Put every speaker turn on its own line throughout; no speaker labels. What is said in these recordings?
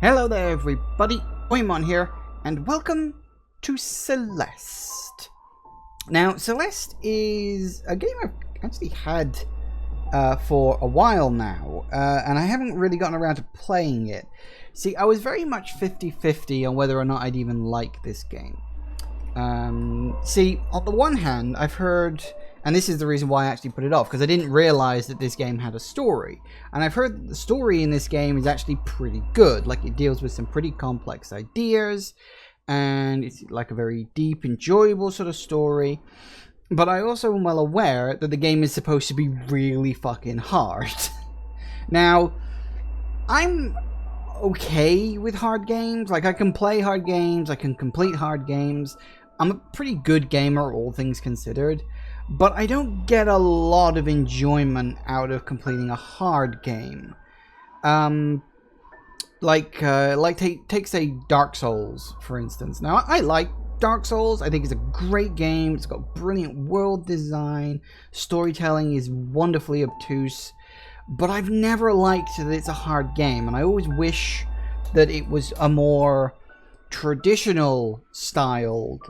Hello there everybody, Oimon here, and welcome to Celeste. Now, Celeste is a game I've actually had for a while now, and I haven't really gotten around to playing it. See, I was very much 50-50 on whether or not I'd even like this game. See, on the one hand, I've heard, and this is the reason why I actually put it off, because I didn't realize that this game had a story. And I've heard that the story in this game is actually pretty good. Like, it deals with some pretty complex ideas, and it's like a very deep, enjoyable sort of story. But I also am well aware that the game is supposed to be really fucking hard. Now, I'm okay with hard games. Like, I can play hard games, I can complete hard games. I'm a pretty good gamer, all things considered, but I don't get a lot of enjoyment out of completing a hard game. Take say Dark Souls, for instance. Now, I like Dark Souls. I think it's a great game. It's got brilliant world design. Storytelling is wonderfully obtuse. But I've never liked that it's a hard game, and I always wish that it was a more traditional styled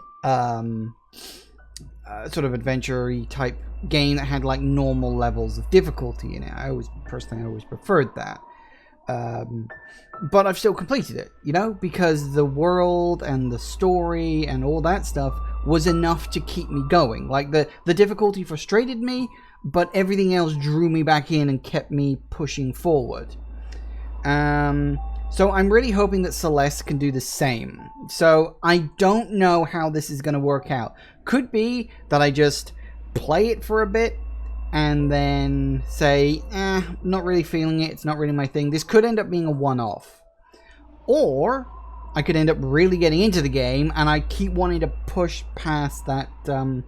sort of adventure-y type game that had like normal levels of difficulty in it. I always preferred that. But I've still completed it, you know, because the world and the story and all that stuff was enough to keep me going. Like, the difficulty frustrated me, but everything else drew me back in and kept me pushing forward. So I'm really hoping that Celeste can do the same. So I don't know how this is going to work out. Could be that I just play it for a bit and then say, not really feeling it, it's not really my thing. This could end up being a one-off. Or I could end up really getting into the game and I keep wanting to push past that that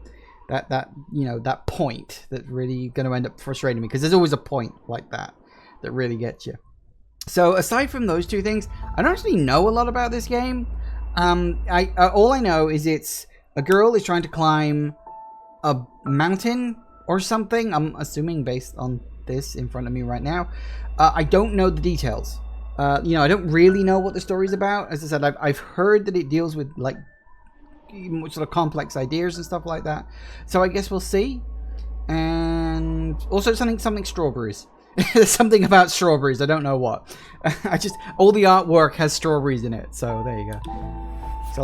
point that really going to end up frustrating me, because there's always a point like that really gets you. So aside from those two things, I don't actually know a lot about this game. All I know is it's a girl is trying to climb a mountain or something. I'm assuming based on this in front of me right now. I don't know the details. I don't really know what the story's about. As I said, I've heard that it deals with like sort of complex ideas and stuff like that. So I guess we'll see. And also something strawberries. There's something about strawberries. I don't know what. All the artwork has strawberries in it. So there you go. So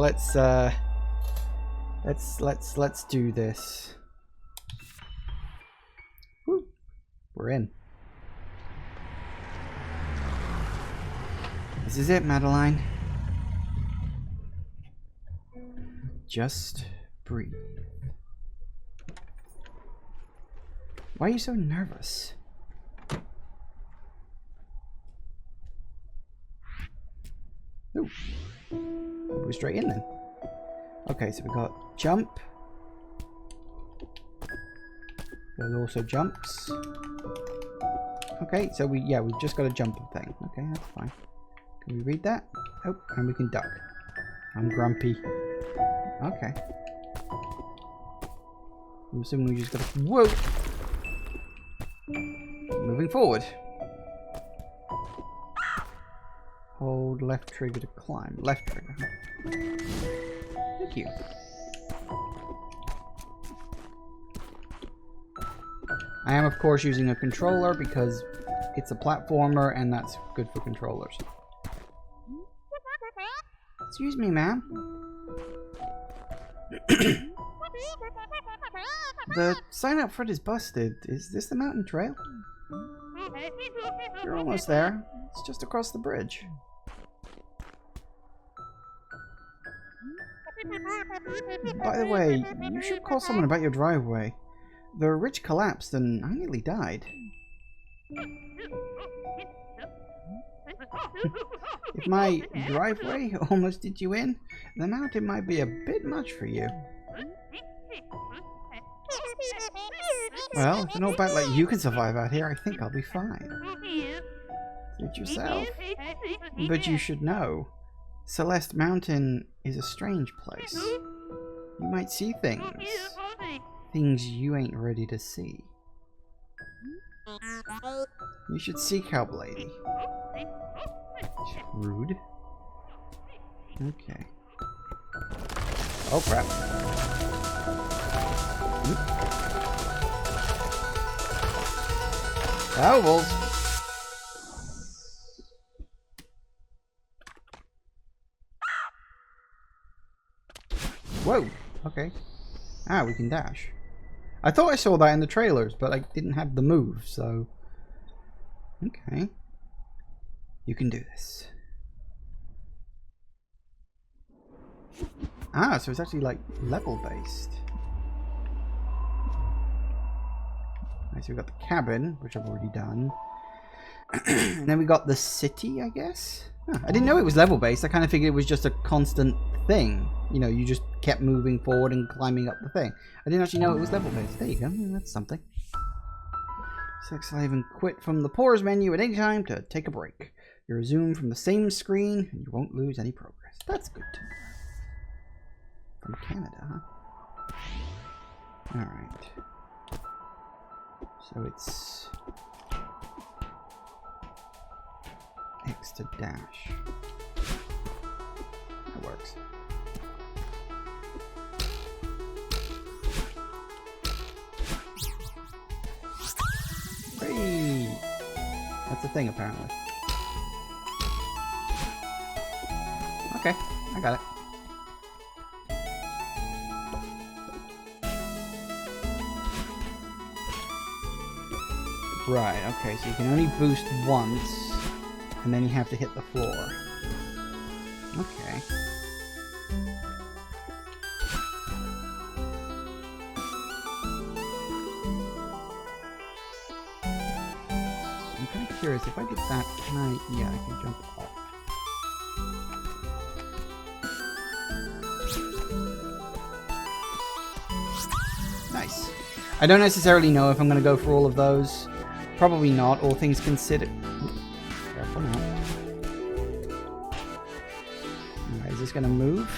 let's do this. Woo. We're in. This is it, Madeline. Just breathe. Why are you so nervous? Ooh. We're straight in then. Okay, so we got jump. There's also jumps. Okay, so we've just got a jump thing. Okay, that's fine. Can we read that? Oh, and we can duck. I'm grumpy. Okay. I'm assuming we just gotta... Whoa! Moving forward. Hold left trigger to climb. Left trigger. Thank you. I am, of course, using a controller because it's a platformer and that's good for controllers. Excuse me, ma'am. The sign up front is busted. Is this the mountain trail? You're almost there. It's just across the bridge. By the way, you should call someone about your driveway. The ridge collapsed and I nearly died. If my driveway almost did you in, the mountain might be a bit much for you. Well, if an old bat like you can survive out here, I think I'll be fine. Suit yourself. But you should know, Celeste Mountain is a strange place. You might see things you ain't ready to see. You should seek help, lady. rude. Okay. Oh, crap. Owls! Whoa! Okay. Ah, we can dash. I thought I saw that in the trailers, but I didn't have the move, so... Okay. You can do this. Ah, so it's actually like level-based. Right, so we've got the cabin, which I've already done. And then we got the city, I guess? Huh, I didn't know it was level-based. I kind of figured it was just a constant thing. You know, you just kept moving forward and climbing up the thing. I didn't actually know it was level-based. There you go. That's something. Select save and quit from the pause menu at any time to take a break. You resume from the same screen and you won't lose any progress. That's good to know. From Canada, huh? Alright. So it's X to dash. That works. Hey! That's a thing, apparently. Okay, I got it. Right, okay, so you can only boost once, and then you have to hit the floor. Okay. I'm kind of curious, if I get that, can I... Yeah, I can jump off. Nice. I don't necessarily know if I'm going to go for all of those. Probably not, all things considered. Careful now. Alright, is this going to move?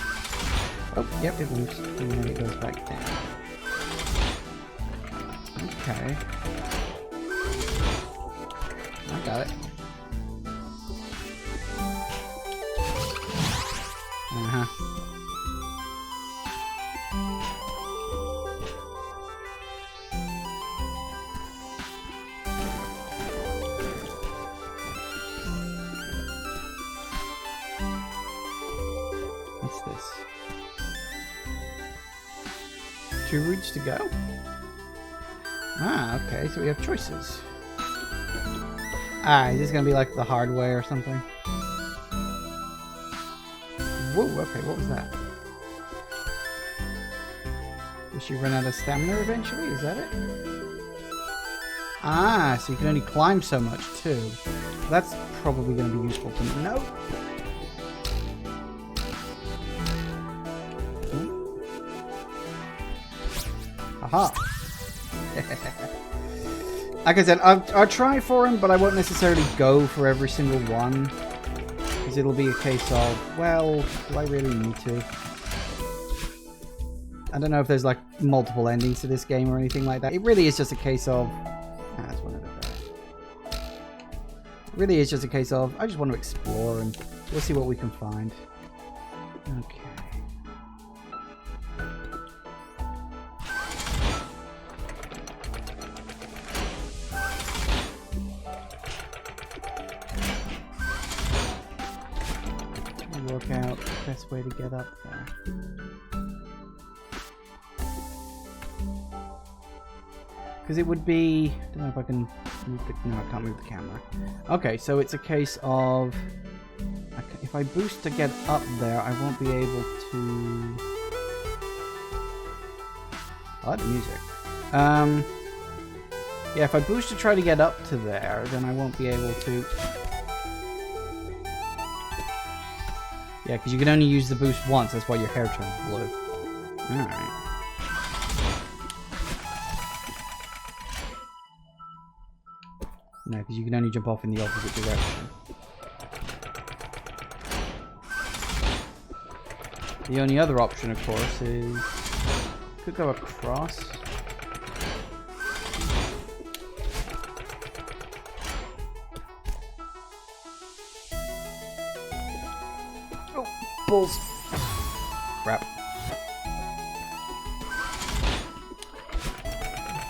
Oh, yep, it moves. And then it goes back down. Okay. I got it. Uh-huh. What's this? 2 routes to go? Ah, okay, so we have choices. Ah, is this gonna be like the hard way or something? Whoa, okay, what was that? Does she run out of stamina eventually? Is that it? Ah, so you can only climb so much too. That's probably gonna be useful to know. Aha! Like I said, I'll try for him, but I won't necessarily go for every single one. Because it'll be a case of, well, do I really need to? I don't know if there's like multiple endings to this game or anything like that. It really is just a case of... Ah, that's one of the there. It really is just a case of, I just want to explore and we'll see what we can find. Okay. Work out the best way to get up there. Because it would be... I don't know if I can move the... No, I can't move the camera. Okay, so it's a case of... If I boost to get up there, I won't be able to... I like the music. Yeah, if I boost to try to get up to there, then I won't be able to... Yeah, because you can only use the boost once, that's why your hair turns blue. Alright. No, because you can only jump off in the opposite direction. The only other option, of course, is... Could go across. Balls. Crap.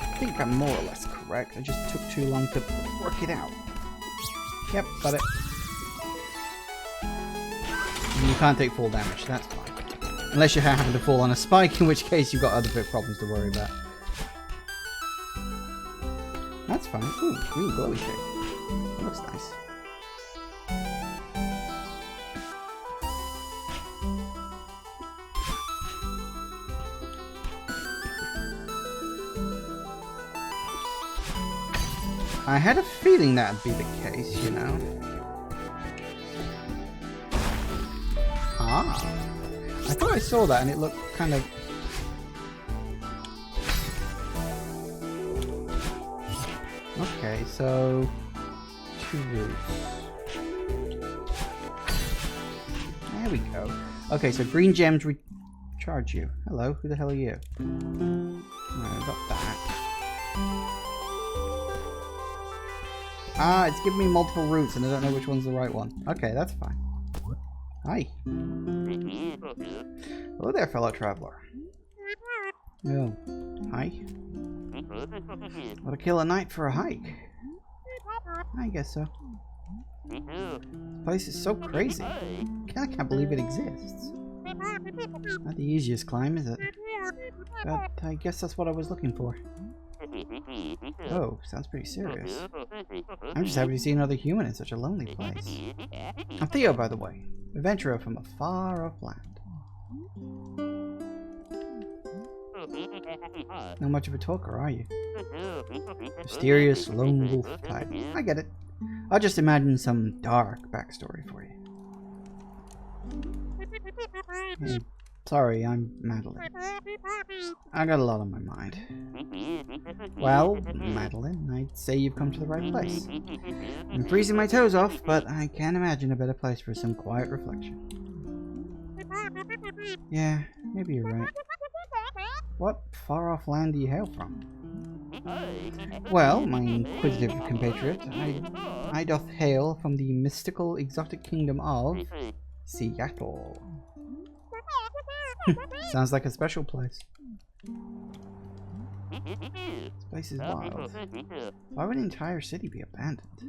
I think I'm more or less correct. I just took too long to work it out. Yep, got it. And you can't take full damage, that's fine. Unless you happen to fall on a spike, in which case you've got other bit problems to worry about. That's fine. Ooh, green glowy shape. That looks nice. I had a feeling that'd be the case, you know. Ah. I thought I saw that and it looked kind of... Okay, so... 2 roots. There we go. Okay, so green gems recharge you. Hello, who the hell are you? Alright, I got that. Ah, it's giving me multiple routes and I don't know which one's the right one. Okay, that's fine. Hi. Hello there, fellow traveler. Oh, hi. What a killer night for a hike. I guess so. This place is so crazy. I can't believe it exists. Not the easiest climb, is it? But I guess that's what I was looking for. Oh, sounds pretty serious. I'm just happy to see another human in such a lonely place. I'm Theo, by the way. Adventurer from a far-off land. Not much of a talker, are you? Mysterious, lone wolf type. I get it. I'll just imagine some dark backstory for you. Hey, sorry, I'm Madeline. I got a lot on my mind. Well, Madeline, I'd say you've come to the right place. I'm freezing my toes off, but I can't imagine a better place for some quiet reflection. Yeah, maybe you're right. What far-off land do you hail from? Well, my inquisitive compatriot, I doth hail from the mystical exotic kingdom of Seattle. Sounds like a special place. This place is wild. Why would an entire city be abandoned?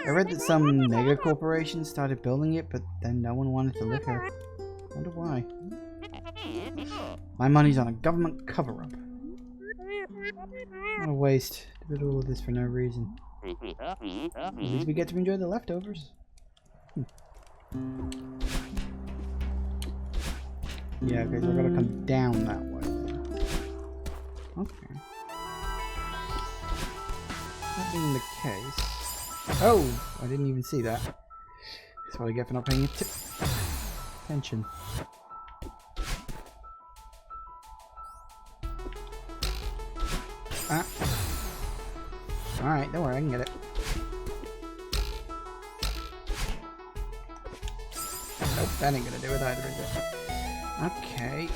I read that some mega corporation started building it, but then no one wanted to live here. Wonder why. My money's on a government cover-up. What a waste. Did all of this for no reason. At least we get to enjoy the leftovers. Yeah, okay, so I gotta come down that way. Okay. That being the case... Oh! I didn't even see that. That's what I get for not paying attention. Ah. Alright, don't worry, I can get it. Nope, that ain't gonna do it either, is it? Okay.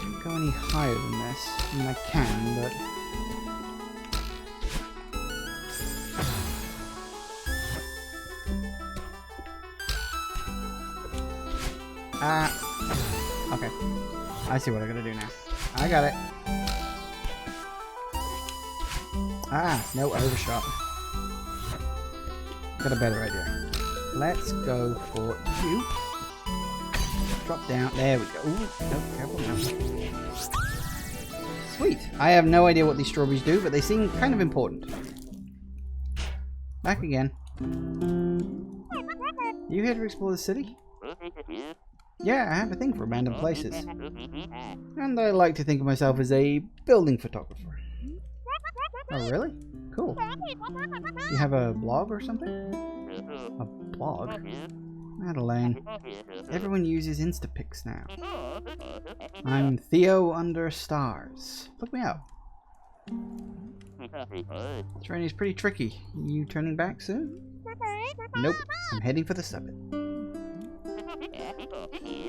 Can't go any higher than this. I mean, I can, but... Okay. I see what I gotta do now. I got it. No, I overshot. Got a better idea. Let's go for you. Drop down. There we go. Ooh, no, careful now. Sweet. I have no idea what these strawberries do, but they seem kind of important. Back again. Are you here to explore the city? Yeah, I have a thing for abandoned places. And I like to think of myself as a building photographer. Oh, really? Cool. You have a blog or something? A blog? Madeline. Everyone uses Instapics now. I'm Theo under stars. Look me up. This journey is pretty tricky. You turning back soon? Nope. I'm heading for the summit.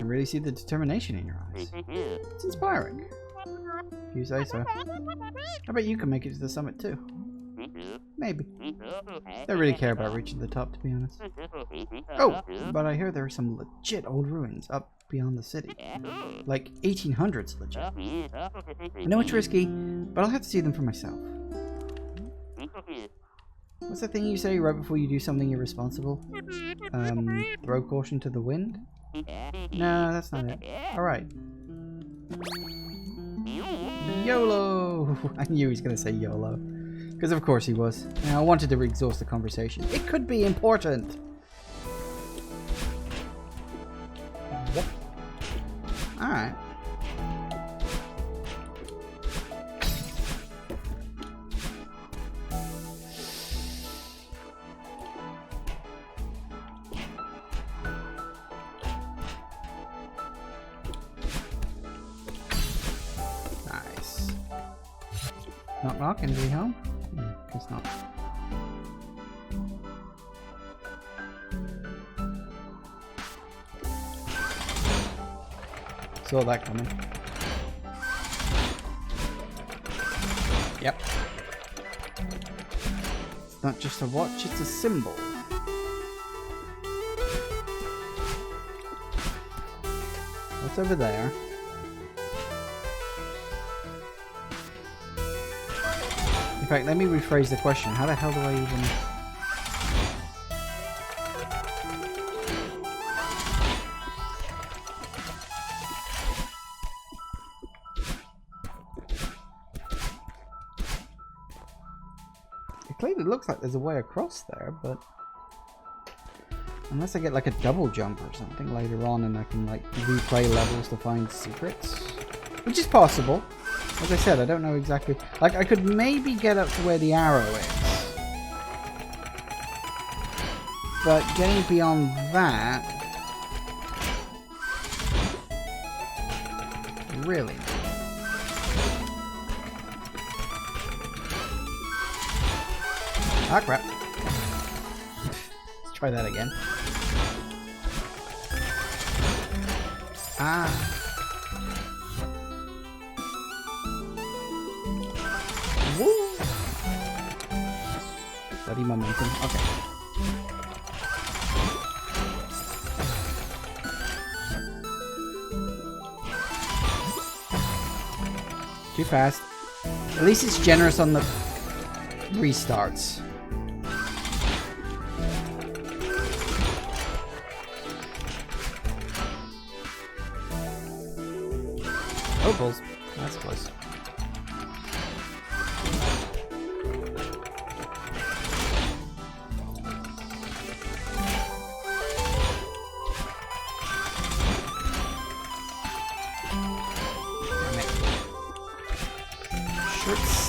can really see the determination in your eyes. It's inspiring. If you say so. I bet you can make it to the summit too. Maybe. Don't really care about reaching the top, to be honest. Oh, but I hear there are some legit old ruins up beyond the city. Like 1800s legit. I know it's risky, but I'll have to see them for myself. What's the thing you say right before you do something irresponsible? Throw caution to the wind? No, that's not it. Alright. YOLO! I knew he was going to say YOLO. Because of course he was. And I wanted to exhaust the conversation. It could be important. Yep. Alright. Nice. Knock knock, anybody home? Guess not. Saw that coming. Yep. It's not just a watch, it's a symbol. What's over there? In fact, let me rephrase the question. How the hell do I even... It clearly looks like there's a way across there, but... Unless I get like a double jump or something later on and I can like replay levels to find secrets. Which is possible. As I said, I don't know exactly. Like, I could maybe get up to where the arrow is. But getting beyond that... Really? Ah, crap. Let's try that again. Ah. Woo! Steady momentum. Okay. Too fast. At least it's generous on the restarts. Oh, balls. That's close.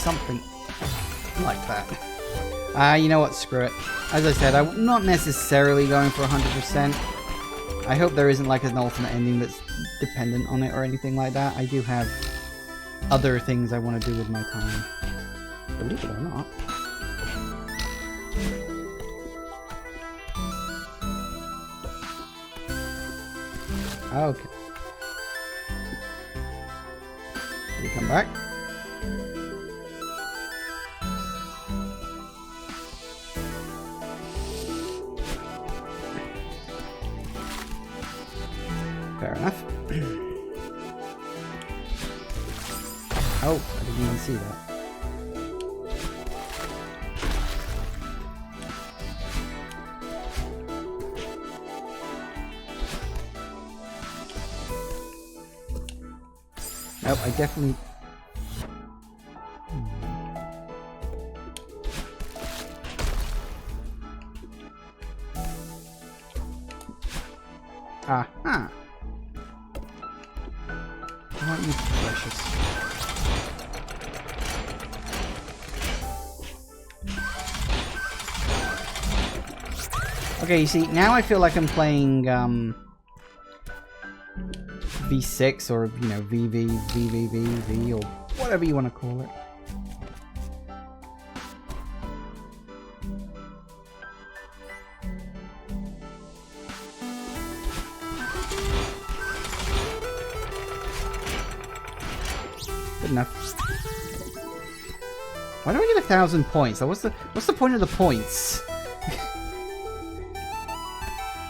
Something like that. You know what? Screw it. As I said, I'm not necessarily going for 100%. I hope there isn't like an alternate ending that's dependent on it or anything like that. I do have other things I want to do with my time. Believe it or not. Okay. Did he come back? Fair enough. Oh, I didn't even see that. Nope, I definitely... Aha! I want you precious. Okay, you see, now I feel like I'm playing, V6 or, you know, V, or whatever you want to call it. Good enough. Why do I get 1,000 points? What's the point of the points?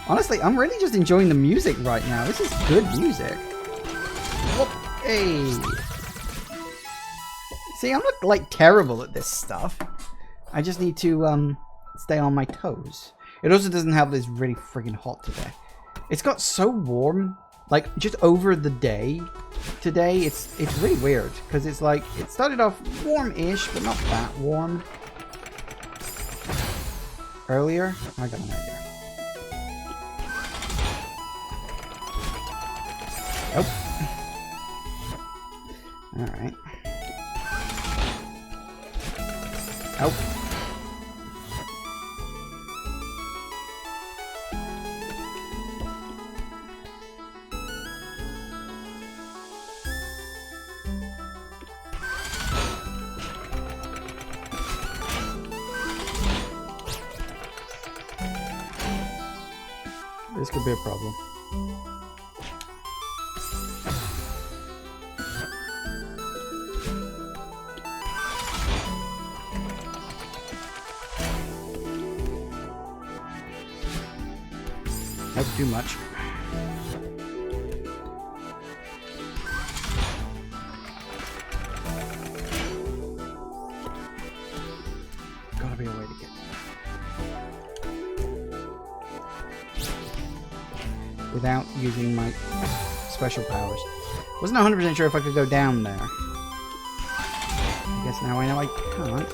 Honestly, I'm really just enjoying the music right now. This is good music. Whoop. Hey. See, I'm not like terrible at this stuff. I just need to stay on my toes. It also doesn't help that it's really freaking hot today. It's got so warm, like just over the day today. It's really weird because it's like it started off warm-ish, but not that warm. Earlier, I got an idea. Nope. All right. Nope. This could be a problem. That's too much. Gotta be a way to get without using my special powers. Wasn't 100% sure if I could go down there. I guess now I know I can't.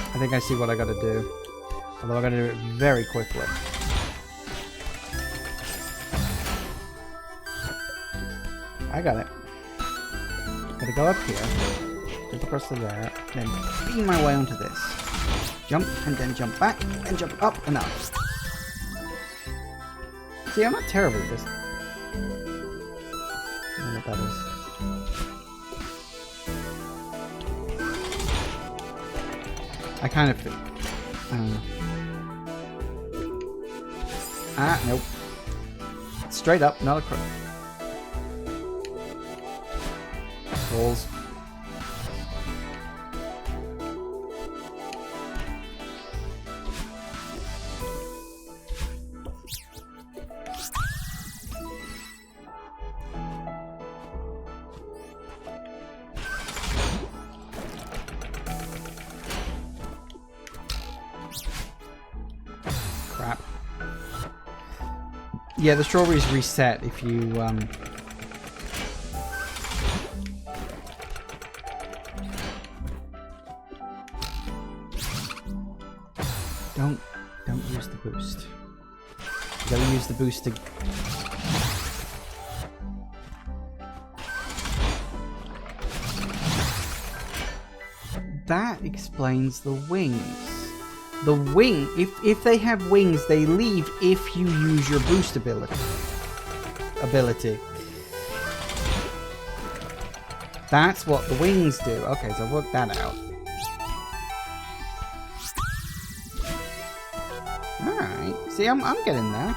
I think I see what I gotta do. Although I gotta do it very quickly. I got it. Gotta go up here. Jump across to there. Then beam my way onto this. Jump and then jump back. And jump up and up. See, I'm not terrible at this. I don't know what that is. I kind of think. Ah, nope. Straight up, not a crook. Rolls. Crap. Yeah, the strawberries reset if you don't use the boost. You gotta use the boost to that explains the wings. The wing, if they have wings, they leave if you use your boost ability. That's what the wings do. Okay, so I've worked that out. Alright. See, I'm getting there.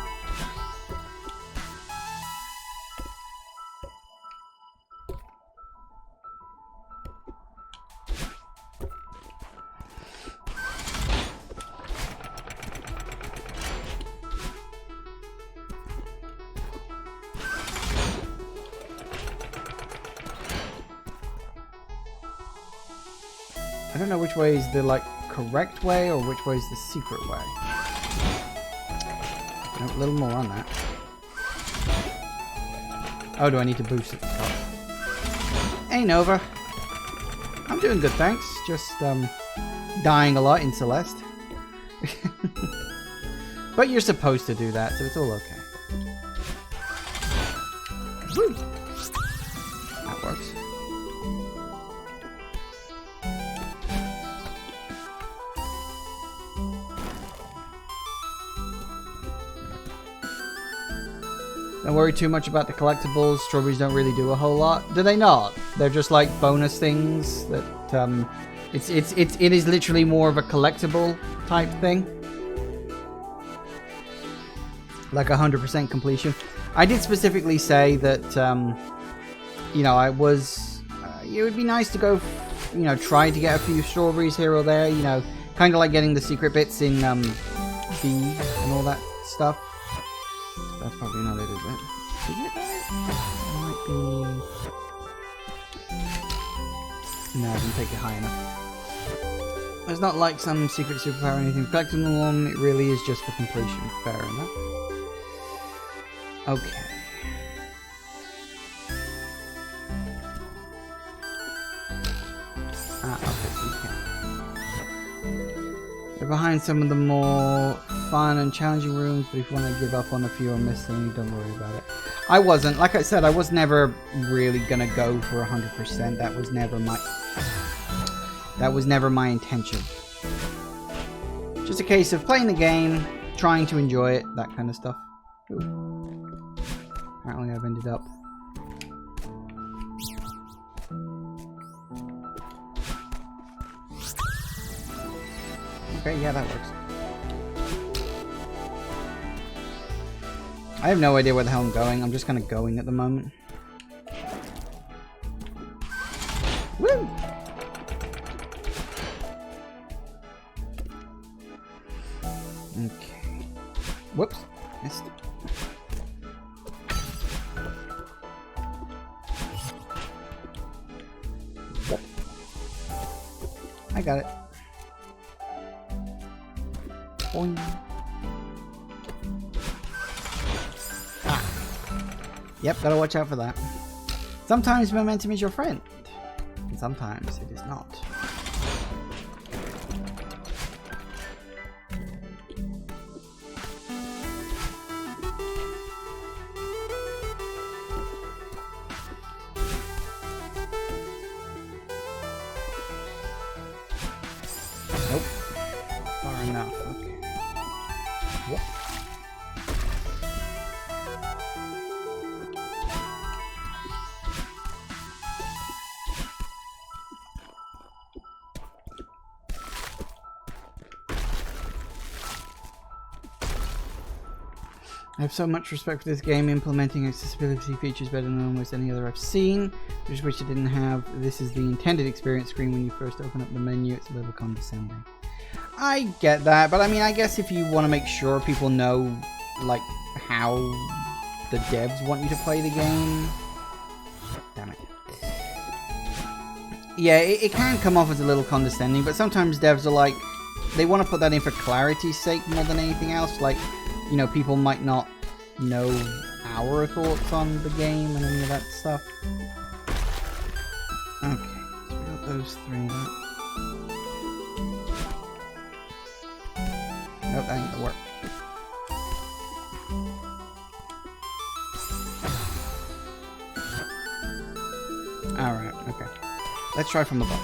I don't know which way is the like correct way or which way is the secret way. No, a little more on that. Oh, do I need to boost at the top? Ain't over. I'm doing good, thanks. Just dying a lot in Celeste. But you're supposed to do that, so it's all okay. Woo. That works. Don't worry too much about the collectibles. Strawberries don't really do a whole lot. Do they not? They're just like bonus things that it is literally more of a collectible type thing. like 100% completion. I did specifically say that, you know, I was, it would be nice to go, you know, try to get a few strawberries here or there, you know, kind of like getting the secret bits in, B and all that stuff. That's probably not it, is it? Is it there? It might be... No, I didn't take it high enough. It's not like some secret superpower or anything. Collecting them, it really is just for completion. Fair enough. Okay. Ah, okay, so you can. They're behind some of the more fun and challenging rooms, but if you want to give up on a few or miss them, don't worry about it. I wasn't. Like I said, I was never really gonna go for 100%. That was never my intention. Just a case of playing the game, trying to enjoy it, that kind of stuff. Ooh. Apparently I've ended up... Okay, yeah, that works. I have no idea where the hell I'm going. I'm just kind of going at the moment. Woo! Okay. Whoops. Missed. Yep. I got it. Boing. Ah. Yep, gotta watch out for that. Sometimes momentum is your friend, and sometimes it is not. Nope. Far enough. Okay. Yep. I have so much respect for this game, implementing accessibility features better than almost any other I've seen. I just wish it didn't have "this is the intended experience" screen when you first open up the menu. It's a little condescending. I get that, but I mean, I guess if you want to make sure people know, like, how the devs want you to play the game... Damn it. Yeah, it can come off as a little condescending, but sometimes devs are like, they want to put that in for clarity's sake more than anything else. Like, you know, people might not know our thoughts on the game and any of that stuff. Okay, so we got those three there. Nope, that ain't gonna work. Alright, okay. Let's try from above.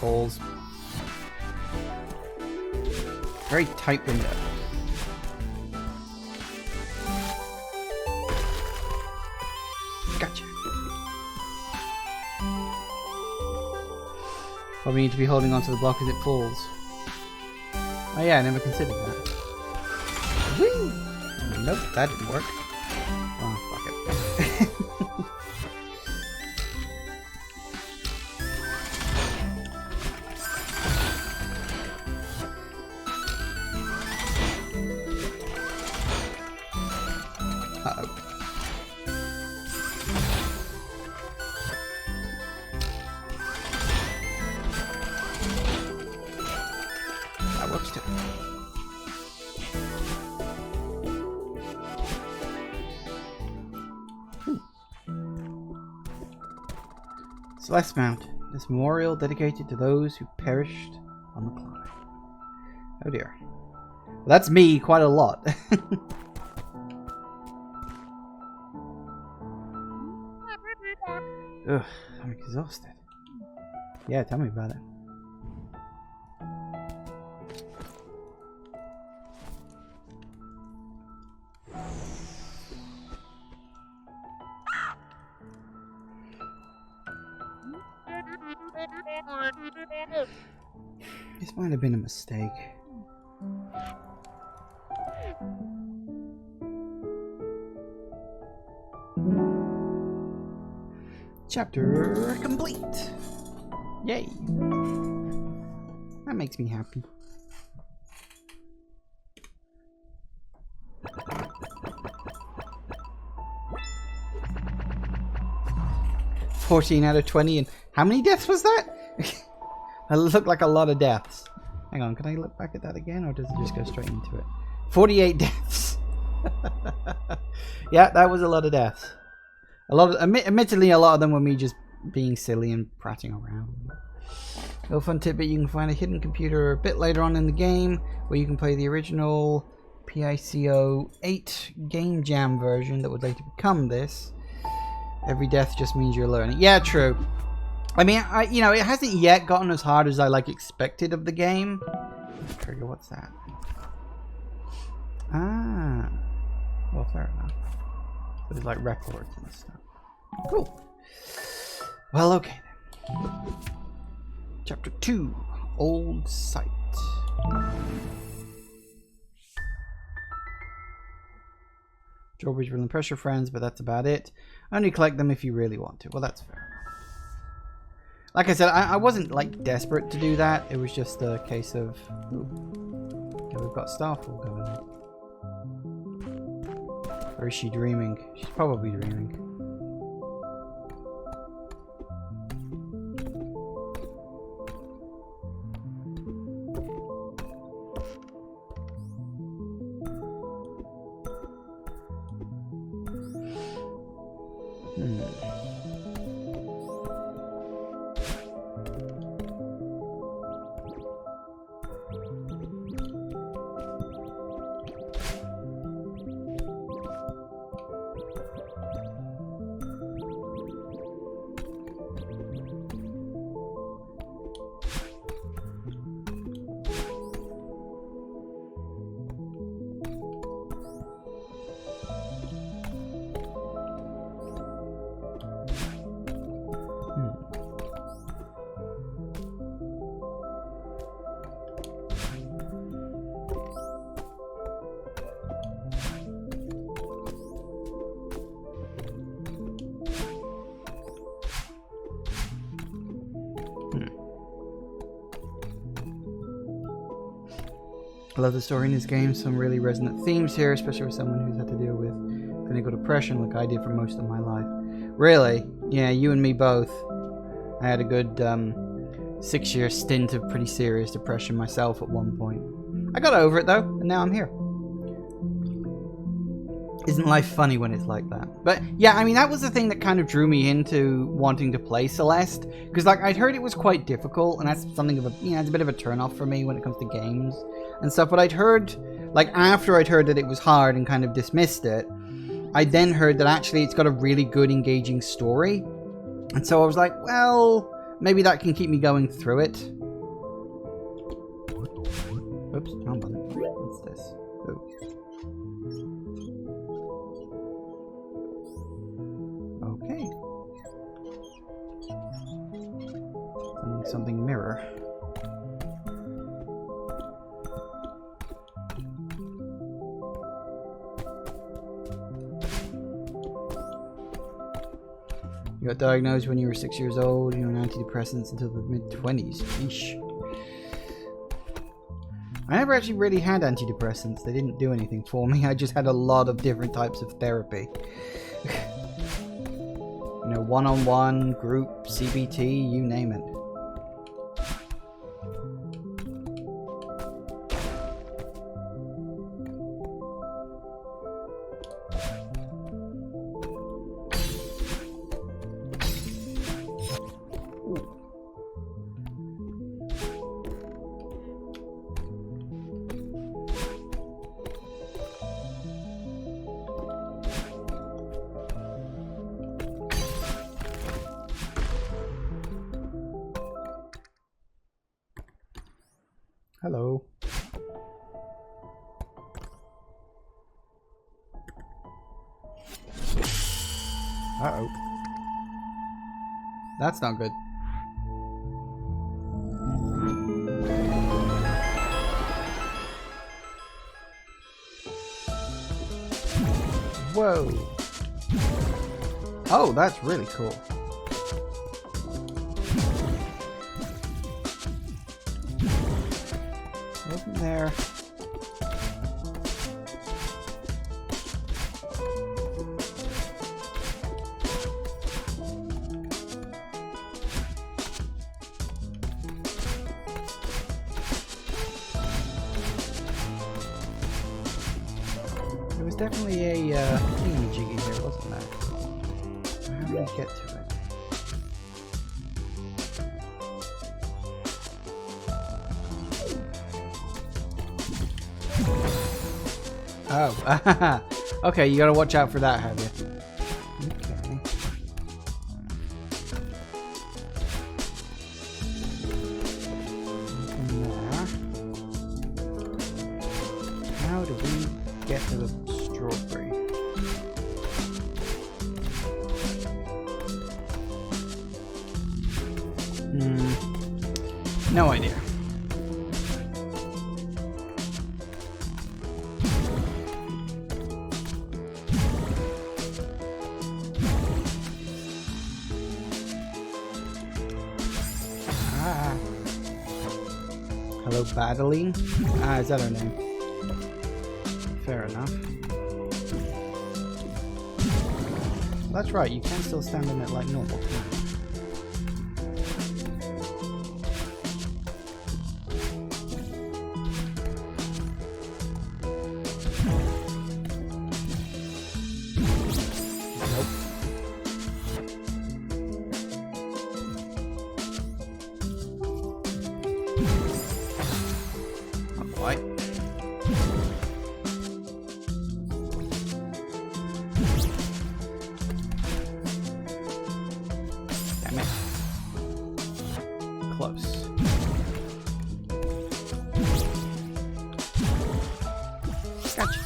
Holes. Very tight window. Gotcha. Probably need to be holding onto the block as it falls. Oh yeah, I never considered that. Whee! Nope, that didn't work. Oh, fuck it. Celeste Mount, this memorial dedicated to those who perished on the climb. Oh dear. Well, that's me quite a lot. Ugh, I'm exhausted. Yeah, tell me about it. This might have been a mistake. Chapter complete. Yay. That makes me happy. $14 out of 20, and how many deaths was that? It looked like a lot of deaths. Hang on, can I look back at that again, or does it just go straight into it? 48 deaths. Yeah, that was a lot of deaths. A lot of, admittedly, a lot of them were me just being silly and prattling around. A little fun tidbit: you can find a hidden computer a bit later on in the game where you can play the original PICO 8 Game Jam version that would later become this. Every death just means you're learning. Yeah, true. I mean, you know, it hasn't yet gotten as hard as I expected of the game. Trigger, what's that? Ah, well, fair enough. But it's like records and stuff. Cool. Well, okay then. Chapter 2, Old Site. Drawbridge will impress your friends, but that's about it. Only collect them if you really want to. Well, that's fair enough. Like I said, I wasn't desperate to do that. It was just a case of, ooh, yeah, we've got Starfall going on. Or is she dreaming? She's probably dreaming. I love the story in this game. Some really resonant themes here, especially with someone who's had to deal with clinical depression like I did for most of my life. Really? Yeah, you and me both. I had a good 6-year stint of pretty serious depression myself at one point. I got over it though, and now I'm here. Isn't life funny when it's like that? But yeah, I mean, that was the thing that kind of drew me into wanting to play Celeste, because I'd heard it was quite difficult, and that's something of a, it's a bit of a turn-off for me when it comes to games and stuff. But I'd heard, after I'd heard that it was hard and kind of dismissed it, I then heard that actually it's got a really good, engaging story, and so I was like, well, maybe that can keep me going through it. Oops, wrong button. What's this? Oh. Okay. Something mirror. You got diagnosed when you were 6 years old. You were on antidepressants until the mid-20s. Yeesh. I never actually really had antidepressants. They didn't do anything for me. I just had a lot of different types of therapy. You know, one-on-one, group, CBT, you name it. Hello. Uh-oh. That's not good. Whoa. Oh, that's really cool. Wasn't there... There was definitely a thingy-jiggy here, wasn't there? How do we get to it? Oh, okay, you gotta watch out for that, have you? Okay. There. How do we get to the strawberry? No idea. Hello, Battling. Is that her name? Fair enough. That's right, you can still stand on it like normal. Damn it. Close. Gotcha.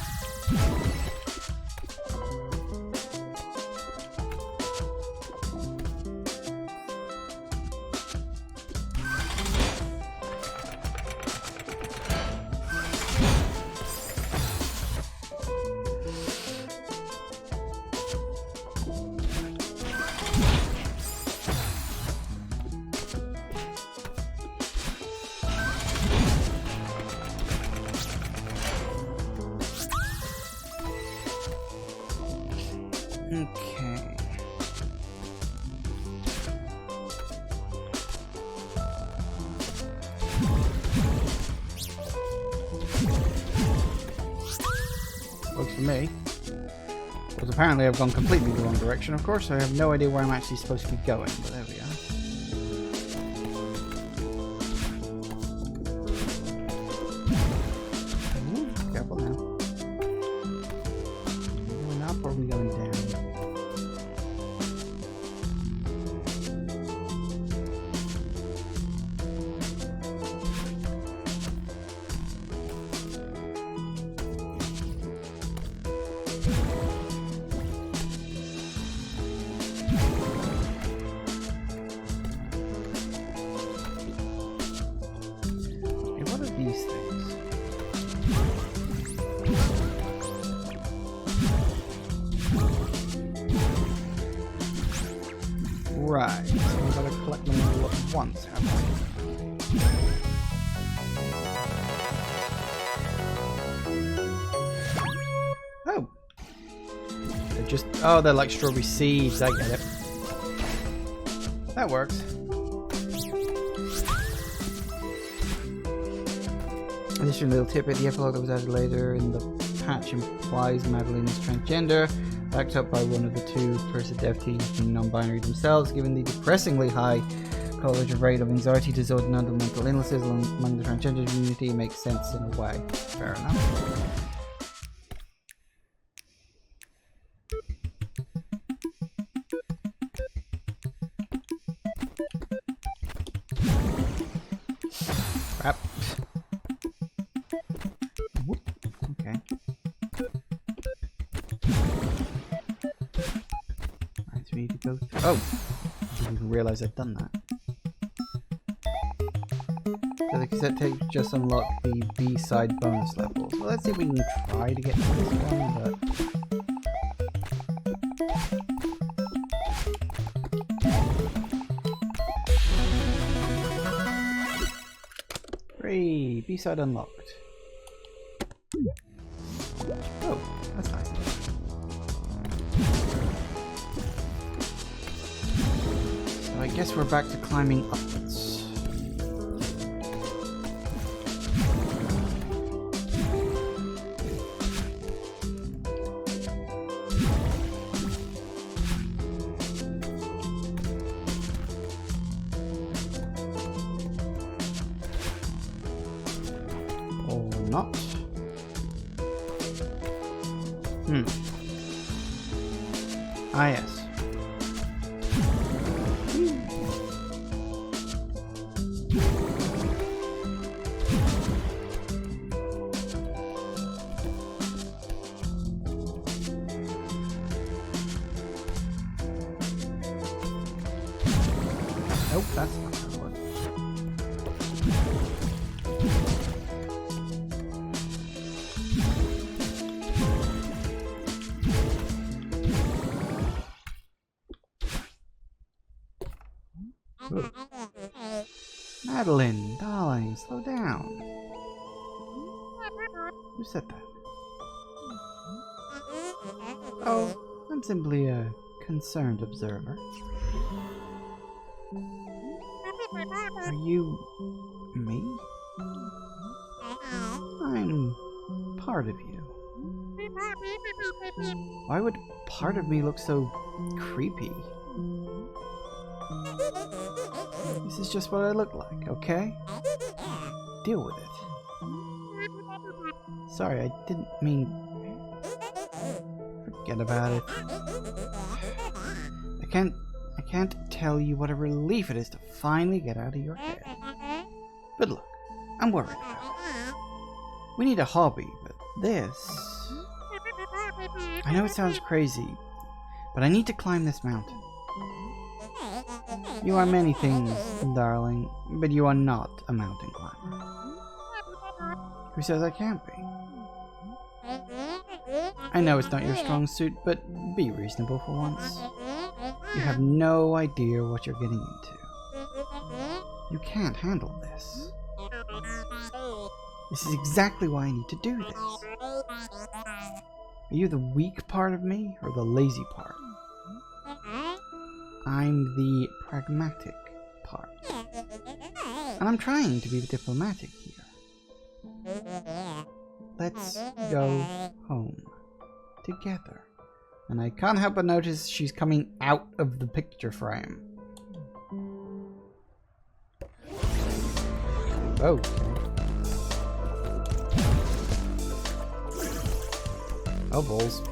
Okay. Works for me. Because apparently I've gone completely the wrong direction, of course. I have no idea where I'm actually supposed to be going, but there we are. Ooh, careful now. Are we going up or are we going down? These things. Right, so we've got to collect them all at once, haven't we? Oh! They're just... oh, they're like strawberry seeds, I get it. That works. Additional little tidbit, the epilogue that was added later in the patch implies Madeline is transgender, backed up by one of the two cursed dev teams being non-binary themselves, given the depressingly high college rate of anxiety disorder and other mental illnesses among the transgender community. Makes sense in a way. Fair enough. Crap. Okay. Right, so we need to go through. Oh! I didn't even realise I'd done that. So the cassette tape just unlocked the B-side bonus levels. Well, let's see if we can try to get to this one, but... B-side unlocked. Oh, that's nice. So I guess we're back to climbing upwards. Or not. Ah, yes. Nope, that's not gonna work. Ooh. Madeline, darling, slow down. Who said that? Oh, I'm simply a concerned observer. Are you me? I'm part of you. Why would part of me look so creepy? This is just what I look like, okay? Deal with it. Sorry, I didn't mean... Forget about it. I can't tell you what a relief it is to finally get out of your head. But look, I'm worried about it. We need a hobby, but this... I know it sounds crazy, but I need to climb this mountain. You are many things, darling, but you are not a mountain climber. Who says I can't be? I know it's not your strong suit, but be reasonable for once. You have no idea what you're getting into. You can't handle this. This is exactly why I need to do this. Are you the weak part of me, or the lazy part? I'm the pragmatic part. And I'm trying to be diplomatic here. Let's go home. Together. And I can't help but notice she's coming out of the picture frame. Oh. Oh, balls.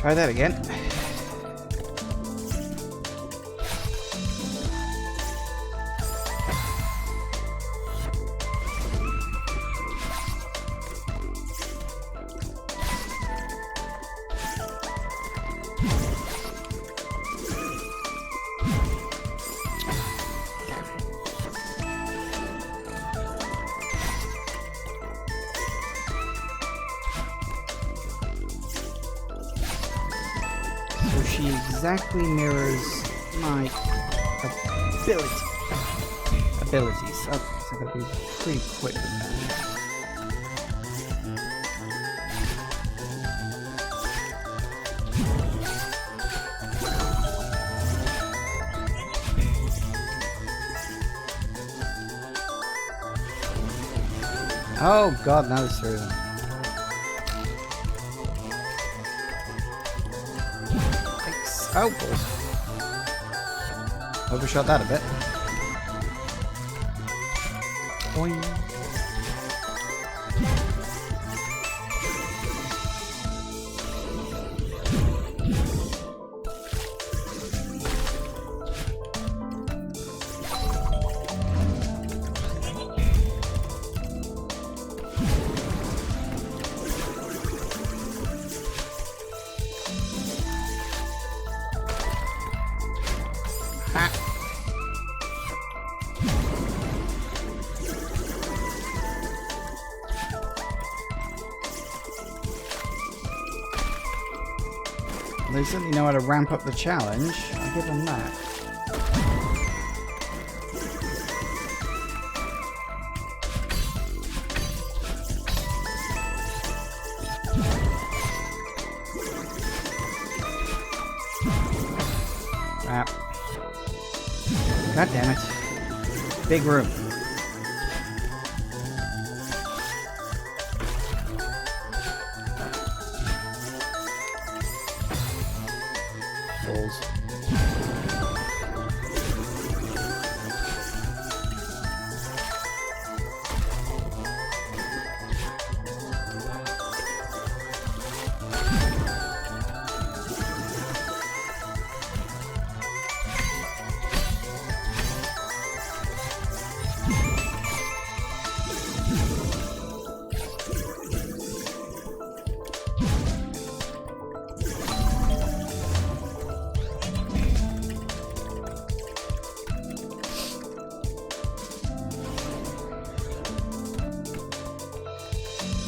Try that again. She exactly mirrors my abilities. Okay, so I've got to be pretty quick with that. Oh god, now there's three of them. Oh, cool. Overshot that a bit. Boing. They certainly know how to ramp up the challenge. I'll give them that. Crap. God damn it. Big room. Balls.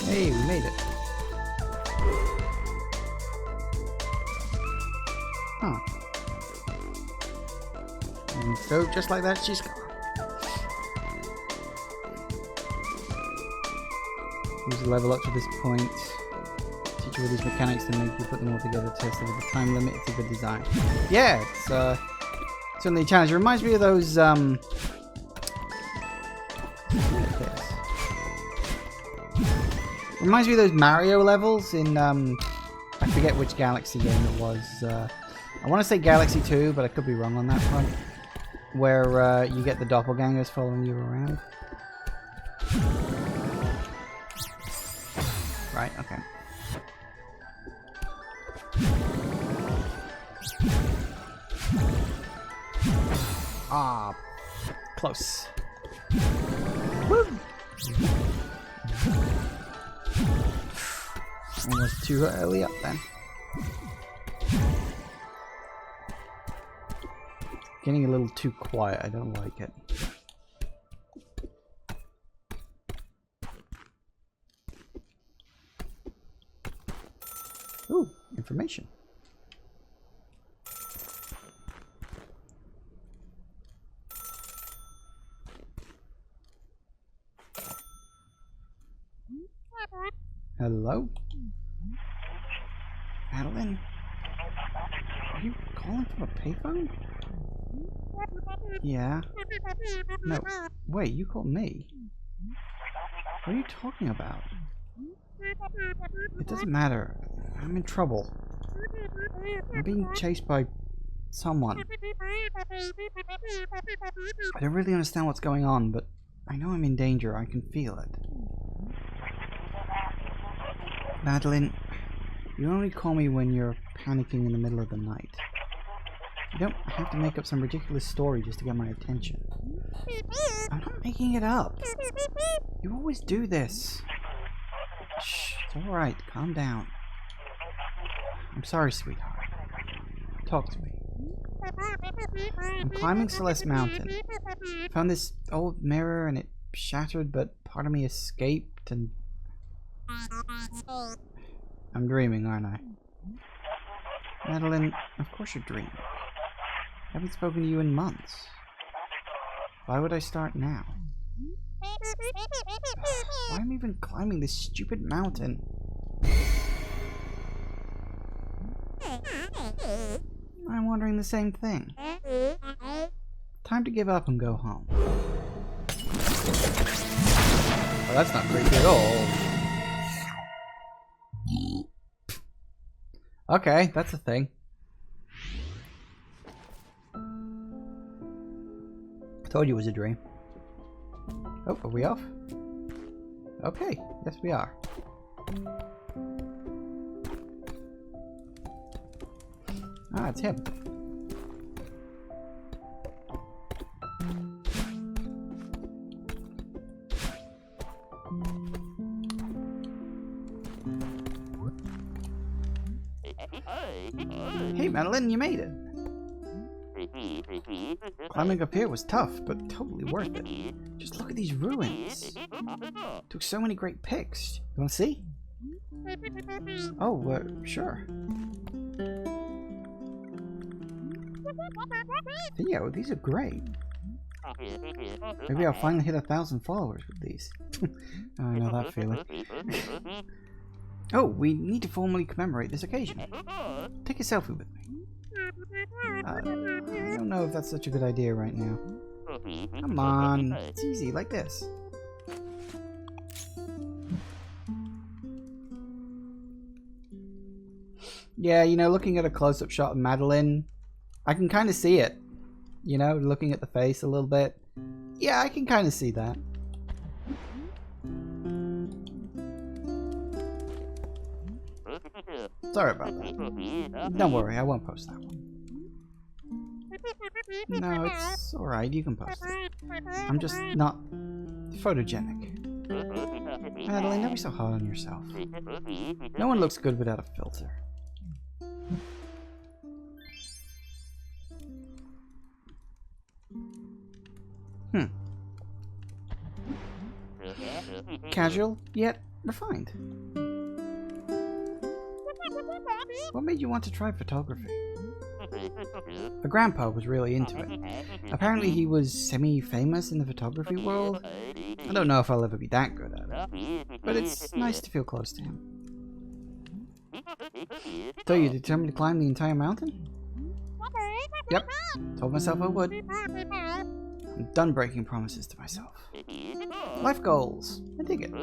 Hey, we made it. Huh. And so, just like that, she's gone. Use the level up to this point. Teach you all these mechanics to make you put them all together, test it with a time limit. It's a good design. Yeah, it's certainly a challenge. It reminds me of those reminds me of those Mario levels in, I forget which Galaxy game it was. I want to say Galaxy 2, but I could be wrong on that front. Where you get the doppelgangers following you around. Right, okay. Ah, close. Woo! Almost too early up then. Getting a little too quiet, I don't like it. Ooh, information. Hello? Madeline? Are you calling from a payphone? Yeah. No, wait, you called me? What are you talking about? It doesn't matter. I'm in trouble. I'm being chased by someone. I don't really understand what's going on, but I know I'm in danger. I can feel it. Madeline, you only call me when you're panicking in the middle of the night. You don't have to make up some ridiculous story just to get my attention. I'm not making it up. You always do this. Shh, it's alright. Calm down. I'm sorry, sweetheart. Talk to me. I'm climbing Celeste Mountain. I found this old mirror and it shattered, but part of me escaped and... I'm dreaming, aren't I? Madeline, of course you're dreaming. I haven't spoken to you in months. Why would I start now? Why am I even climbing this stupid mountain? I'm wondering the same thing. Time to give up and go home. Well, that's not creepy at all. Okay, that's a thing. Told you it was a dream. Oh, are we off? Okay, yes we are. Ah, it's him. Hey Madeline, you made it. Climbing up here was tough, but totally worth it. Just look at these ruins. Took so many great pics. You want to see? Oh, sure. Theo, these are great. Maybe I'll finally hit 1,000 followers with these. Oh, I know that feeling. Oh, we need to formally commemorate this occasion. Take a selfie with me. I don't know if that's such a good idea right now. Come on, it's easy, like this. Yeah, you know, looking at a close-up shot of Madeline, I can kind of see it. You know, looking at the face a little bit. Yeah, I can kind of see that. Sorry about that. Don't worry, I won't post that one. No, it's alright, you can post it. I'm just not photogenic. Madeline, don't be so hard on yourself. No one looks good without a filter. Casual, yet refined. What made you want to try photography? My grandpa was really into it. Apparently he was semi-famous in the photography world. I don't know if I'll ever be that good at it, but it's nice to feel close to him. So you determined to climb the entire mountain? Yep, told myself I would. I'm done breaking promises to myself. Life goals. I dig it.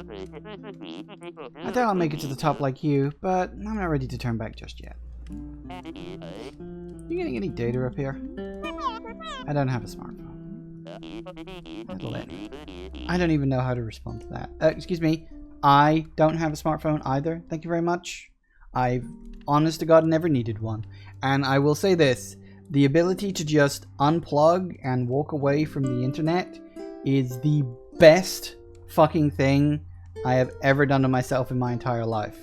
I doubt I'll make it to the top like you, but I'm not ready to turn back just yet. You getting any data up here? I don't have a smartphone. I don't even know how to respond to that. Excuse me. I don't have a smartphone either. Thank you very much. I've, honest to God, never needed one. And I will say this. The ability to just unplug and walk away from the internet is the best fucking thing I have ever done to myself in my entire life.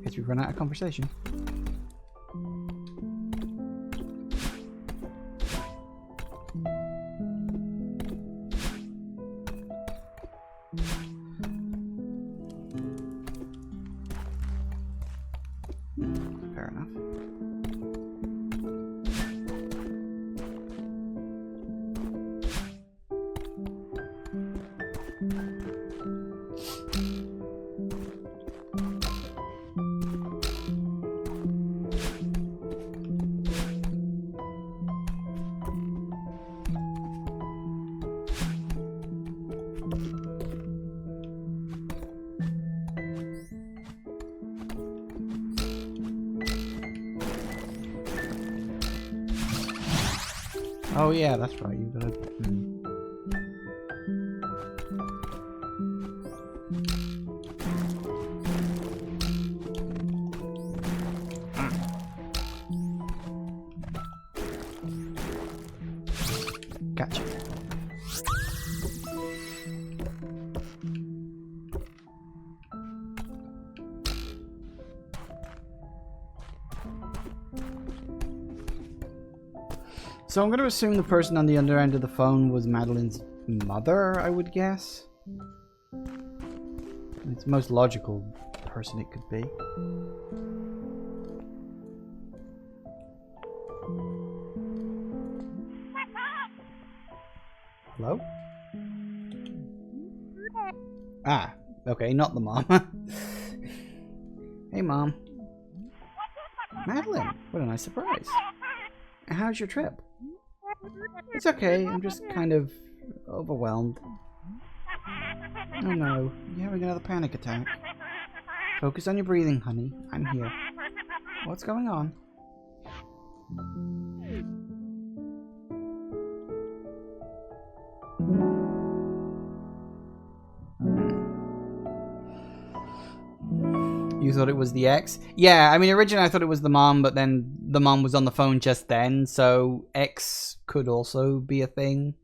Guess we've run out of conversation. Fair enough. Oh yeah, that's right. You've got to. Gotcha. So I'm going to assume the person on the other end of the phone was Madeline's mother, I would guess. It's the most logical person it could be. Hello? Ah, okay, not the mom. Hey, Mom. Madeline, what a nice surprise. How's your trip? It's okay, I'm just kind of overwhelmed. Oh no, you're having another panic attack. Focus on your breathing, honey. I'm here. What's going on? You thought it was the ex? Yeah, I mean, originally I thought it was the mom, but then the mom was on the phone just then, so ex could also be a thing.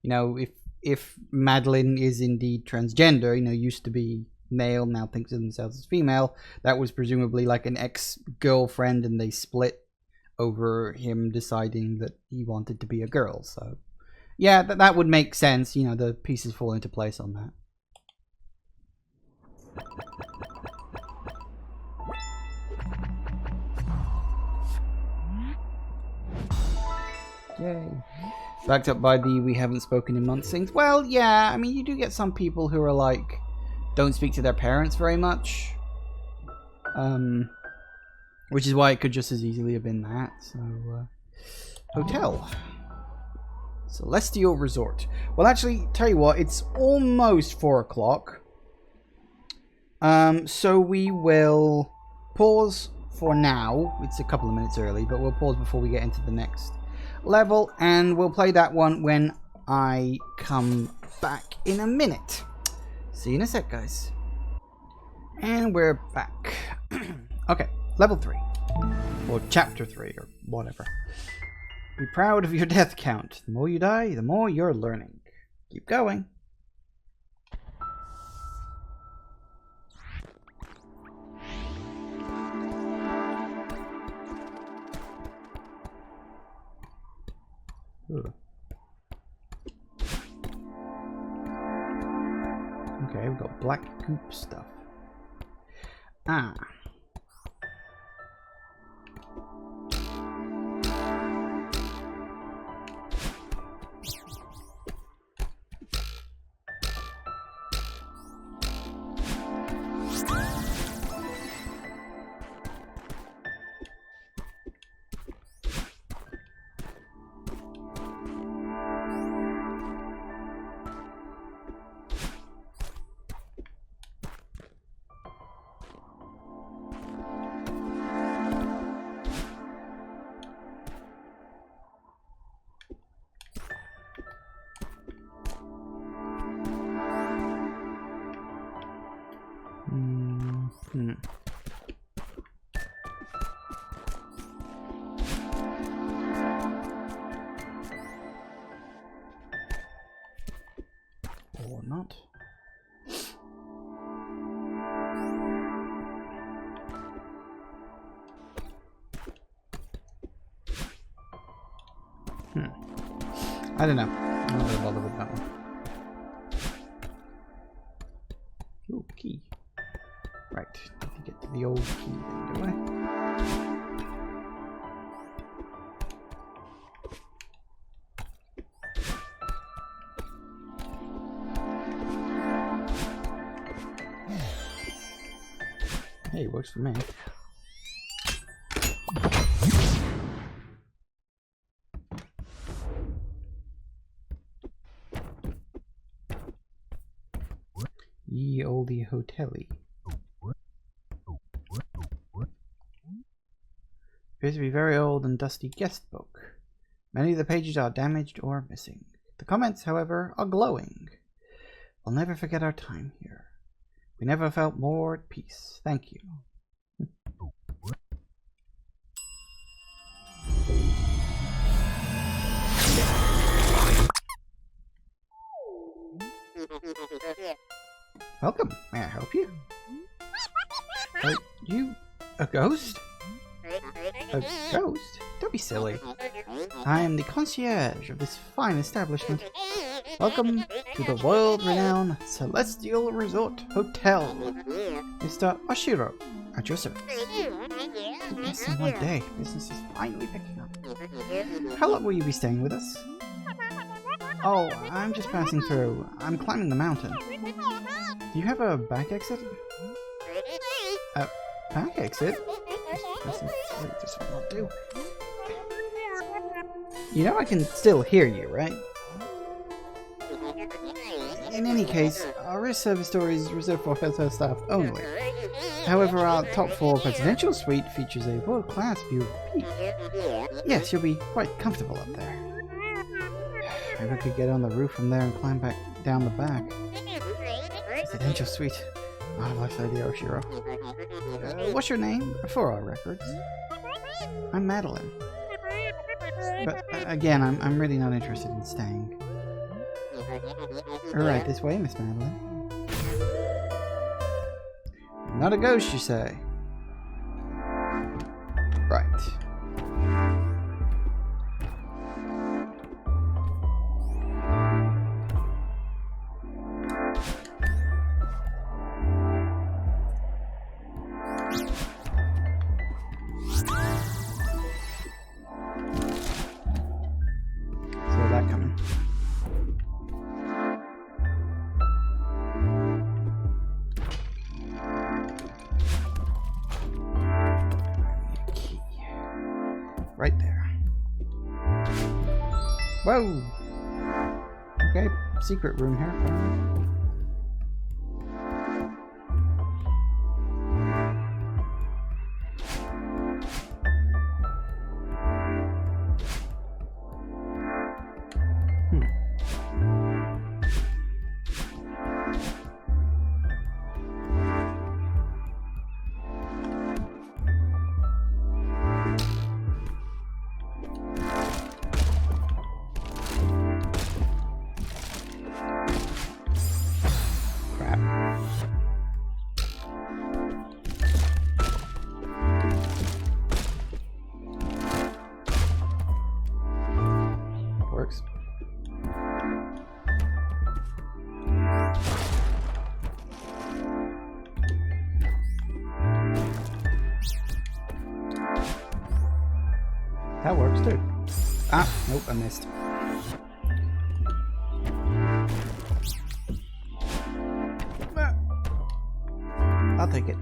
You know, if Madeline is indeed transgender, you know, used to be male, now thinks of themselves as female, that was presumably like an ex-girlfriend, and they split over him deciding that he wanted to be a girl. So, yeah, that would make sense. You know, the pieces fall into place on that. Yay. Backed up by the we haven't spoken in months things. Well, yeah, I mean, you do get some people who are like, don't speak to their parents very much. Which is why it could just as easily have been that. So, hotel. Celestial Resort. Well, actually, tell you what, it's almost 4 o'clock. So we will pause for now. It's a couple of minutes early, but we'll pause before we get into the next level, and we'll play that one when I come back in a minute. See you in a sec, guys. And we're back. Okay, level 3. Or chapter 3, or whatever. Be proud of your death count. The more you die, the more you're learning. Keep going. Ooh. Okay, we've got black goop stuff. Ah. Or not. I don't know. I'm not really bothered with that one. Ooh, key. Right, need to get to the old key then, do I? Hey, works for me. Ye olde hotelly. Appears to be very old and dusty guest book. Many of the pages are damaged or missing. The comments, however, are glowing. I'll never forget our time here. We never felt more at peace. Thank you. Welcome. May I help you? Are you a ghost? A ghost? Don't be silly. I am the concierge of this fine establishment. Welcome to the world-renowned Celestial Resort Hotel. Mr. Oshiro, at your service. Two guests in one day. Business is finally picking up. How long will you be staying with us? Oh, I'm just passing through. I'm climbing the mountain. Do you have a back exit? A back exit? This will not do. You know I can still hear you, right? In any case, our rest service store is reserved for hotel staff only. However, our top floor presidential suite features a world-class view of the peak. Yes, you'll be quite comfortable up there. Maybe I could get on the roof from there and climb back down the back. Presidential suite. Marvelous idea, Oshiro. What's your name? For our records. I'm Madeline. But again, I'm really not interested in staying. Alright, this way, Miss Madeline. Not a ghost, you say? Right. Saw that coming. Right there. Whoa! Okay, secret room here. Works. That works too. Ah, nope, I missed. I'll take it.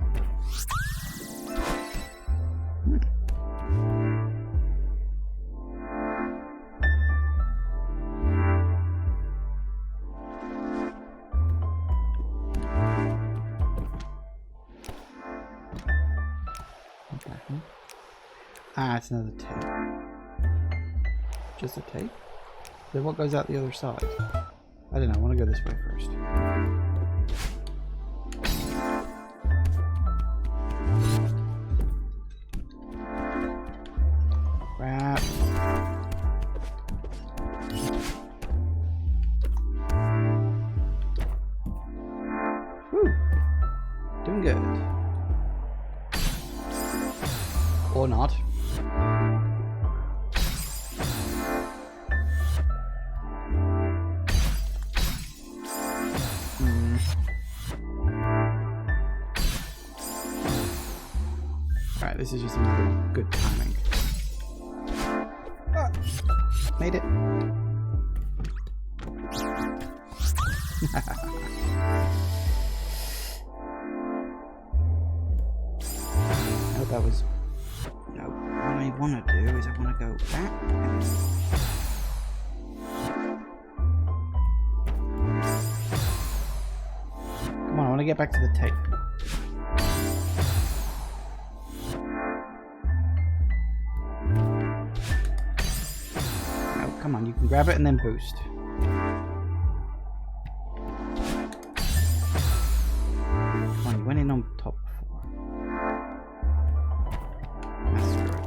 Ah, it's another tape. Just a tape? Then what goes out the other side? I don't know, I want to go this way first. Crap. Whew. Doing good. Or not. Alright, this is just another good timing. Ah, made it. No, that was... No, what I want to do is I want to go back and... Come on, I want to get back to the tape. No, come on, you can grab it and then boost. Come on, you went in on top before. Screw it.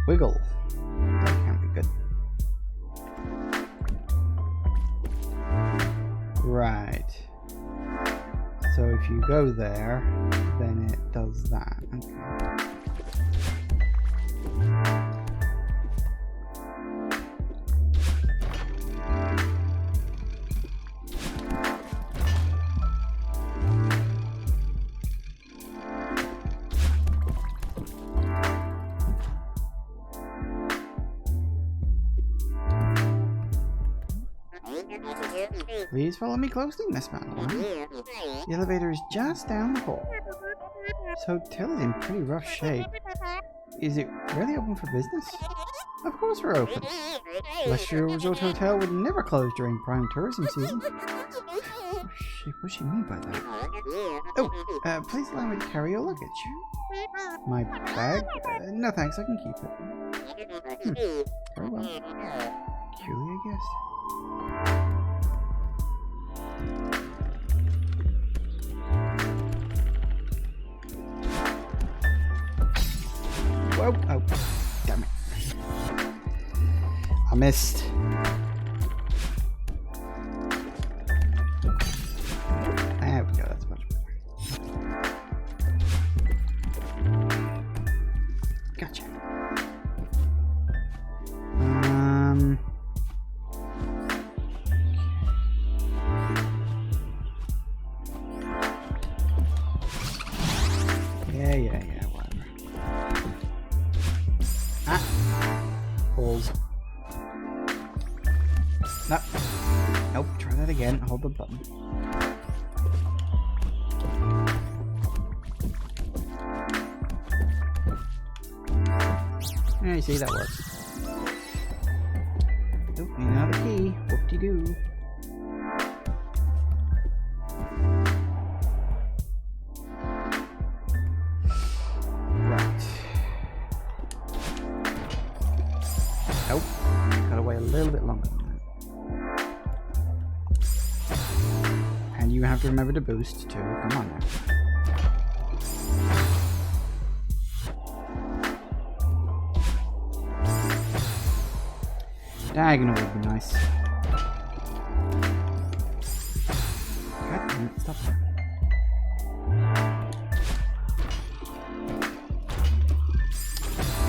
Wiggle. That can't be good. Right. So if you go there, then it does that. Okay. Please follow me closely, Miss Madeline. The elevator is just down the hall. This hotel is in pretty rough shape. Is it really open for business? Of course we're open. Celestial Resort Hotel would never close during prime tourism season. Oh, shit, what does she mean by that? Oh, please allow me to carry your luggage. My bag? No thanks, I can keep it. Very well. Peculiar, I guess. Whoa, oh, damn it. I missed. There we go, that's much better. Gotcha. Yeah, whatever. Ah! Balls. No. Nope, try that again. Hold the button. Yeah, you see, that works. Oh, need another key. Whoop-de-doo. Right. Nope. Gotta wait a little bit longer than that. And you have to remember to boost too. Come on now. Diagonal would be nice. God damn it, stop that.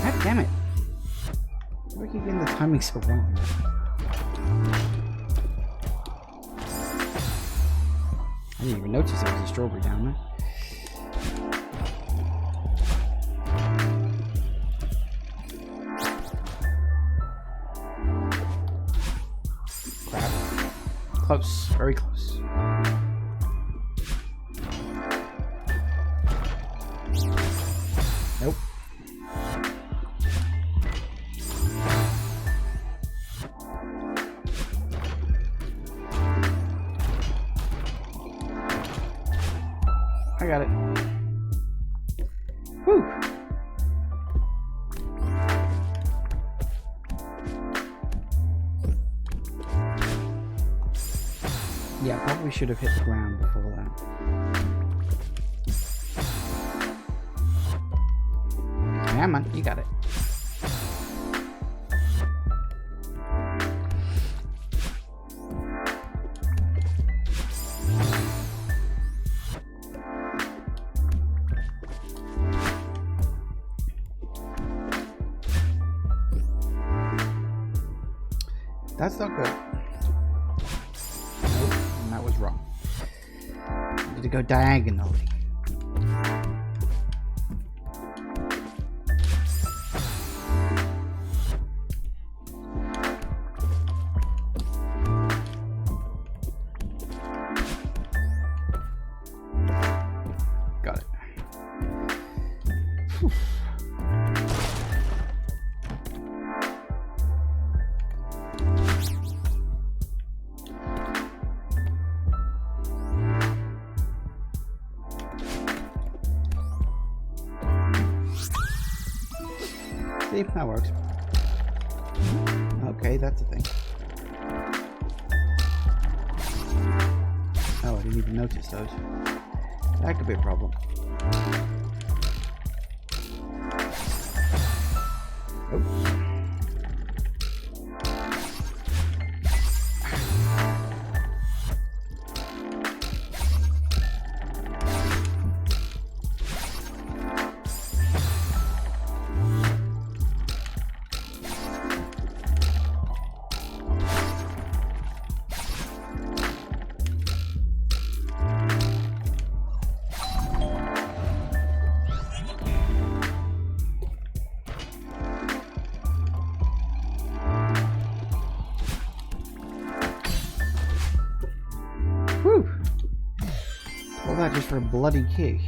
God damn it. Why keep getting the timing so wrong? I didn't even notice there was a strawberry down there. Close, very close. Nope. I got it. Whew. Yeah, probably should have hit the ground before that. Come on, you got it. That's not good. That was wrong. Did it go diagonally? Got it. Whew. See, that works. Okay, that's a thing. Oh, I didn't even notice those. That could be a problem. Oh. that just for a bloody key?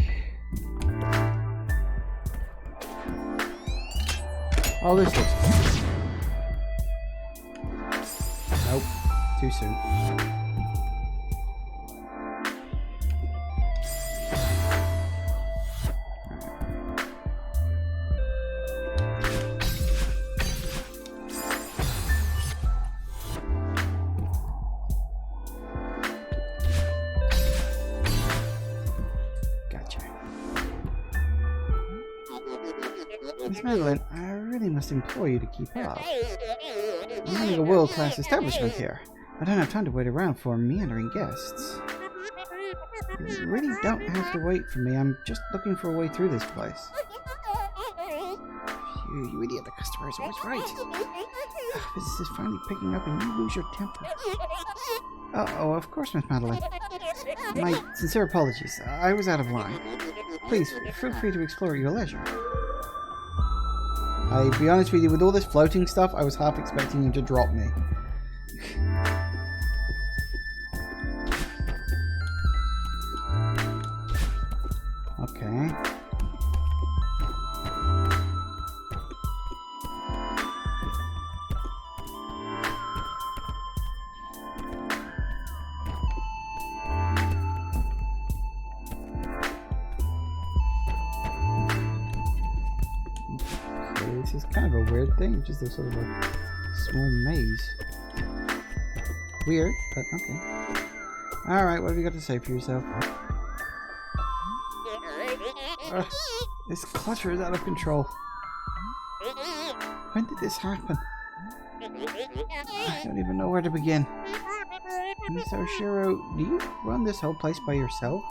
Oh, this looks... Nope. Too soon. Miss Madeline, I really must implore you to keep up. I'm running a world-class establishment here. I don't have time to wait around for meandering guests. You really don't have to wait for me. I'm just looking for a way through this place. Phew, you idiot. The customer is always right. Business is finally picking up and you lose your temper. Oh, of course, Miss Madeline. My sincere apologies. I was out of line. Please, feel free to explore at your leisure. I'll be honest with you, with all this floating stuff, I was half expecting him to drop me. Okay. This is kind of a weird thing, just a sort of a small maze. Weird, but okay. Alright, what have you got to say for yourself? This clutter is out of control. When did this happen? I don't even know where to begin. Mr. Oshiro, do you run this whole place by yourself?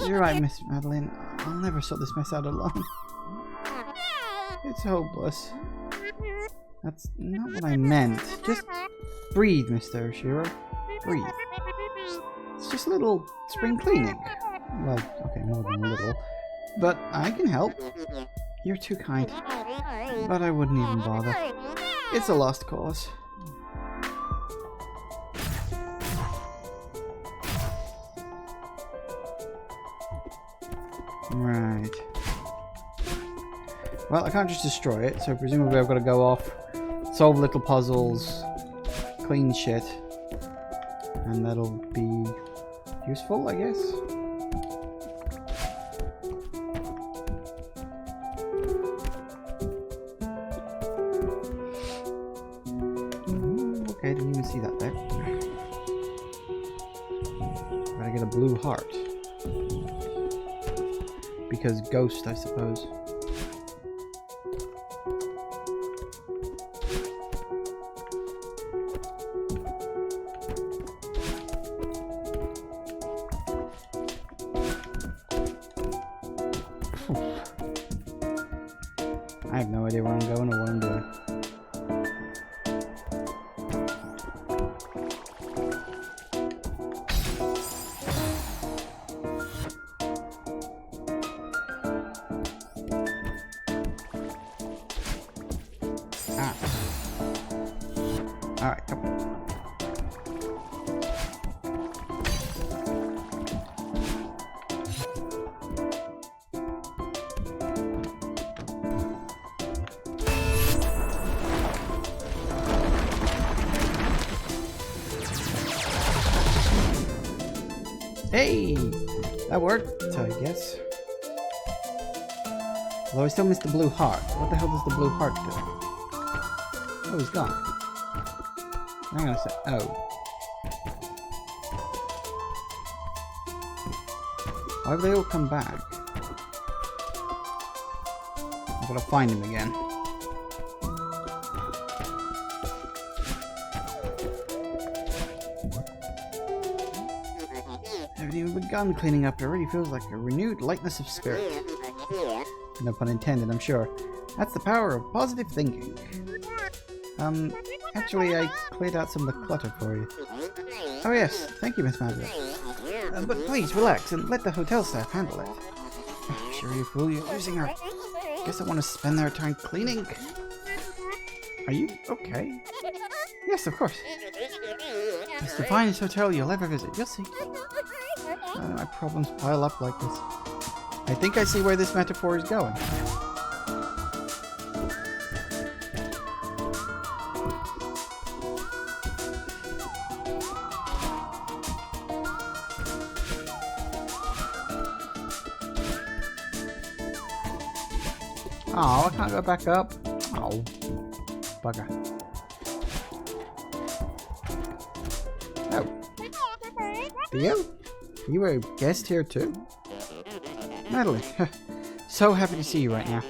You're right, Miss Madeline. I'll never sort this mess out alone. It's hopeless. That's not what I meant. Just breathe, Mr. Oshiro. Breathe. It's just a little spring cleaning. Well, okay, more than a little. But I can help. You're too kind. But I wouldn't even bother. It's a lost cause. Right. Well, I can't just destroy it, so presumably I've got to go off, solve little puzzles, clean shit, and that'll be useful, I guess. Ooh, okay, didn't even see that there. Gotta get a blue heart. Because ghost, I suppose. I have no idea where I'm going or what I'm doing. Ah. Alright, come on. Hey! That worked, I guess. Although I still missed the blue heart. What the hell does the blue heart do? Oh, he's gone. Hang on a sec. Oh. Why have they all come back? I've got to find him again. I haven't even begun cleaning up. It already feels like a renewed lightness of spirit. No pun intended, I'm sure. That's the power of positive thinking. Actually, I cleared out some of the clutter for you. Oh yes, thank you, Miss Madeline. But please, relax and let the hotel staff handle it. Sure, you fool, you're losing her. Guess I want to spend their time cleaning. Are you okay? Yes, of course. It's the finest hotel you'll ever visit, you'll see. None of my problems pile up like this. I think I see where this metaphor is going. Oh, I can't go back up. Oh, bugger. Oh. Theo? You were a guest here too? Natalie, so happy to see you right now.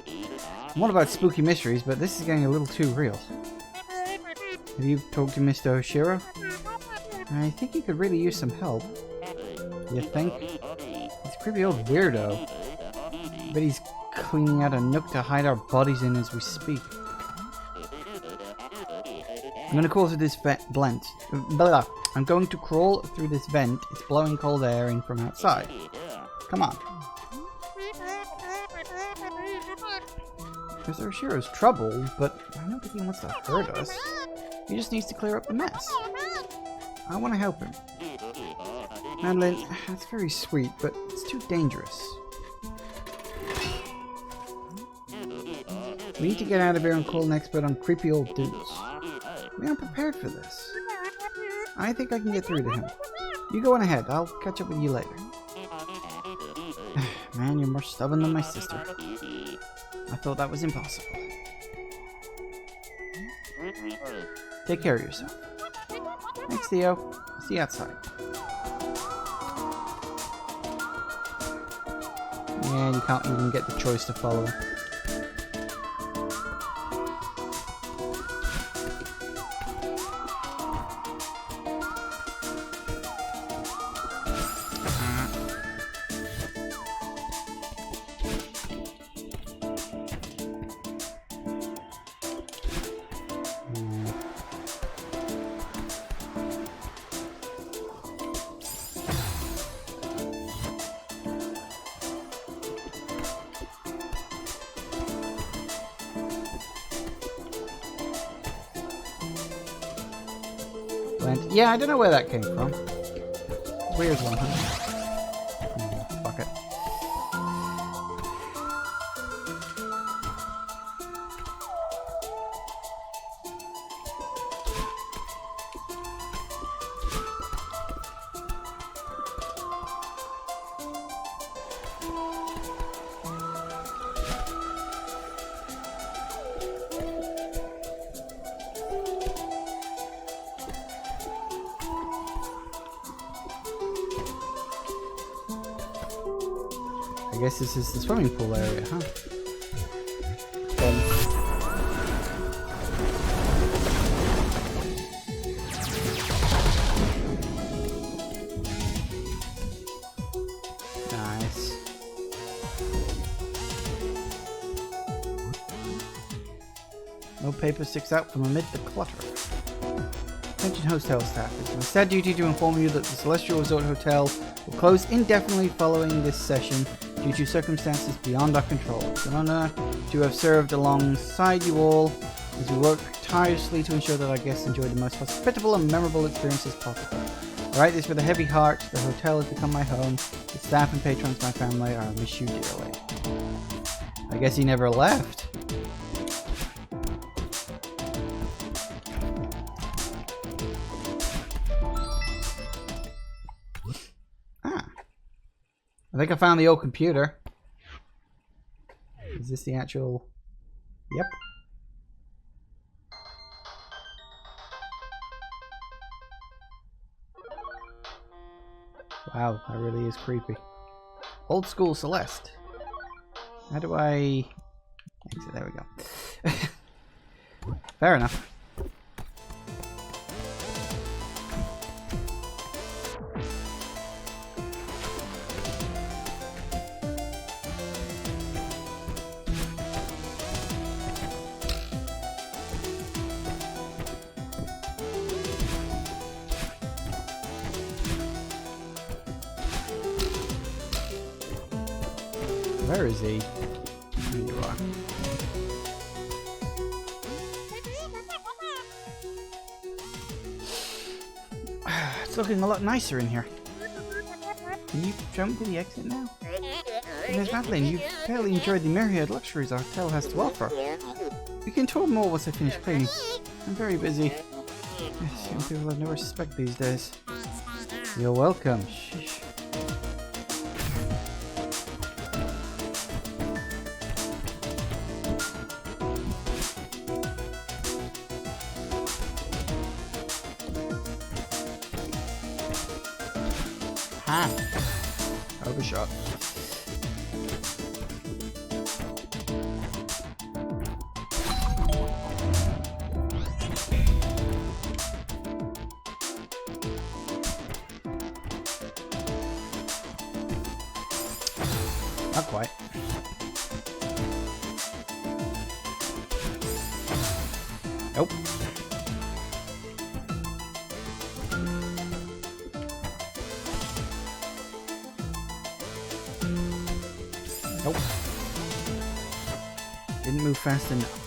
I'm all about spooky mysteries, but this is getting a little too real. Have you talked to Mr. Oshiro? I think he could really use some help. You think? He's a creepy old weirdo. But he's cleaning out a nook to hide our bodies in as we speak. I'm gonna crawl through this vent. I'm going to crawl through this vent. It's blowing cold air in from outside. Come on. Mr. Oshiro's troubled, but I don't think he wants to hurt us. He just needs to clear up the mess. I want to help him. Madeline, that's very sweet, but it's too dangerous. We need to get out of here and call an expert on creepy old dudes. We aren't prepared for this. I think I can get through to him. You go on ahead. I'll catch up with you later. Man, you're more stubborn than my sister. I thought that was impossible. Take care of yourself. Thanks, Theo. See you outside. Yeah, you can't even get the choice to follow him. Yeah, I don't know where that came from. Weird one, huh? Fuck it. I guess this is the swimming pool area, huh? Nice. No paper sticks out from amid the clutter. Attention hotel staff. It's my sad duty to inform you that the Celestial Resort Hotel will close indefinitely following this session due to circumstances beyond our control. It's an honor to have served alongside you all as we work tirelessly to ensure that our guests enjoy the most hospitable and memorable experiences possible. I write this with a heavy heart. The hotel has become my home. The staff and patrons, my family, I miss you dearly. I guess he never left. I think I found the old computer. Is this the actual... Yep. Wow, that really is creepy. Old school Celeste. How do I... Exit? There we go. Fair enough. Where is he? Here you are. It's looking a lot nicer in here. Can you show me to the exit now? Miss Madeline, you've barely enjoyed the myriad luxuries our hotel has to offer. We can talk more once I finish cleaning. I'm very busy. Yes, young people have no respect these days. You're welcome. Sheesh. Ha! Overshot. Not quite. Nope. Nope. Didn't move fast enough.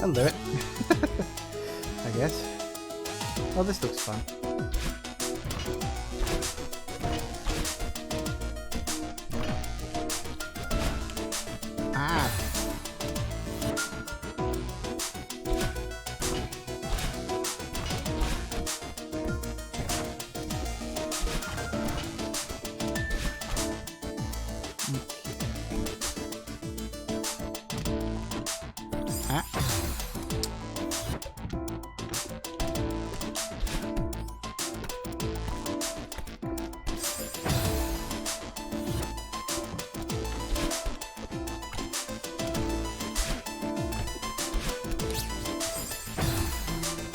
I'll do it. I guess. Oh, this looks fun. Ah! Ah!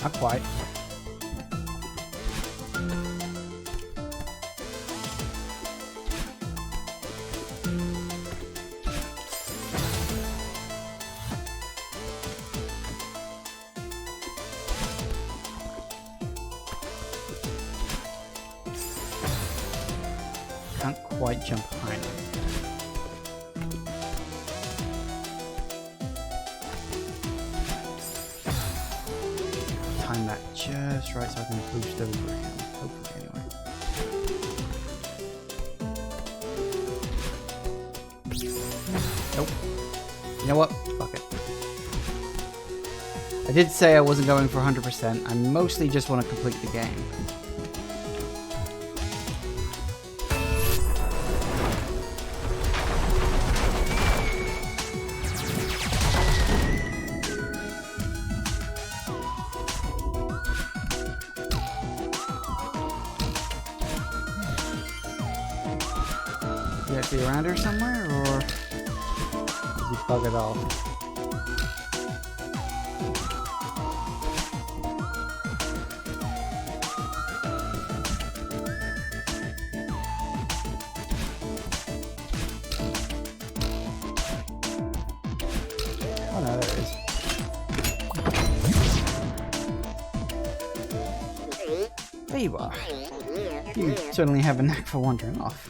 Not quite. Can't quite jump high enough. Time that just right so I can boost over him. Hopefully, anyway. Nope. You know what? Fuck it. I did say I wasn't going for 100%. I mostly just want to complete the game. You have to be around here somewhere, or is he buggered off? Oh no, there it is. There you are. You certainly have a knack for wandering off.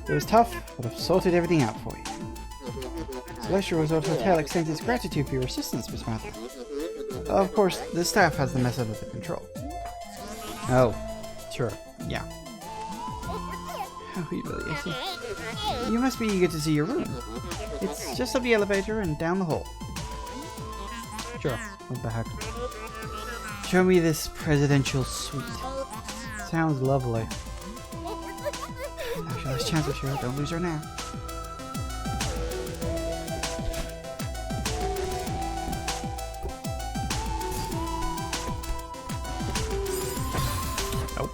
It was tough, but I've sorted everything out for you. Celeste Resort Hotel extends its gratitude for your assistance, Miss Madeline. Of course, the staff has the mess under control. Oh, sure, yeah. Oh, you really is. You must be eager to see your room. It's just up the elevator and down the hall. Sure, what the heck. Show me this presidential suite. Sounds lovely. Now, last chance with her. Don't lose her now. Nope.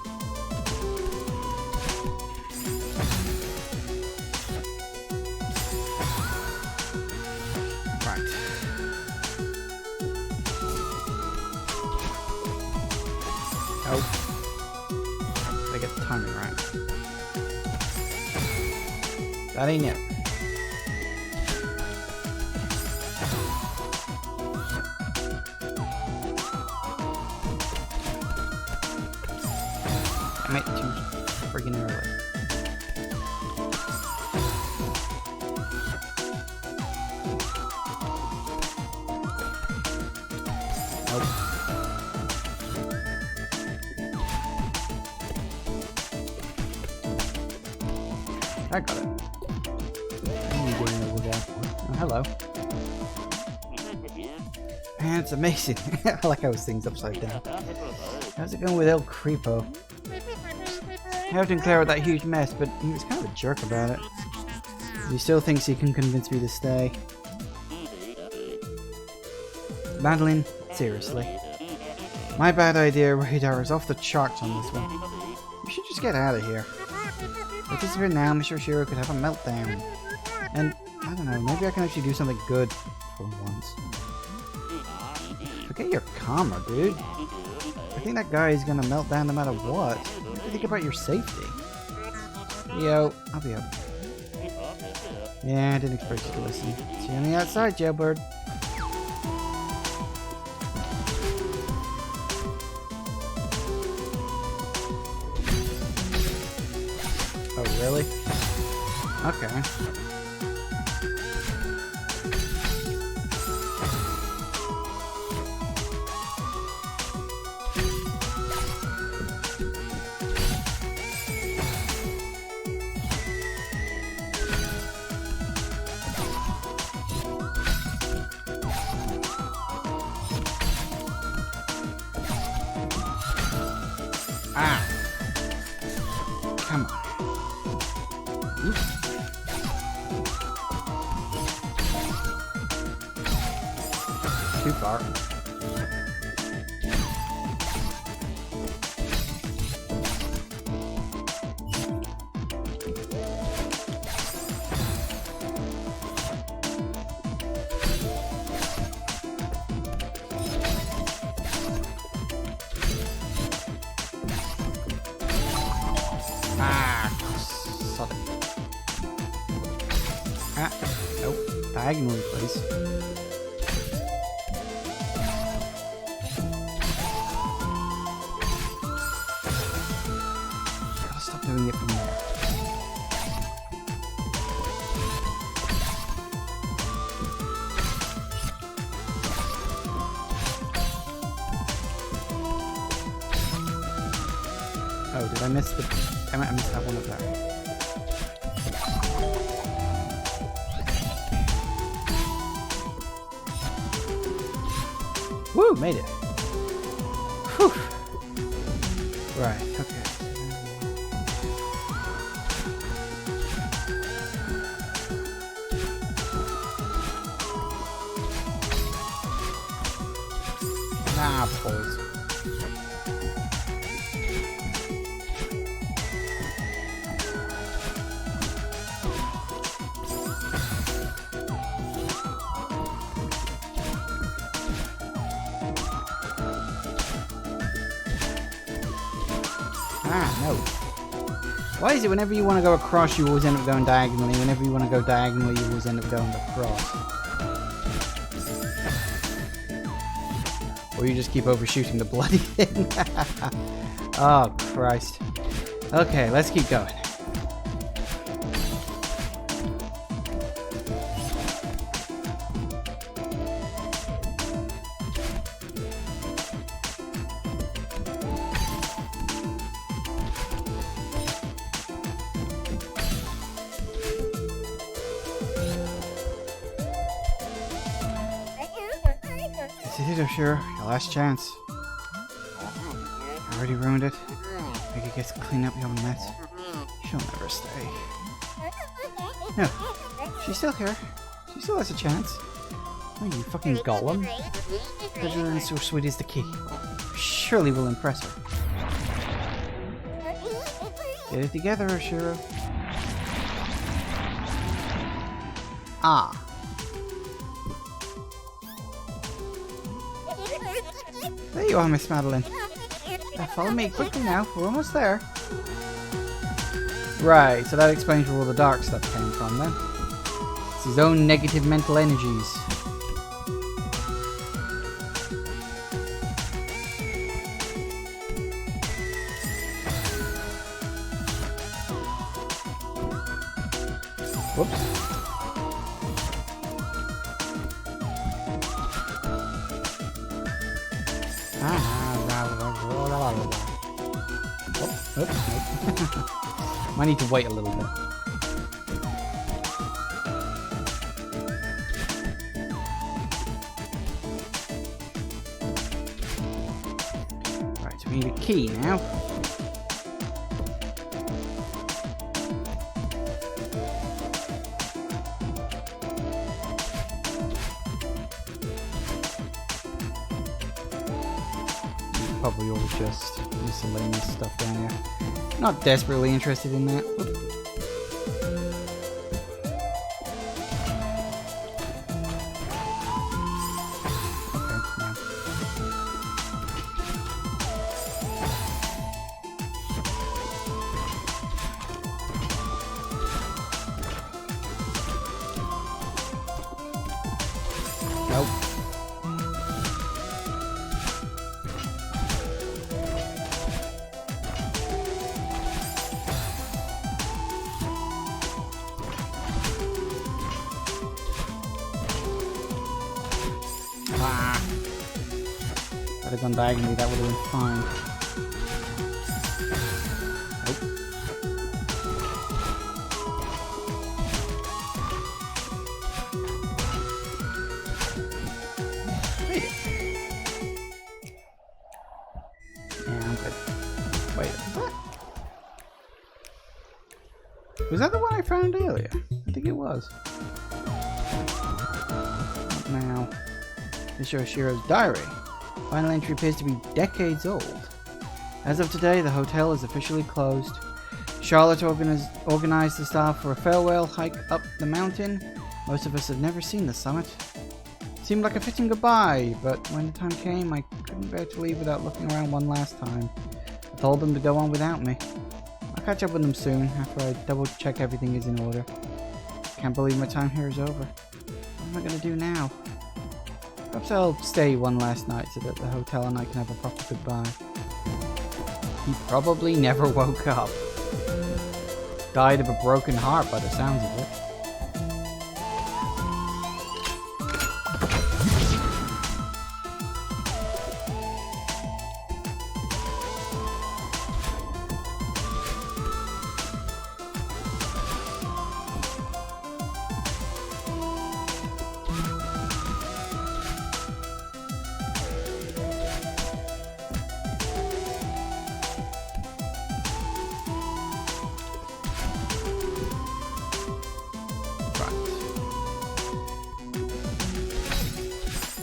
Oh. I get the timing right. That ain't it. I might too friggin' early. I got it. Over there. Oh, hello. Man, it's amazing. I like how this thing's upside down. How's it going with El Creepo? I have to clear out that huge mess, but he was kind of a jerk about it. He still thinks he can convince me to stay. Madeline, seriously. My bad idea radar is off the charts on this one. We should just get out of here. If it's here now, Mr. Shiro could have a meltdown. And, I don't know, maybe I can actually do something good for once. Forget your karma, dude. I think that guy is gonna melt down no matter what. You have to think about your safety. Yo, I'll be up. Yeah, I didn't expect you to listen. See you on the outside, jailbird. Oh, really? Okay. Ah! Come on. Oops. Too far. Ah, sod it. Ah, nope. Diagonally, please. Gotta stop doing it from there. Oh, did I miss the... I might have missed that one up there. Woo! Made it! Whew! Right, okay. Ah, balls. Ah, no. Why is it whenever you want to go across, you always end up going diagonally? Whenever you want to go diagonally, you always end up going across? Or you just keep overshooting the bloody thing? Oh, Christ. Okay, let's keep going. This is it, sure. Your last chance. I already ruined it. Make it gets clean up your mess. She'll never stay. No, she's still here. She still has a chance. Oh, you fucking golem. Vigilance so sweet is the key. Surely will impress her. Get it together, Ashiro. Ah. There you are, Miss Madeline. Follow me quickly now. We're almost there. Right, so that explains where all the dark stuff came from then. It's his own negative mental energies. Whoops. Oops. Might need to wait a little bit. Right, so we need a key now. Probably all just miscellaneous stuff down here. Not desperately interested in that. Oop. Nope. Ah. If I'd have gone diagonally, that would have been fine. Nope. Made it. Yeah, I'm good. Wait, was that the one I found earlier? I think it was. Now, this shows Shiro's diary. Final entry appears to be decades old. As of today, the hotel is officially closed. Charlotte organized the staff for a farewell hike up the mountain. Most of us had never seen the summit. It seemed like a fitting goodbye, but when the time came, I couldn't bear to leave without looking around one last time. I told them to go on without me. I'll catch up with them soon, after I double-check everything is in order. Can't believe my time here is over. What am I going to do now? Perhaps I'll stay one last night so that the hotel and I can have a proper goodbye. He probably never woke up. Died of a broken heart by the sounds of it.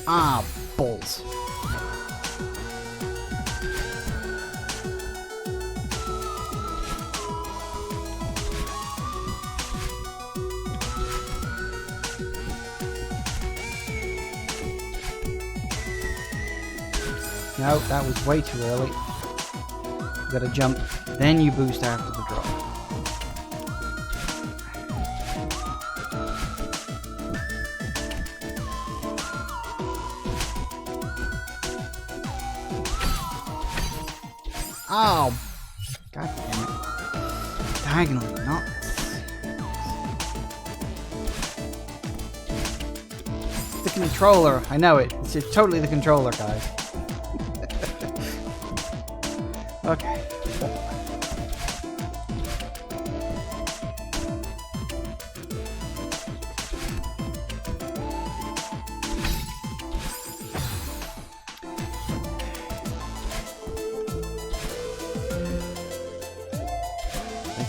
Ah, balls. No, that was way too early. You gotta jump, then you boost after the drop. Oh, god damn it. Diagonally, not. It's the controller. I know it. It's totally the controller, guys. Okay.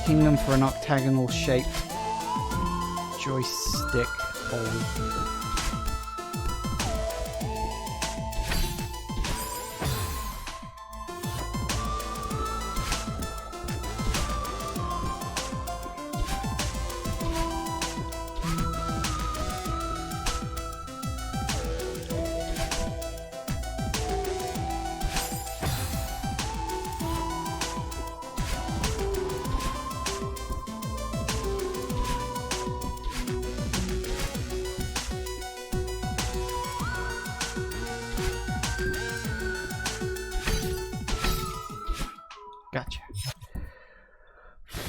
Kingdom for an octagonal shaped joystick hole. Gotcha.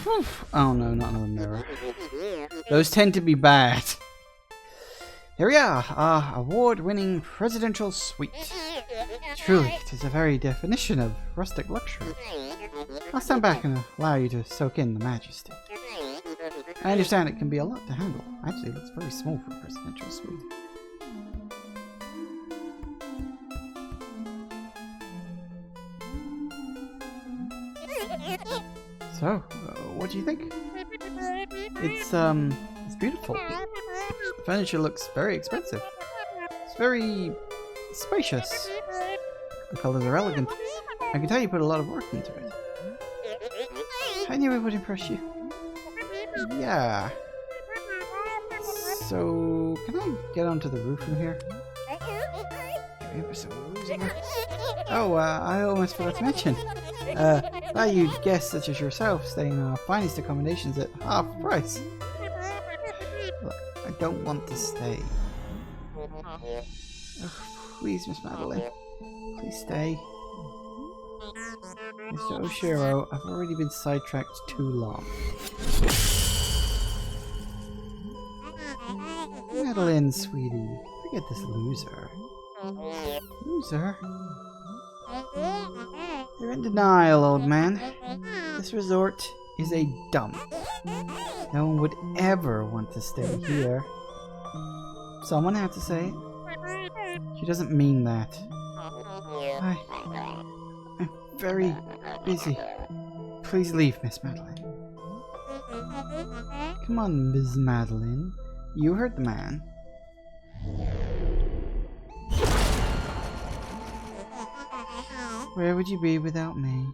Whew. Oh no, not another mirror. Those tend to be bad. Here we are, our award-winning presidential suite. Truly, it is a very definition of rustic luxury. I'll stand back and allow you to soak in the majesty. I understand it can be a lot to handle. Actually, that's very small for a presidential suite. So, what do you think? It's beautiful. The furniture looks very expensive. It's very spacious. The colors are elegant. I can tell you put a lot of work into it. I knew it would impress you. Yeah. So, can I get onto the roof from here? Oh, I almost forgot to mention. Valued guests such as yourself stay in our finest accommodations at half price. Look, I don't want to stay. Oh, please, Miss Madeline. Please stay. Mr. Oshiro, I've already been sidetracked too long. Madeline, sweetie. Forget this loser. Loser? You're in denial, old man. This resort is a dump. No one would ever want to stay here. Someone had to say it. She doesn't mean that. I'm very busy. Please leave, Miss Madeline. Come on, Miss Madeline. You heard the man. Where would you be without me?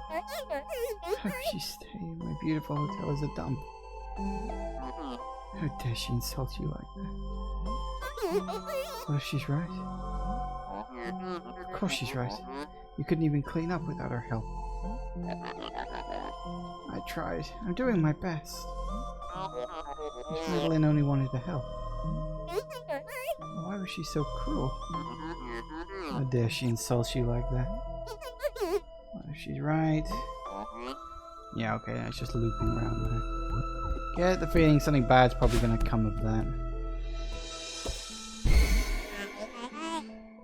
How could she stay? My beautiful hotel is a dump. How dare she insult you like that? What if she's right? Of course she's right. You couldn't even clean up without her help. I tried. I'm doing my best. Miss Madeline only wanted the help. Why was she so cruel? How dare she insult you like that? What if she's right? Yeah, okay, it's just looping around there. Get the feeling something bad's probably gonna come of that.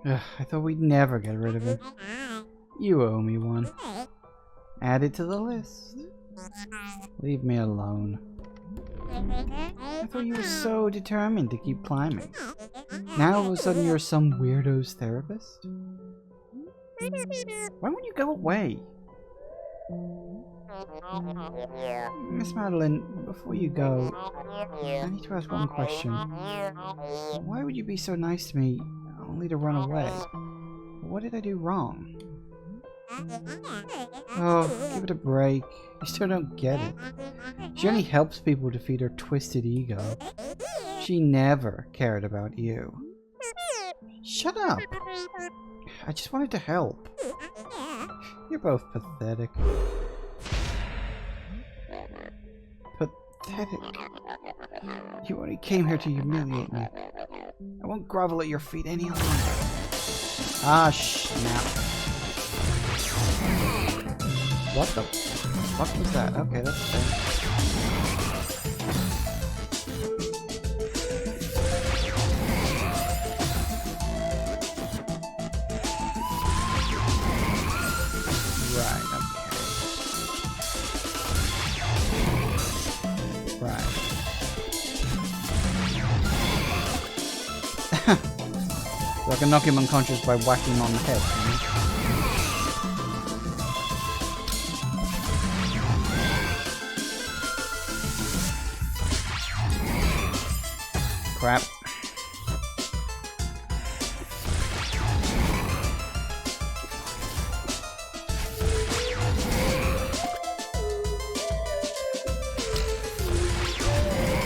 Ugh, I thought we'd never get rid of him. You owe me one. Add it to the list. Leave me alone. I thought you were so determined to keep climbing. Now all of a sudden you're some weirdo's therapist? Why won't you go away? Miss Madeline, before you go, I need to ask one question. Why would you be so nice to me only to run away? What did I do wrong? Oh, give it a break. You still don't get it. She only helps people defeat her twisted ego. She never cared about you. Shut up! I just wanted to help. You're both pathetic. Pathetic. You only came here to humiliate me. I won't grovel at your feet any longer. Ah, snap. What the fuck was that? Okay, that's fair. So I can knock him unconscious by whacking him on the head. Crap.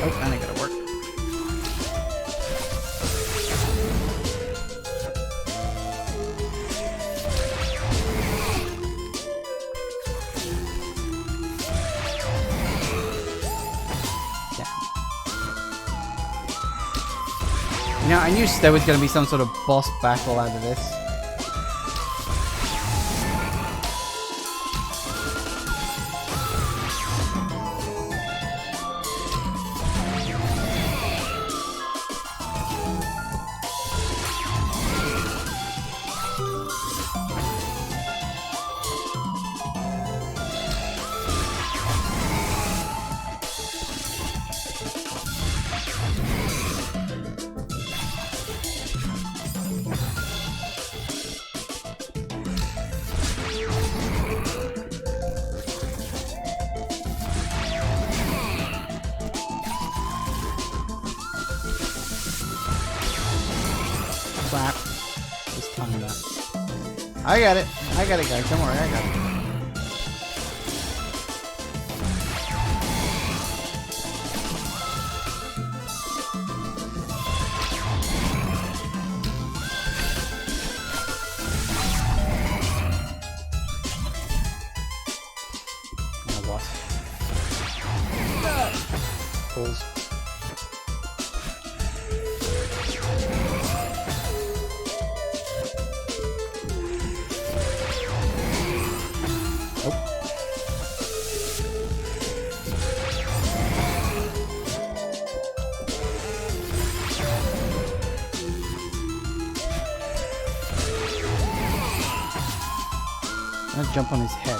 Oh, and I gotta work. You know, I knew there was going to be some sort of boss battle out of this. crap. This time that. I got it. I got it, guys. Don't worry. I got it. Now what? Pulls. I'll jump on his head.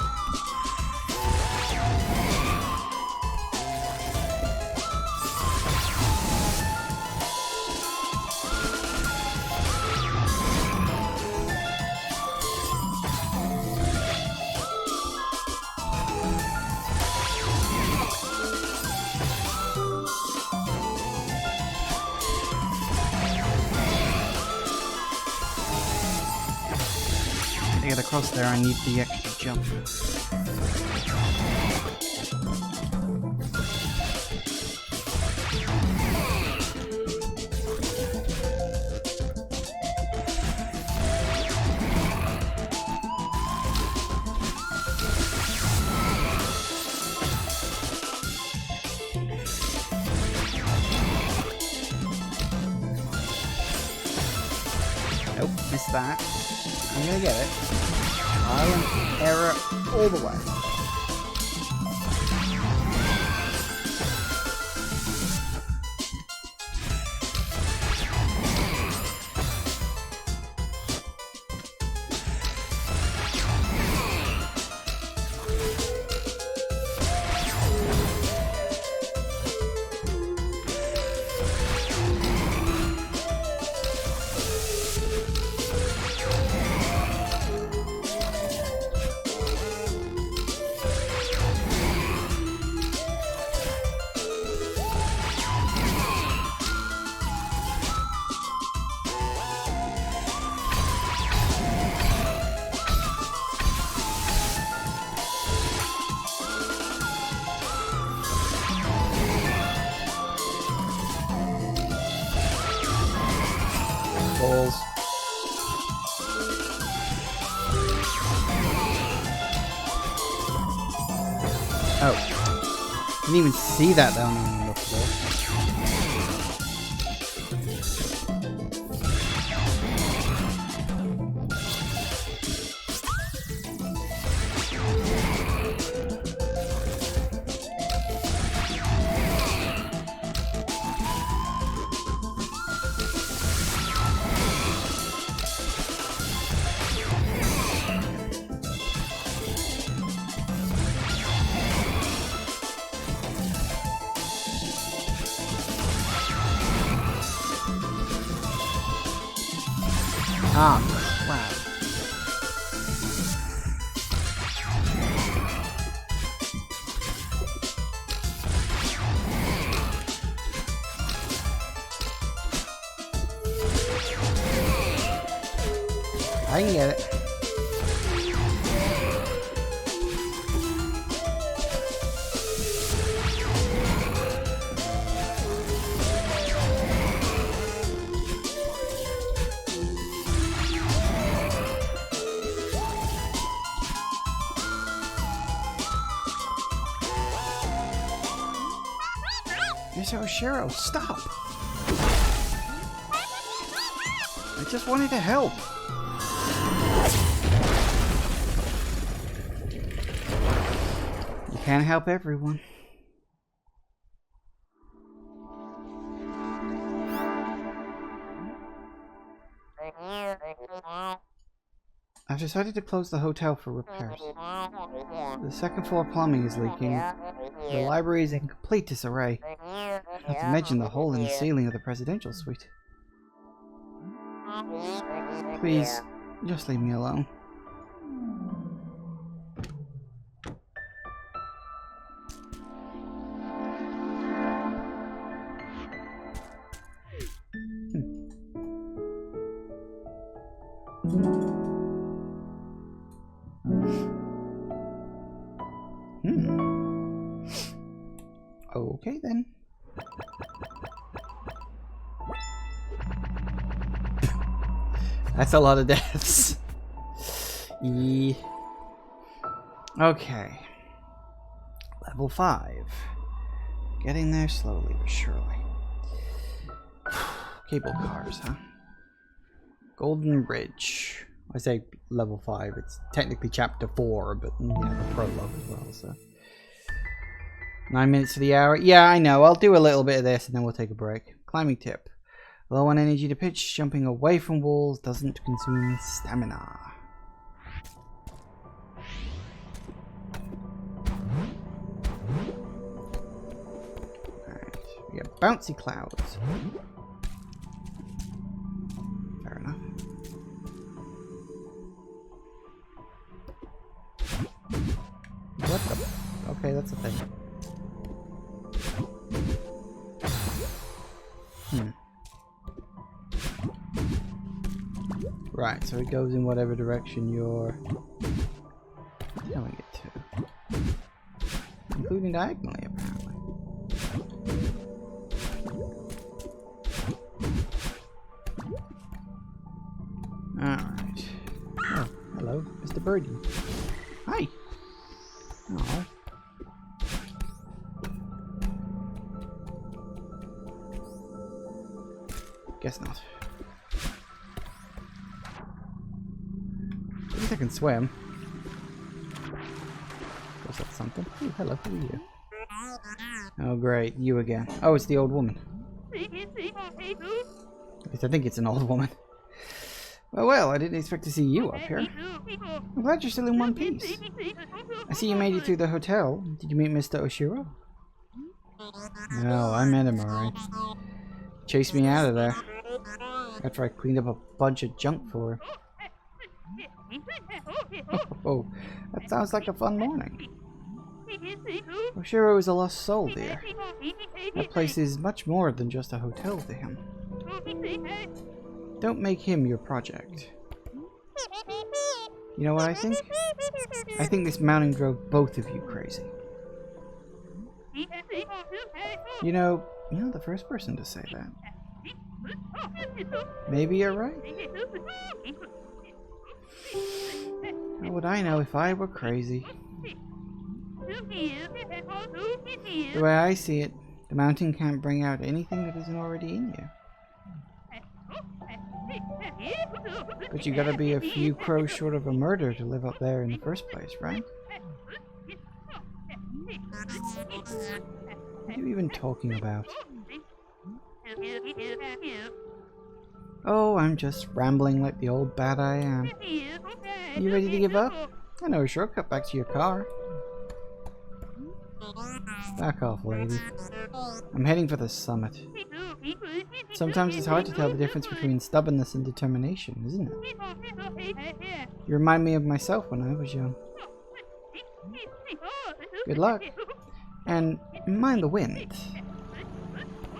To get across there, I need the extra jump. Nope, missed that. I'm gonna get it. Trial and error all the way. Balls. Oh. Didn't even see that down on the floor. Ah, crap. I can get it. Miss Oshiro, stop! I just wanted to help. You can't help everyone. I've decided to close the hotel for repairs. The second floor plumbing is leaking. The library is in complete disarray. Not to mention the hole in the ceiling of the presidential suite. Please, just leave me alone. Okay then. That's a lot of deaths. Yeah. Okay. Level 5. Getting there slowly but surely. Cable cars, huh? Golden Bridge. I say level 5. It's technically chapter 4, but you have a prologue as well, so. 9 minutes to the hour. Yeah, I know. I'll do a little bit of this and then we'll take a break. Climbing tip. Low on energy to pitch, jumping away from walls doesn't consume stamina. Alright, we got bouncy clouds. Fair enough. What the? Okay, that's a thing. Right, so it goes in whatever direction you're telling it to. Including diagonally, apparently. Alright. Oh, hello, Mr. Birdie. Hi! Oh. Guess not. At least I can swim. Was that something? Ooh, hello, who are you? Oh great, you again. Oh, it's the old woman. At least I think it's an old woman. Well, I didn't expect to see you up here. I'm glad you're still in one piece. I see you made it through the hotel. Did you meet Mr. Oshiro? No, I met him alright. Chased me out of there. After I cleaned up a bunch of junk for him. Oh, that sounds like a fun morning. Oshiro is a lost soul, dear. That place is much more than just a hotel to him. Don't make him your project. You know what I think? I think this mountain drove both of you crazy. You're not the first person to say that. Maybe you're right. How would I know if I were crazy? The way I see it, the mountain can't bring out anything that isn't already in you. But you gotta be a few crows short of a murder to live up there in the first place, right? What are you even talking about? Oh, I'm just rambling like the old bat I am. Are you ready to give up? I know a shortcut back to your car. Back off, lady. I'm heading for the summit. Sometimes it's hard to tell the difference between stubbornness and determination, isn't it? You remind me of myself when I was young. Good luck. And mind the wind.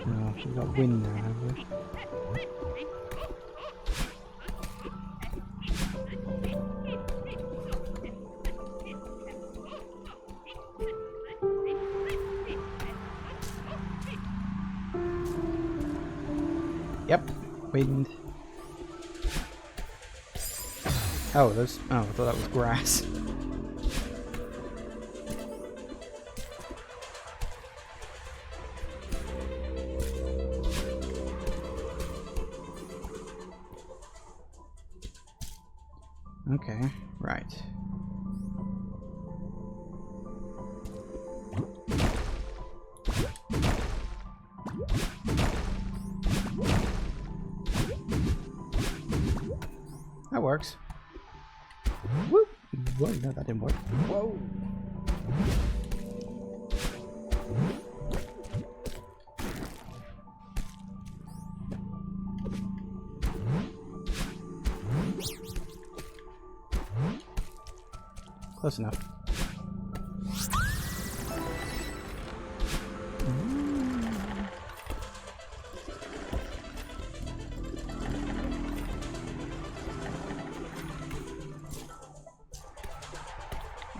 Oh, we've got wind now, have we? Yep, wind. Oh, those. Oh, I thought that was grass. Okay, right. That works. Woo! Whoa, no, that didn't work. Whoa! Close enough.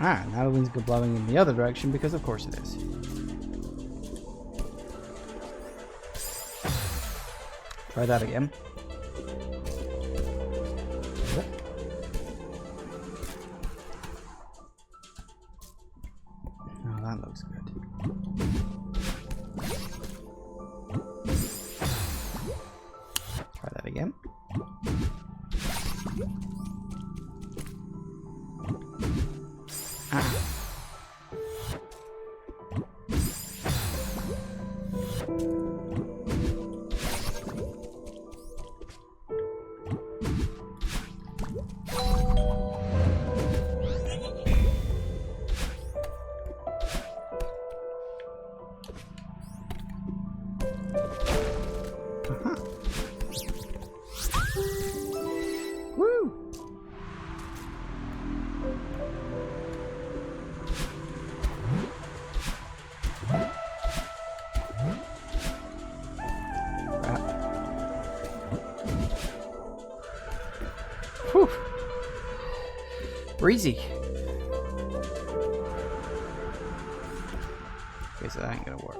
Ah, now the wind's blowing in the other direction because of course it is. Try that again. Oh, that looks good. Try that again. Ah. Whew. Breezy. Okay, so that ain't gonna work.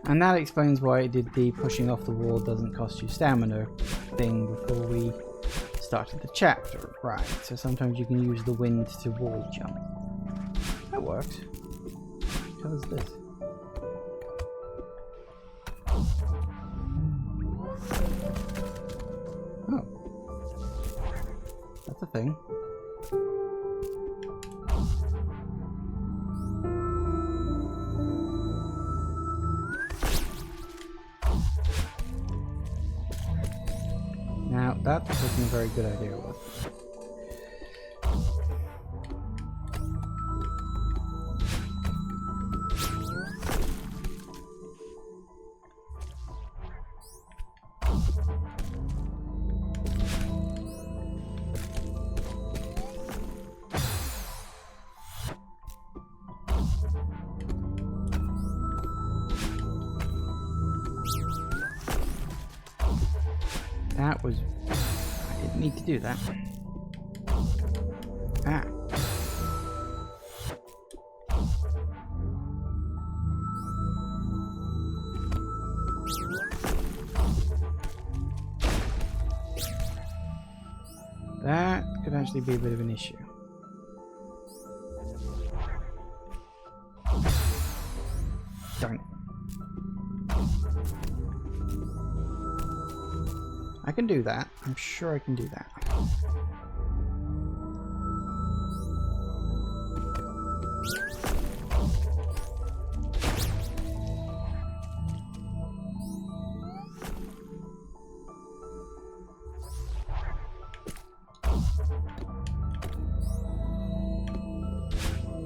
And that explains why it did the pushing off the wall doesn't cost you stamina thing before we started the chapter. Right, so sometimes you can use the wind to wall jump. That works. How is this? Oh. That's a thing. Now, that wasn't a very good idea, was it? That was... I didn't need to do that. Ah. That could actually be a bit of an issue. Darn it. I can do that. I'm sure I can do that.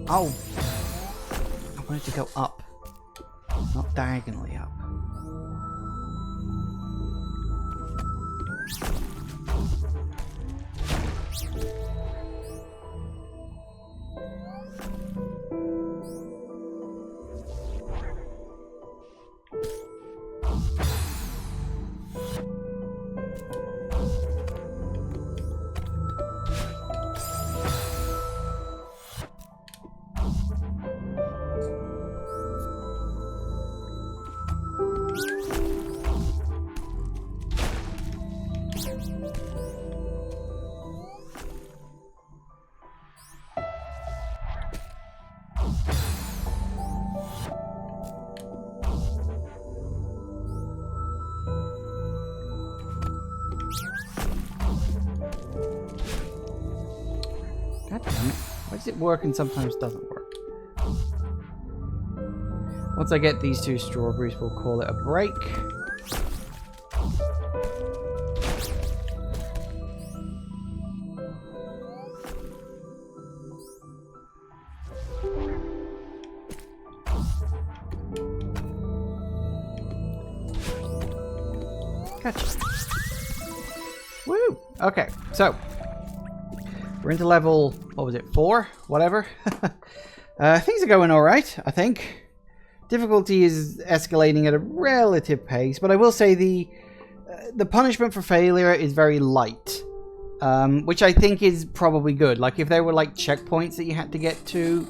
Oh! I wanted to go up, not diagonally up. God damn it. Why does it work and sometimes doesn't work? Once I get these two strawberries, we'll call it a break. Gotcha. Woo! Okay, so We're into level, what was it, 4? Whatever. Things are going alright, I think. Difficulty is escalating at a relative pace, but I will say the punishment for failure is very light. Which I think is probably good. Like, if there were, like, checkpoints that you had to get to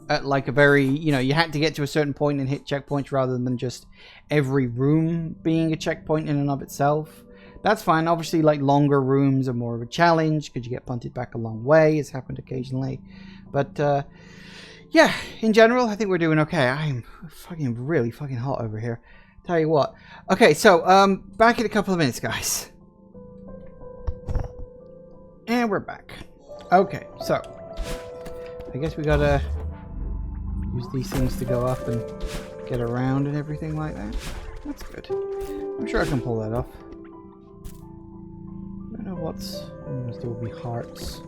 at, like, a very, you know, you had to get to a certain point and hit checkpoints rather than just every room being a checkpoint in and of itself. That's fine. Obviously, like, longer rooms are more of a challenge because you get punted back a long way. It's happened occasionally. But, yeah, in general, I think we're doing okay. I'm fucking really fucking hot over here. Tell you what. Okay, so, back in a couple of minutes, guys. And we're back. Okay, so I guess we gotta use these things to go up and get around and everything like that. That's good. I'm sure I can pull that off. I don't know what's... There will be hearts.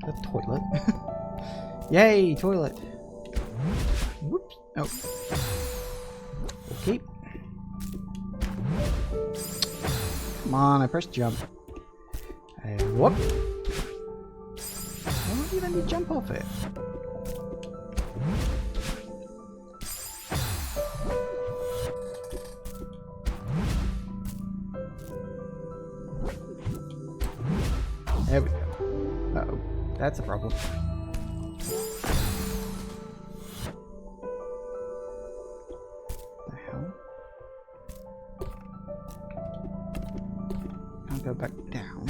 A toilet. Yay, toilet. Whoops. Oh. Okay. Come on, I pressed jump. Whoop. Why won't you let me jump off it? There we go. Uh-oh. That's a problem. Go back down.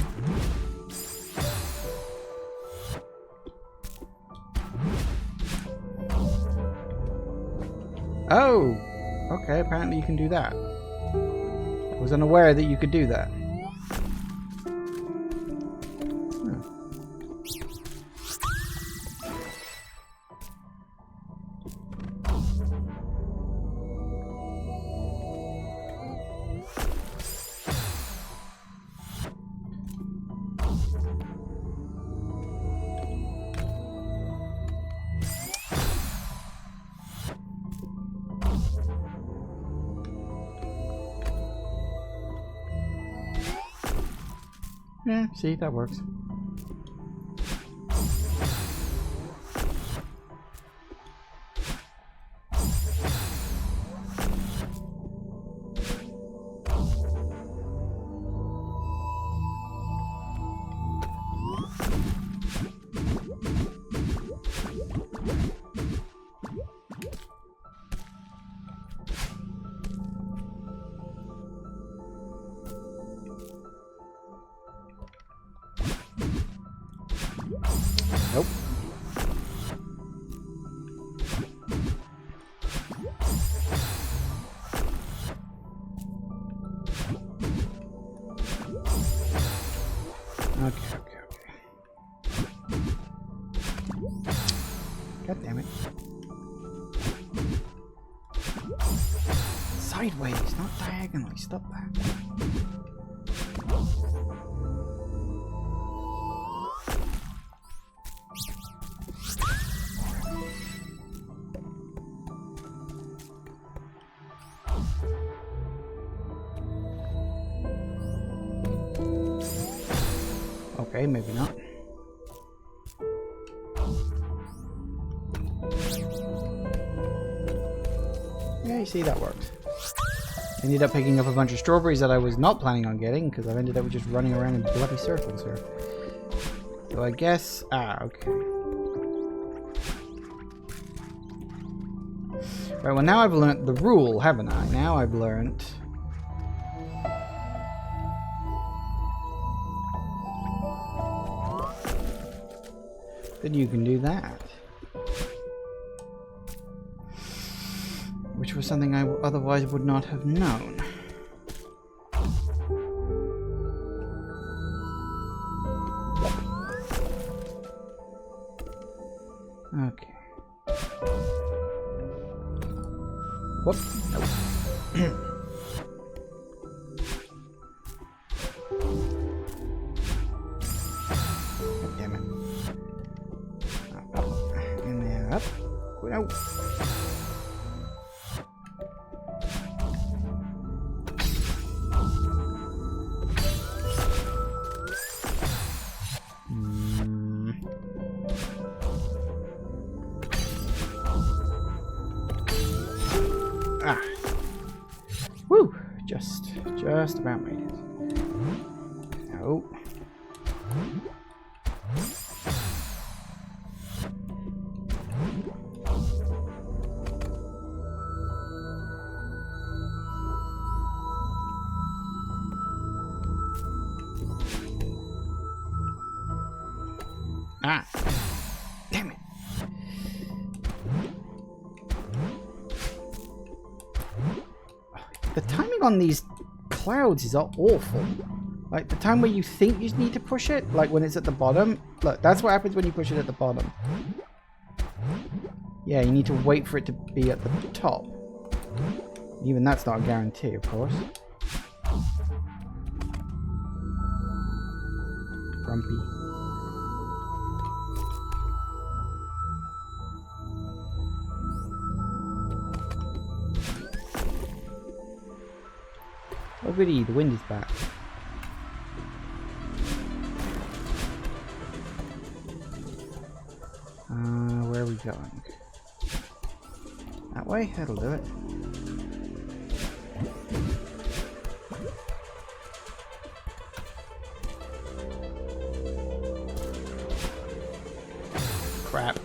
Oh! Okay, apparently you can do that. I was unaware that you could do that. Yeah, see, that works. Nope. Okay. God damn it. Sideways, not diagonally. Stop that. Okay, maybe not. Yeah, you see, that works. Ended up picking up a bunch of strawberries that I was not planning on getting because I've ended up just running around in bloody circles here. So I guess... okay. Right, well now I've learnt the rule, haven't I? Now I've learnt... that you can do that. Which was something I otherwise would not have known. Okay. Whoop. Nope. Damn it. Up. And then up. No. Ah. Woo! Just about made it. No. Ah. Damn it. The timing on these clouds is awful. Like, the time where you think you need to push it, like when it's at the bottom. Look, that's what happens when you push it at the bottom. Yeah, you need to wait for it to be at the top. Even that's not a guarantee, of course. Grumpy. Oh goody, the wind is back. Where are we going? That way? That'll do it. Crap.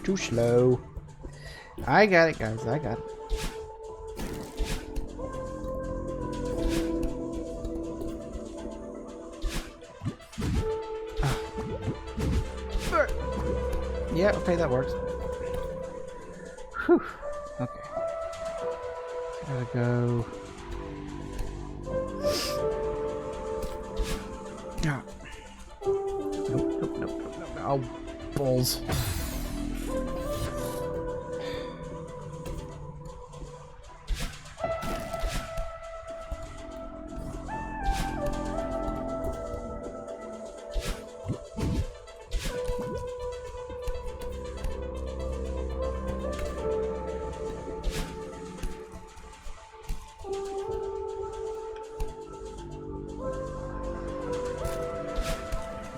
Too slow. I got it, guys. I got it. Yeah, okay, that works. Whew. Okay. Gotta go. Ah. Nope. Oh, balls.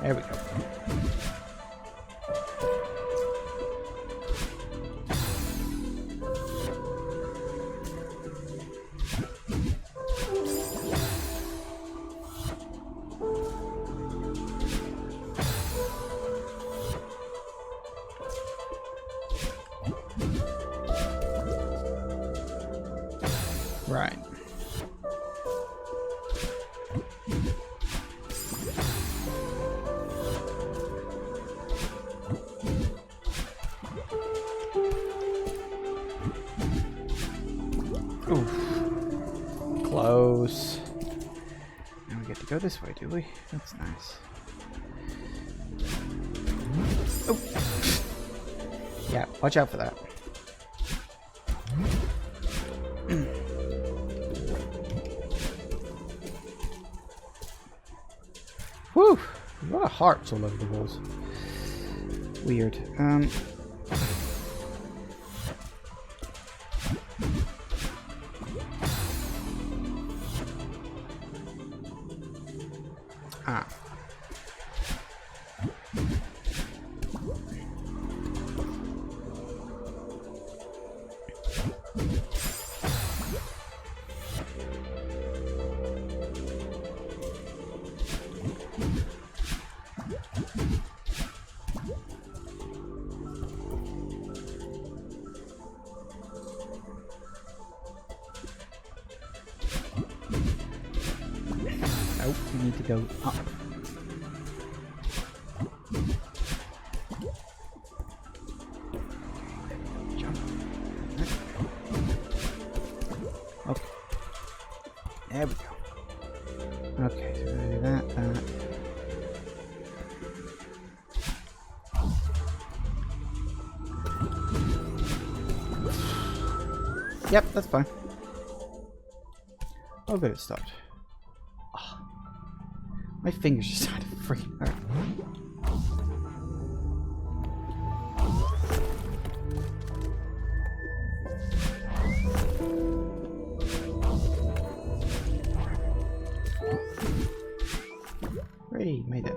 There we go. Right. Oof. Close. Now we get to go this way, do we? That's nice. Oh. Yeah, watch out for that. Whew! A lot of hearts all over the walls. Weird. Ah. Nope, we need to go up. Jump. Okay. There we go. Okay, so we're gonna do that. Yep, that's fine. Oh good, it stopped. Oh, my fingers just started to freaking hurt. Hooray, made it.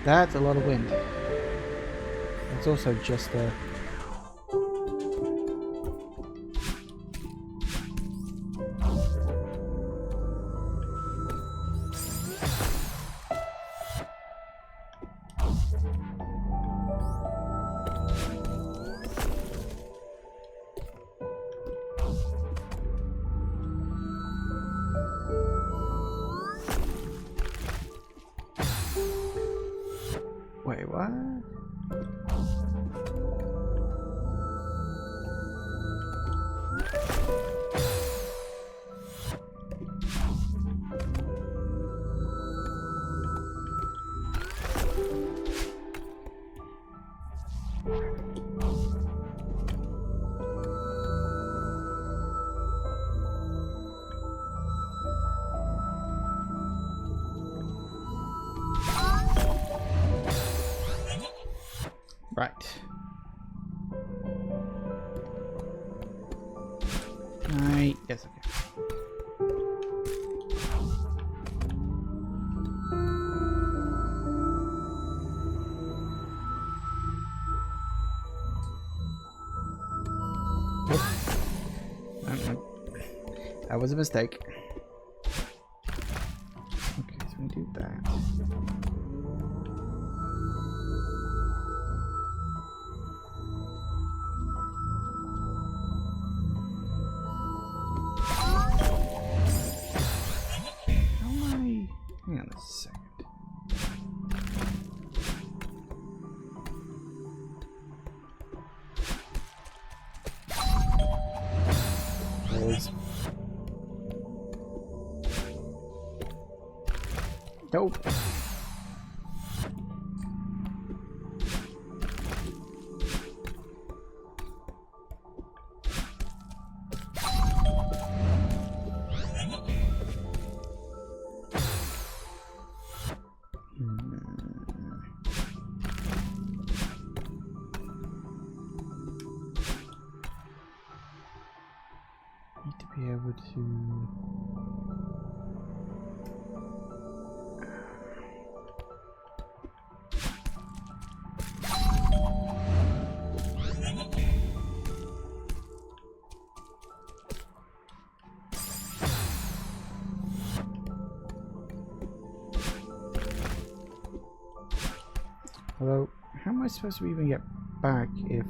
That's a lot of wind. It's also just a... Wait, what? Right. Yes, okay. That was a mistake. Okay, so we do that. Hang on a second. Nope. Need to be able to... Although, how am I supposed to even get back if...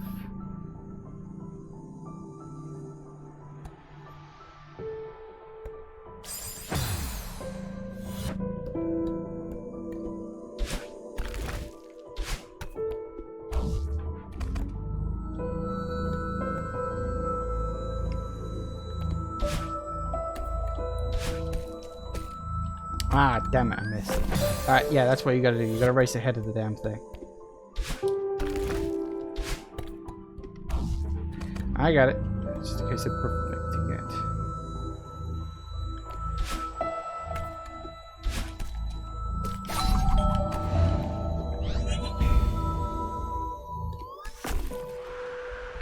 Ah, damn it, I missed. Alright, yeah, that's what you gotta do. You gotta race ahead of the damn thing. I got it. Just in case of perfecting it.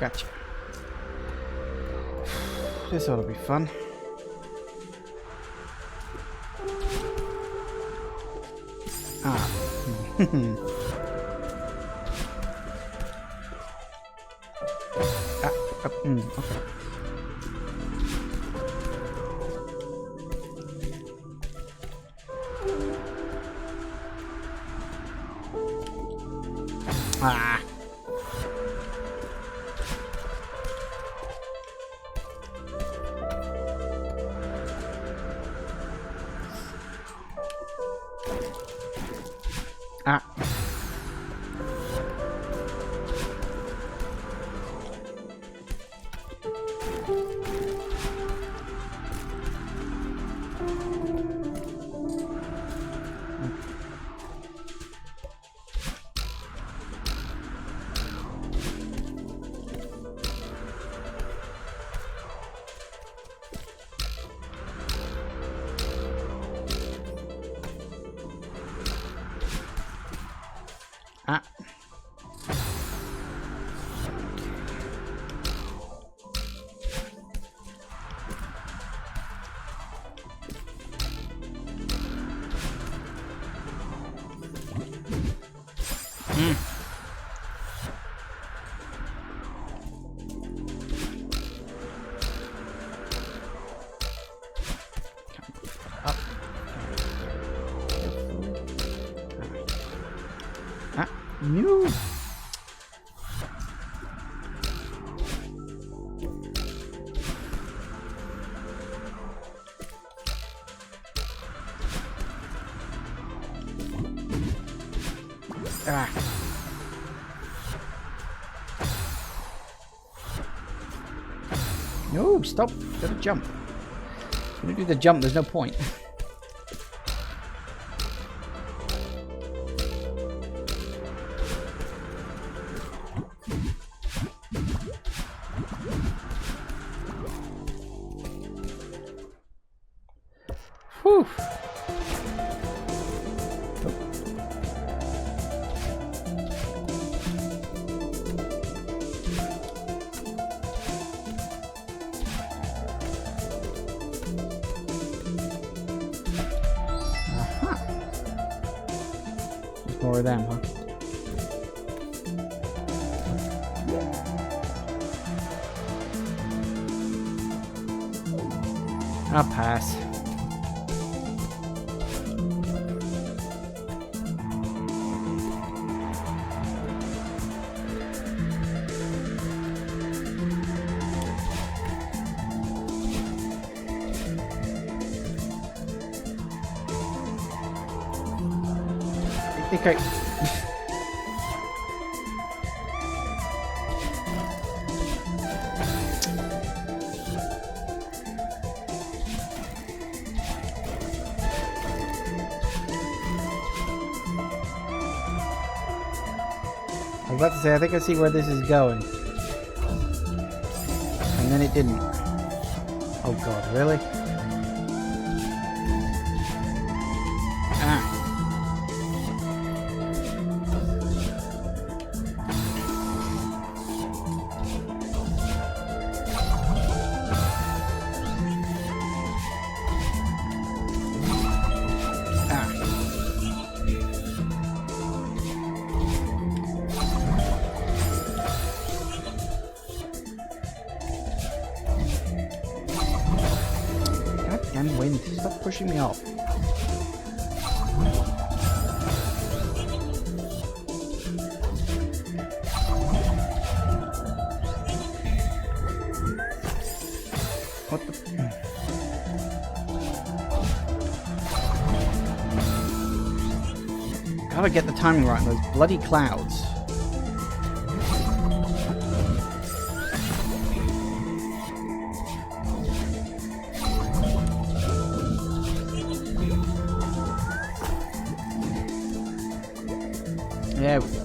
Gotcha. This ought to be fun. Ah. Okay. Ah. Ah. Ah. Up. Ah, no. Ah. No, stop. Gotta jump. If you don't do the jump, there's no point. Whew. More of them, huh? I'll pass. I think I... I was about to say, I think I see where this is going. And then it didn't. Oh god, really? Ah. Goddamn wind, stop pushing me off. What the... Gotta get the timing right on those bloody clouds. There we go.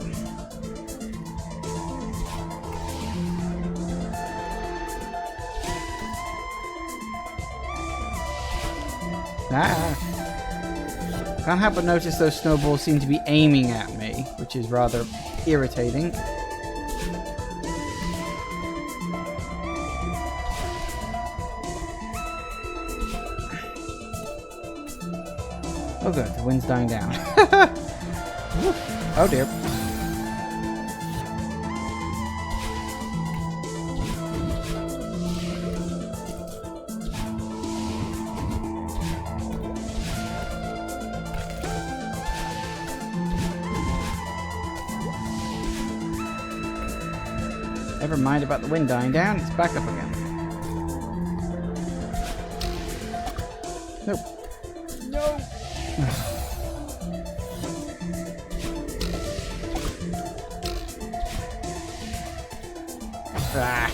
Ah. Can't help but notice those snowballs seem to be aiming at me, which is rather irritating. Oh good, the wind's dying down. Oh dear. Never mind about the wind dying down, it's back up again. Nope. No! Ah.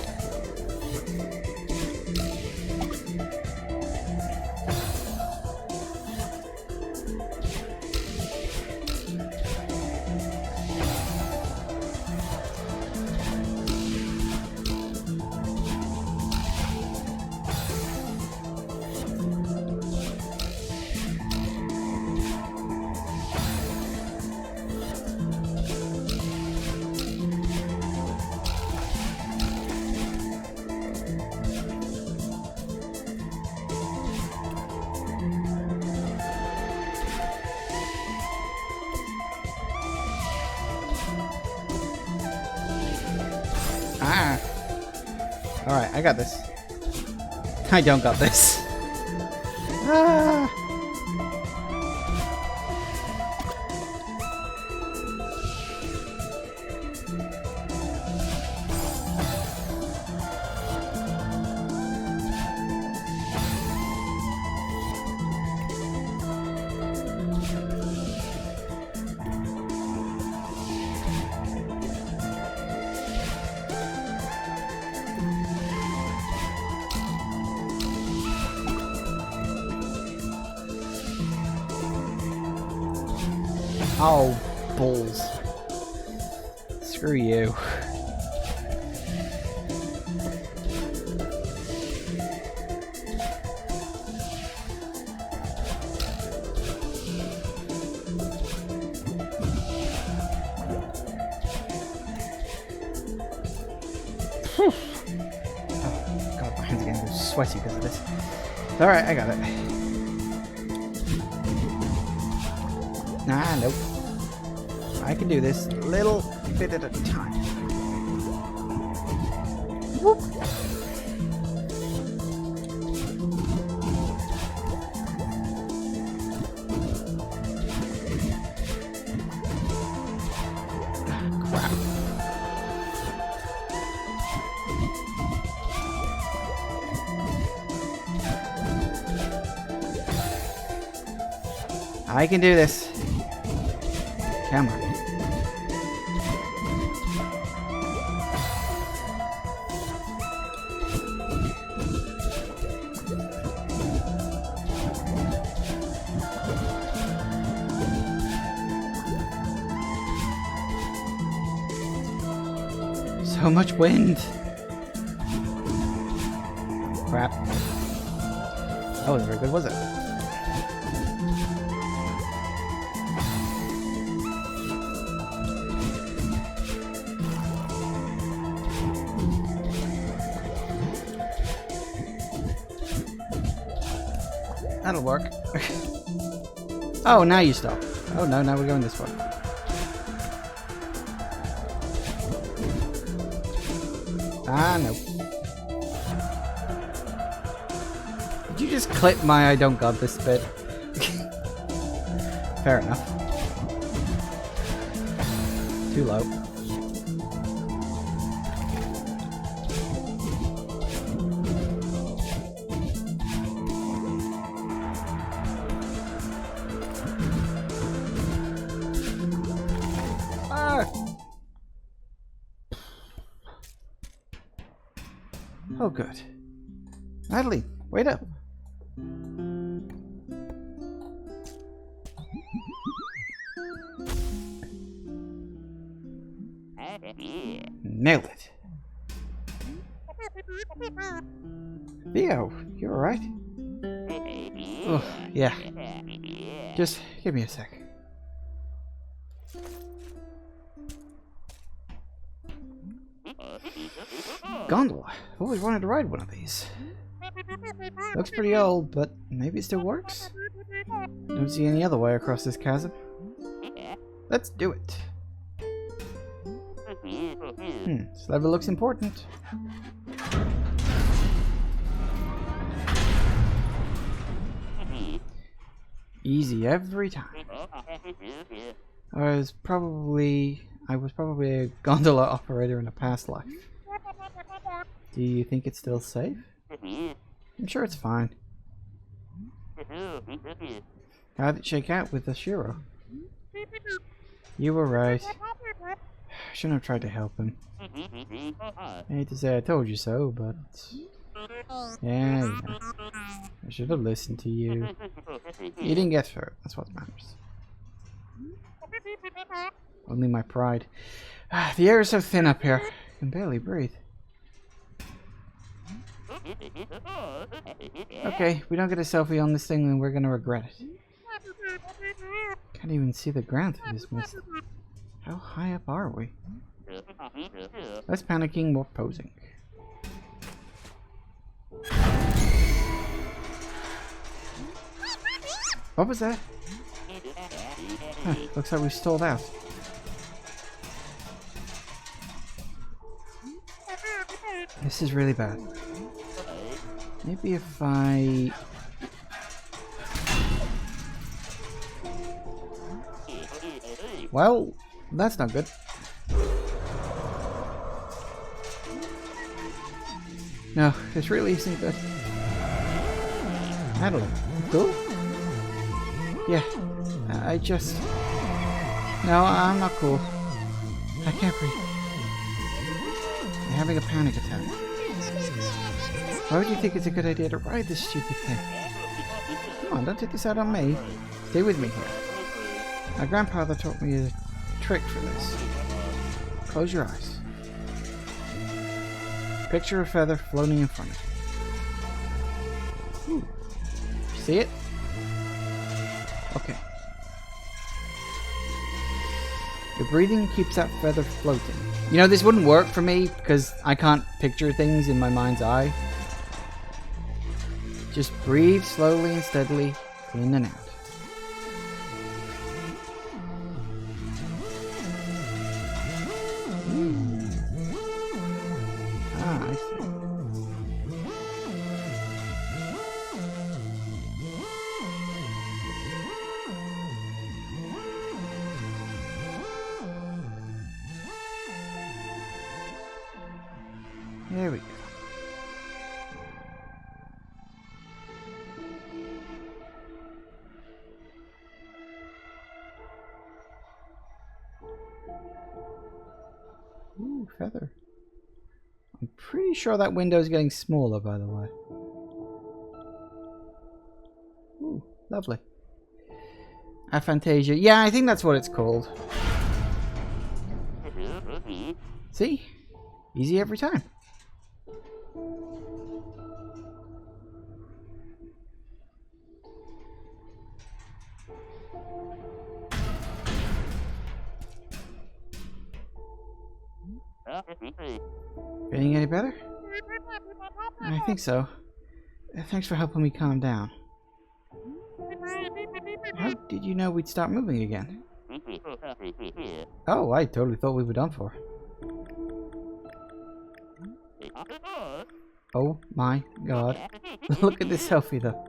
Ah. Alright, I got this. I don't got this. Ah. Oh, balls. Screw you. Oh, God, my hands are getting sweaty because of this. Alright, I got it. Nah, nope. I can do this a little bit at a time. Whoop. Crap. I can do this. Come on. So much wind. Crap. That wasn't very good, was it? That'll work. Oh, now you stop. Oh no, now we're going this way. Ah, no. Did you just clip my I don't got this bit? Fair enough. Too low. Oh, good. Natalie, wait up. Nailed it. Theo, you alright? Oh, yeah. Just give me a sec. Gondola. I've always wanted to ride one of these. Looks pretty old, but maybe it still works? Don't see any other way across this chasm. Let's do it. This lever looks important. Easy every time. I was probably a gondola operator in a past life. Do you think it's still safe? I'm sure it's fine. How'd it shake out with the Shiro? You were right. I shouldn't have tried to help him. I hate to say I told you so, but... Yeah. I should have listened to you. You didn't get through it. That's what matters. Only my pride. The air is so thin up here. I can barely breathe. Okay, if we don't get a selfie on this thing, then we're gonna regret it. Can't even see the ground through this mist. How high up are we? Less panicking, more posing. What was that? Huh, looks like we stalled out. This is really bad. Maybe if I... Well, that's not good. No, this really isn't good. Madeline, cool? Yeah, I just... No, I'm not cool. I can't breathe. I'm having a panic attack. Why would you think it's a good idea to ride this stupid thing? Come on, don't take this out on me. Stay with me here. My grandfather taught me a trick for this. Close your eyes. Picture a feather floating in front of you. Ooh. See it? Okay. Your breathing keeps that feather floating. You know, this wouldn't work for me because I can't picture things in my mind's eye. Just breathe slowly and steadily in and out. Ah, I see. There we go. Ooh, feather. I'm pretty sure that window is getting smaller, by the way. Ooh, lovely. Aphantasia. Yeah, I think that's what it's called. See? Easy every time. Feeling any better? I think so. Thanks for helping me calm down. How did you know we'd start moving again? Oh, I totally thought we were done for. Oh my god. Look at this selfie though.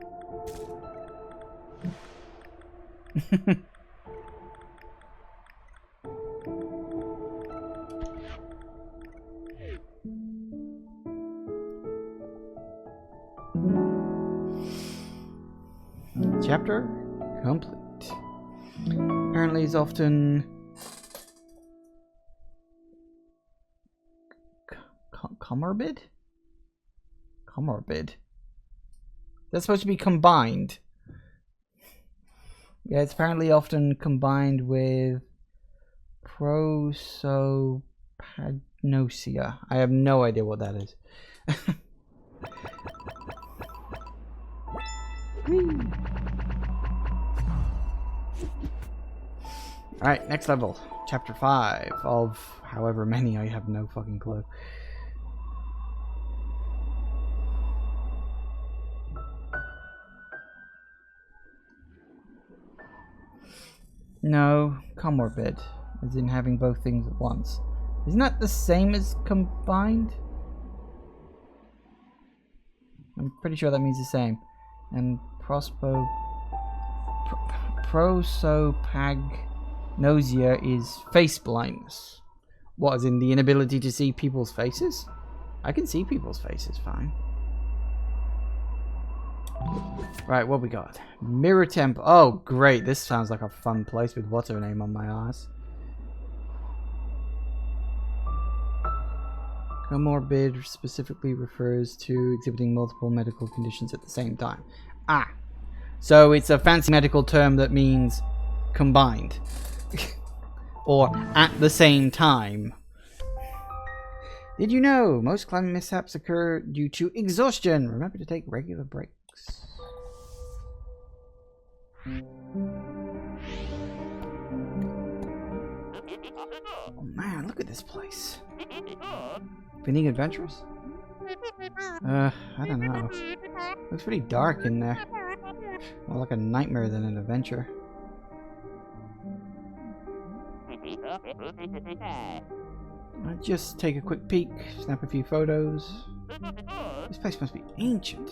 Chapter complete. Apparently he's often comorbid? Comorbid. That's supposed to be combined. Yeah, it's apparently often combined with prosopagnosia. I have no idea what that is. Alright, next level. Chapter 5 of however many, I have no fucking clue. No, comorbid, as in having both things at once. Isn't that the same as combined? I'm pretty sure that means the same. And prosopagnosia is face blindness. What, as in the inability to see people's faces? I can see people's faces fine. Right, what we got? Mirror Temple. Oh, great. This sounds like a fun place with what's her name on my ass. Comorbid specifically refers to exhibiting multiple medical conditions at the same time. Ah. So it's a fancy medical term that means combined. Or at the same time. Did you know most climbing mishaps occur due to exhaustion? Remember to take regular breaks. Oh man, look at this place. Feeling adventurous? I don't know. Looks pretty dark in there. More like a nightmare than an adventure. I'll just take a quick peek, snap a few photos. This place must be ancient.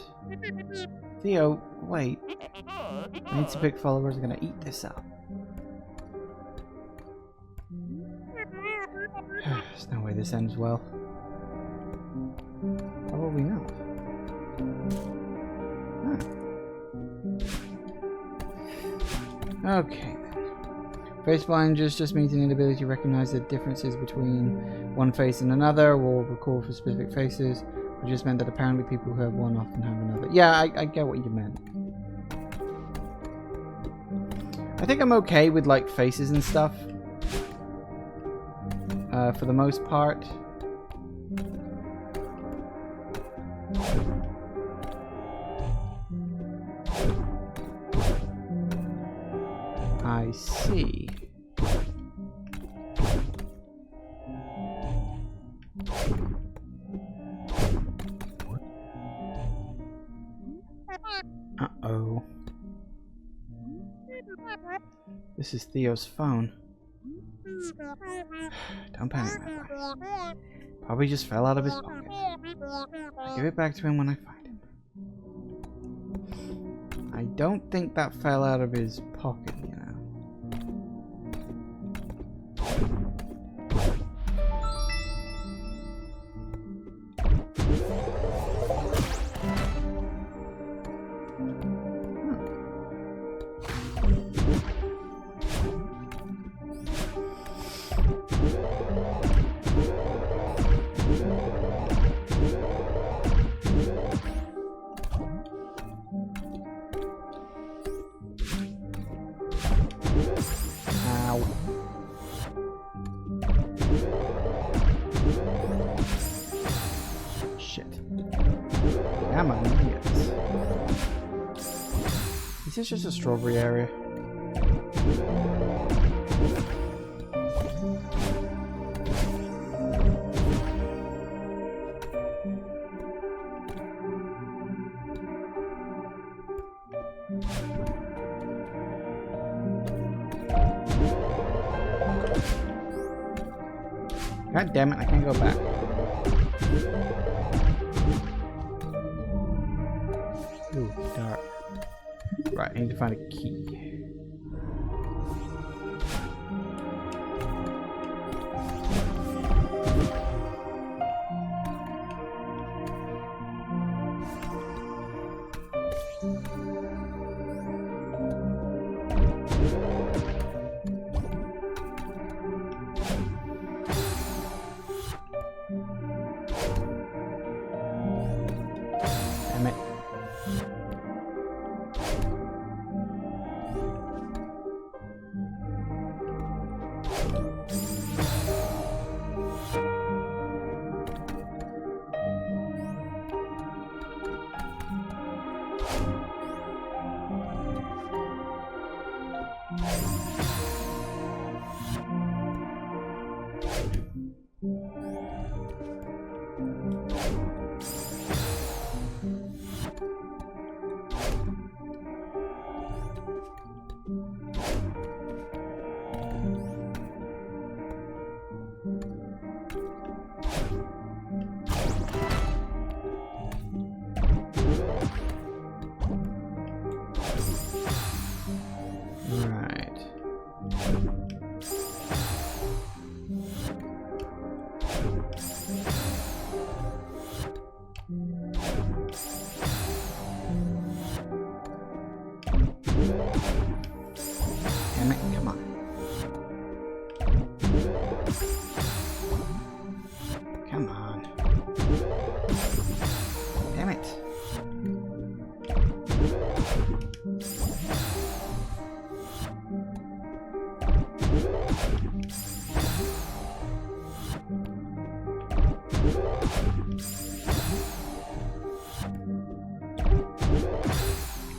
Theo, wait. My Instapic followers are gonna eat this up. There's no way this ends well. Probably not. Huh. Okay then. Face blindness just means an inability to recognize the differences between one face and another, or recall for specific faces. It just meant that apparently people who have one often have another. Yeah, I get what you meant. I think I'm okay with like faces and stuff. For the most part. I see. Uh-oh. This is Theo's phone. Don't panic, my boy. Probably just fell out of his pocket. I'll give it back to him when I find him. I don't think that fell out of his pocket, you know. Come on, idiots. Is this just a strawberry area? God damn it, I can't go back. Ooh, dark. Right, I need to find a key. Damn it. Damn it, come on. Come on. Damn it.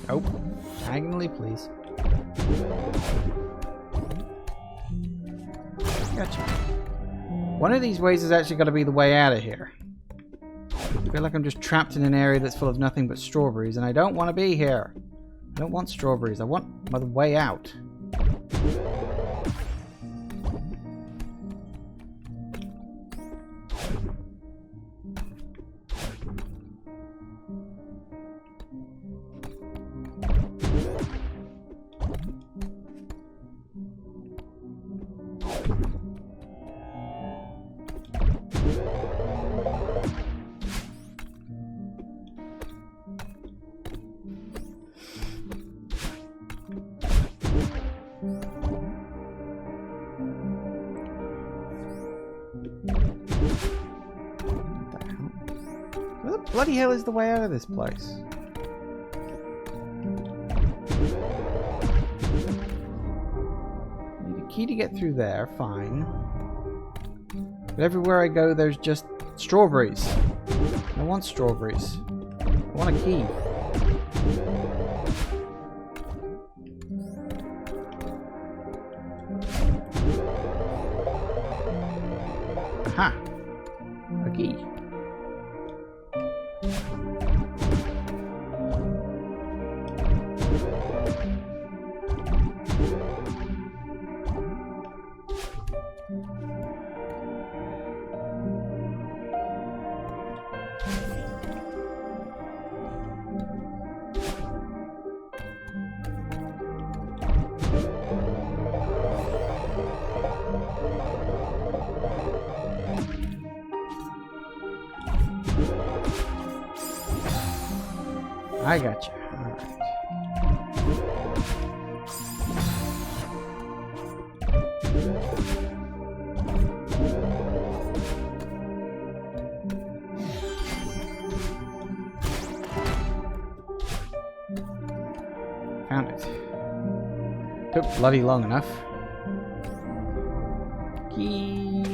Oh, diagonally, please. Gotcha. One of these ways is actually got to be the way out of here. I feel like I'm just trapped in an area that's full of nothing but strawberries, and I don't want to be here. I don't want strawberries. I want my way out. Where the bloody hell is the way out of this place? Need a key to get through there, fine. But everywhere I go, there's just strawberries. I want strawberries. I want a key. Aha! A key. I got you. All right. Found it. Took bloody long enough. Key.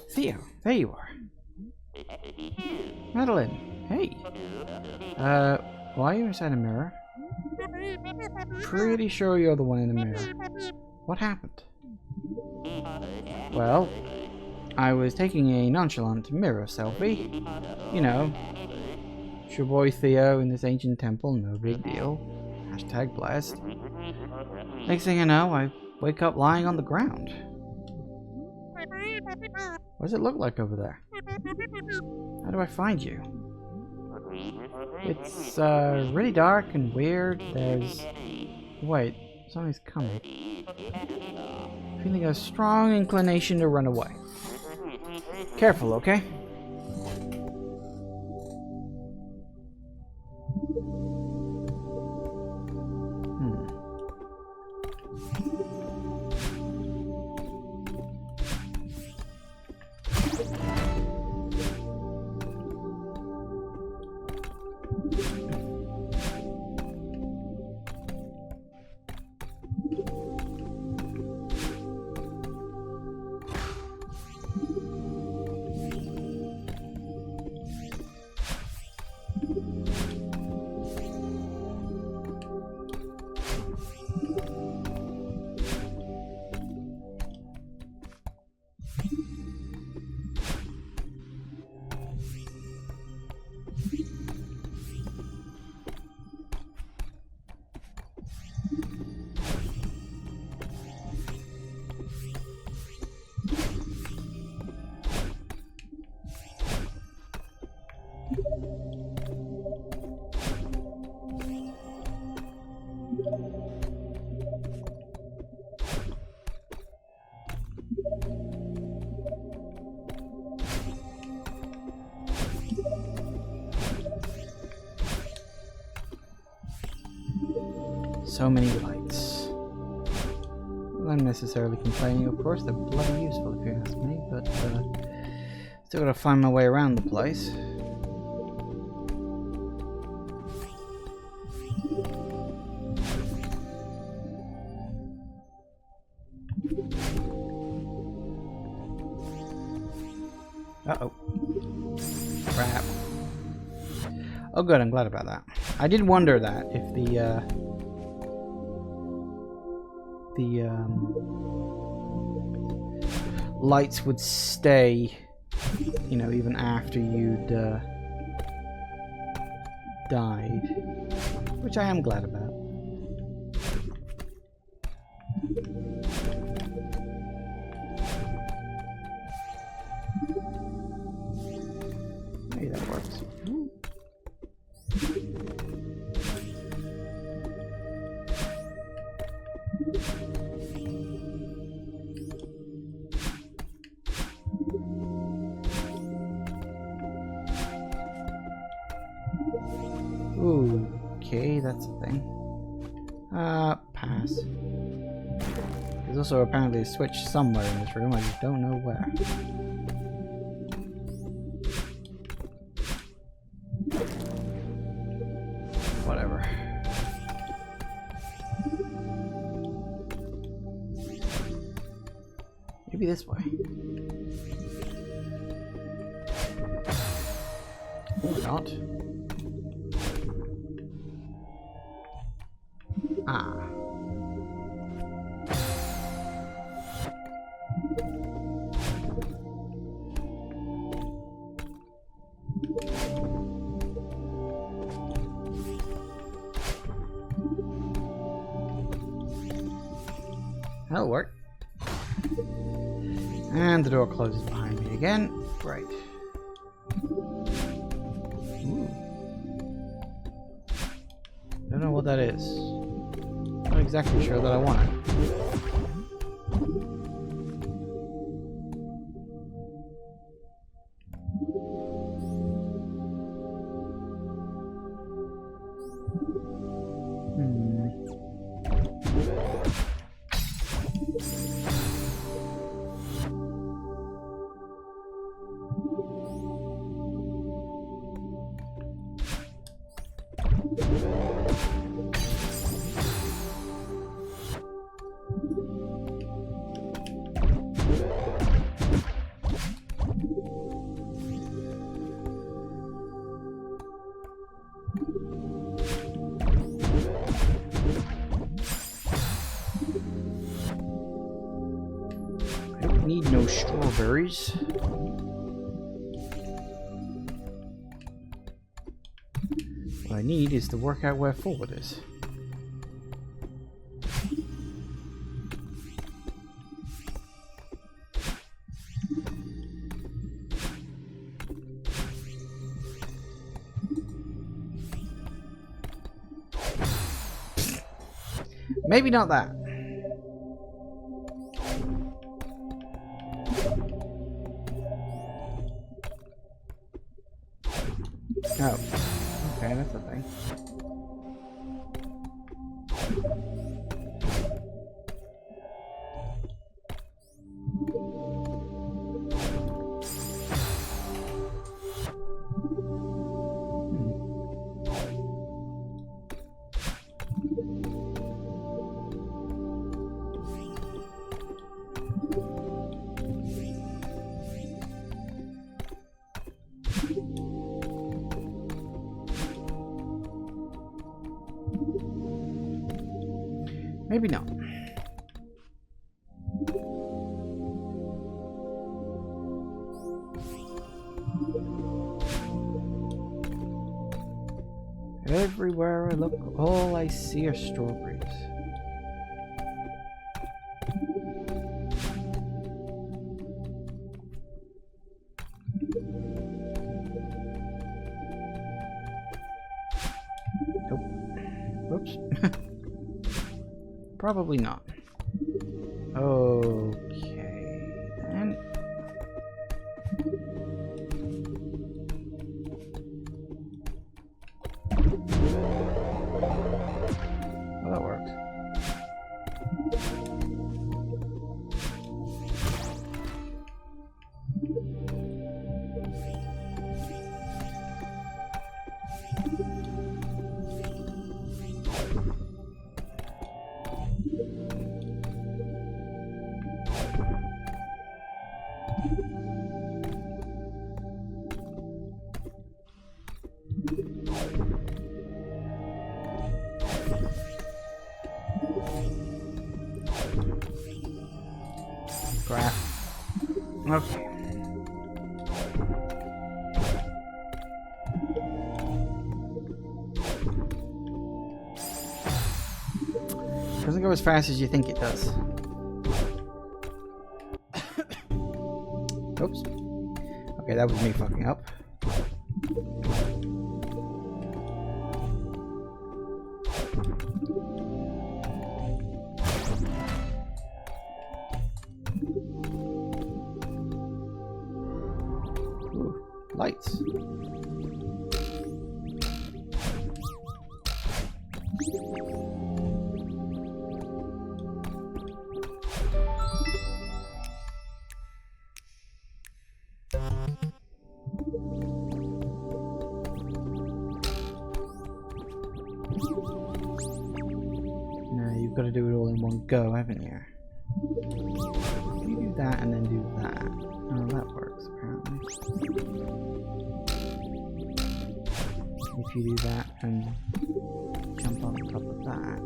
Theo, there you are. Madeline, hey. Why are you inside a mirror? Pretty sure you're the one in the mirror. What happened? Well, I was taking a nonchalant mirror selfie. You know, it's your boy Theo in this ancient temple, no big deal. Hashtag blessed. Next thing I know, I wake up lying on the ground. What does it look like over there? How do I find you? It's really dark and weird. There's... Wait, something's coming. Feeling a strong inclination to run away. Careful, okay? So many lights. Well, I'm necessarily complaining, of course. They're bloody useful if you ask me, but still gotta find my way around the place. Uh-oh. Crap. Oh good, I'm glad about that. I did wonder that if the lights would stay, you know, even after you'd died, which I am glad about. Maybe that works. Okay, that's a thing. Pass. There's also apparently a switch somewhere in this room, I just don't know where. Whatever. Maybe this way. Or not. Ah. That'll work. And the door closes behind me again. Great. Ooh. Don't know what that is. Not exactly sure that I want it. Need no strawberries. What I need is to work out where forward is. Maybe not that. Oh, okay, that's a thing. Maybe not. Everywhere I look, all I see are strawberries. Nope. Whoops. Probably not. Okay, then. Well, that works. Crap. Okay. Doesn't go as fast as you think it does. Oops. Okay, that was me fucking up. Ooh, lights. got to do it all in one go, haven't you? You do that and then do that. Oh, that works apparently. If you do that and jump on top of that.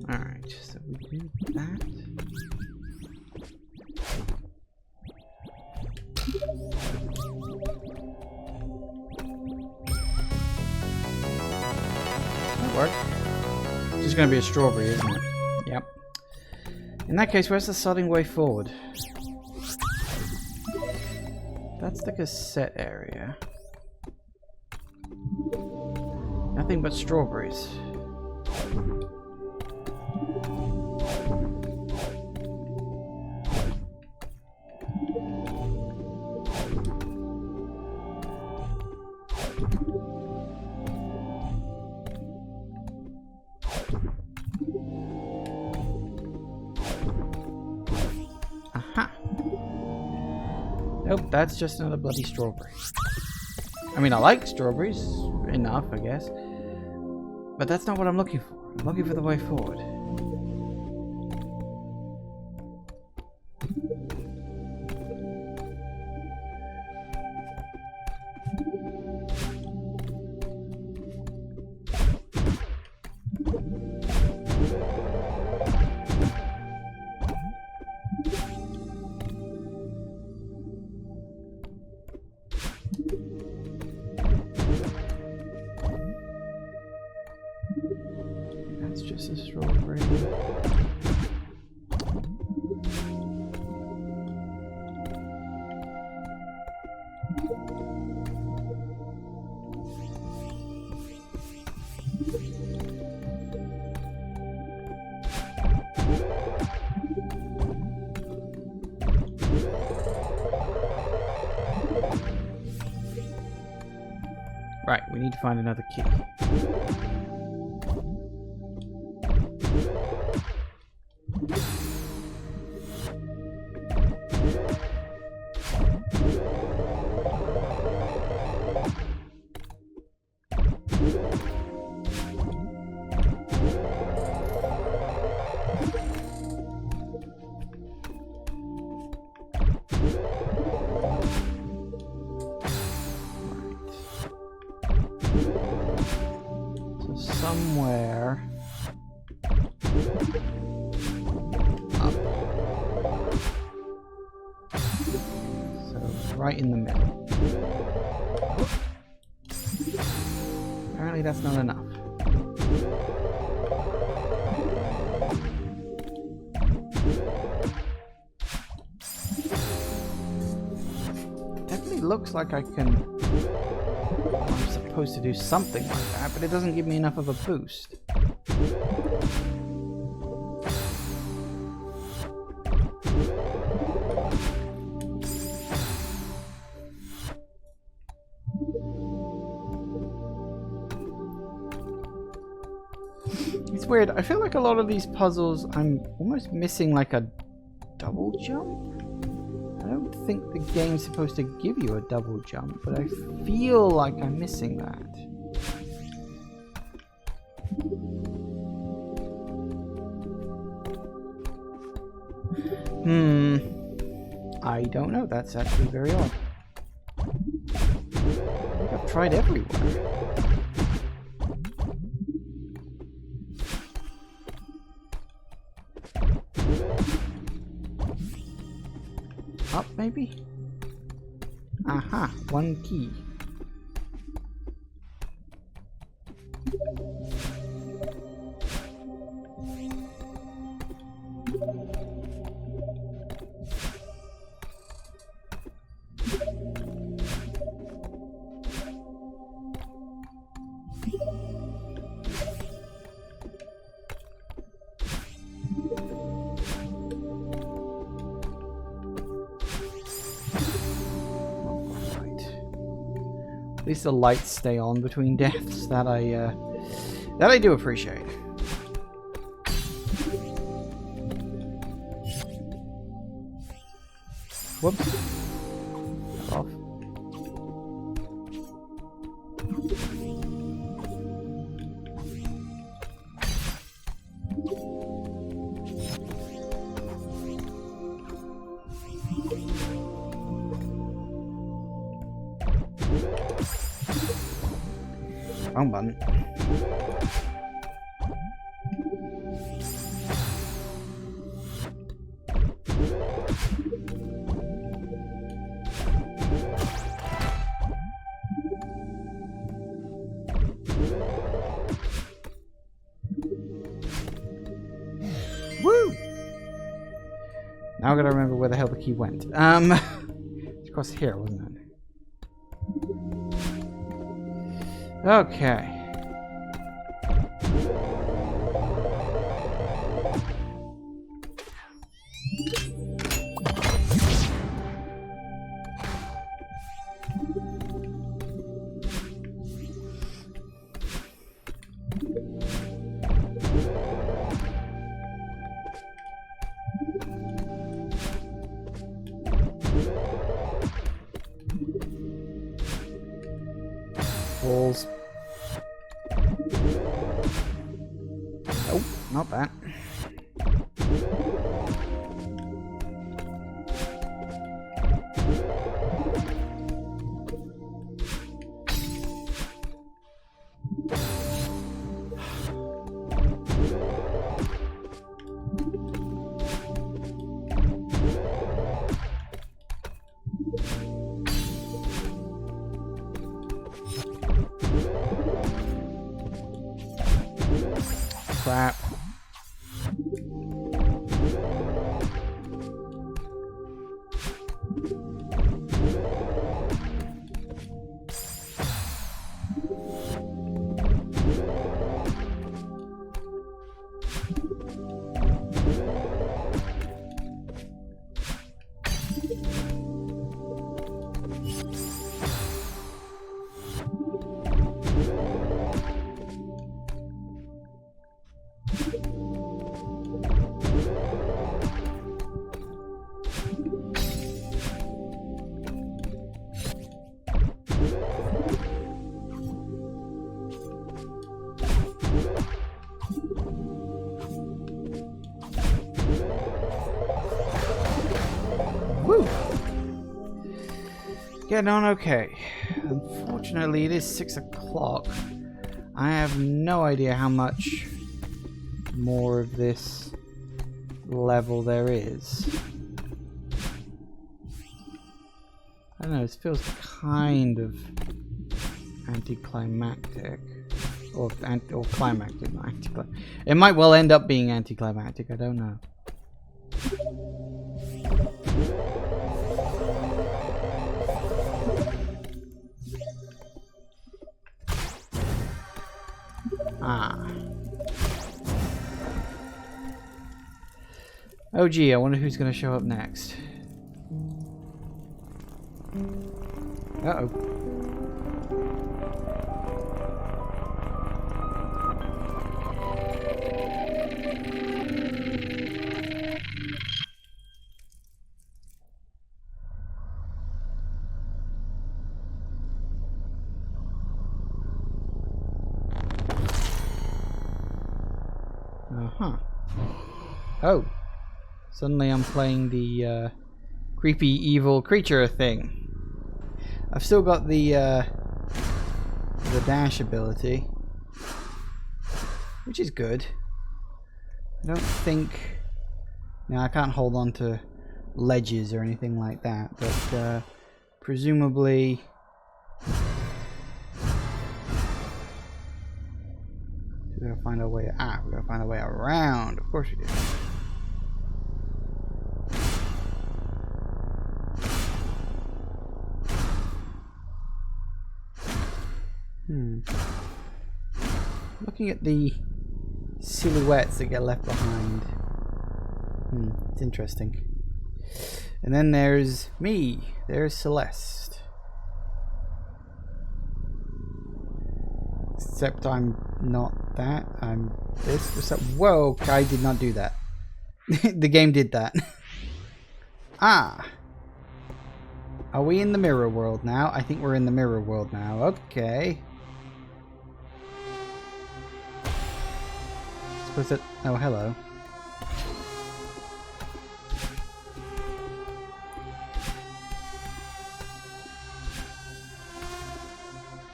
Alright, so we do that. That worked. It's just going to be a strawberry, isn't it? Yep. In that case, where's the starting way forward? That's the cassette area. Nothing but strawberries. Aha! Nope, that's just another bloody strawberry. I mean, I like strawberries enough, I guess. But that's not what I'm looking for. I'm looking for the way forward. That's just a strawberry. Right, we need to find another key. Somewhere up. So right in the middle. Apparently that's not enough. Definitely looks like I can... I'm supposed to do something like that, but it doesn't give me enough of a boost. It's weird. I feel like a lot of these puzzles, I'm almost missing like a double jump. I don't think the game's supposed to give you a double jump, but I feel like I'm missing that. I don't know. That's actually very odd. I think I've tried everywhere. Up, maybe? Aha, one key. At least the lights stay on between deaths. That I do appreciate. Whoops. Off. Wrong button. Woo! Now I gotta remember where the hell the key went. It's across here, wasn't it? Okay. Balls. Nope, not that. Crap. Getting on okay. Unfortunately, it is 6 o'clock. I have no idea how much more of this level there is. I don't know, it feels kind of anticlimactic. Or climactic, not anticlimactic. It might well end up being anticlimactic, I don't know. Ah. Oh gee, I wonder who's going to show up next. Uh-oh. Uh-huh. Oh. Suddenly I'm playing the creepy evil creature thing. I've still got the dash ability, which is good. I don't think... Now I can't hold on to ledges or anything like that, but presumably... We gotta find our way out. We gotta find our way around. Of course we do. Looking at the silhouettes that get left behind. It's interesting. And then there's me. There's Celeste. Except I'm not that. I'm this. What's that? Whoa, I did not do that. The game did that. Ah. Are we in the mirror world now? I think we're in the mirror world now. Okay. Suppose that... Oh, hello.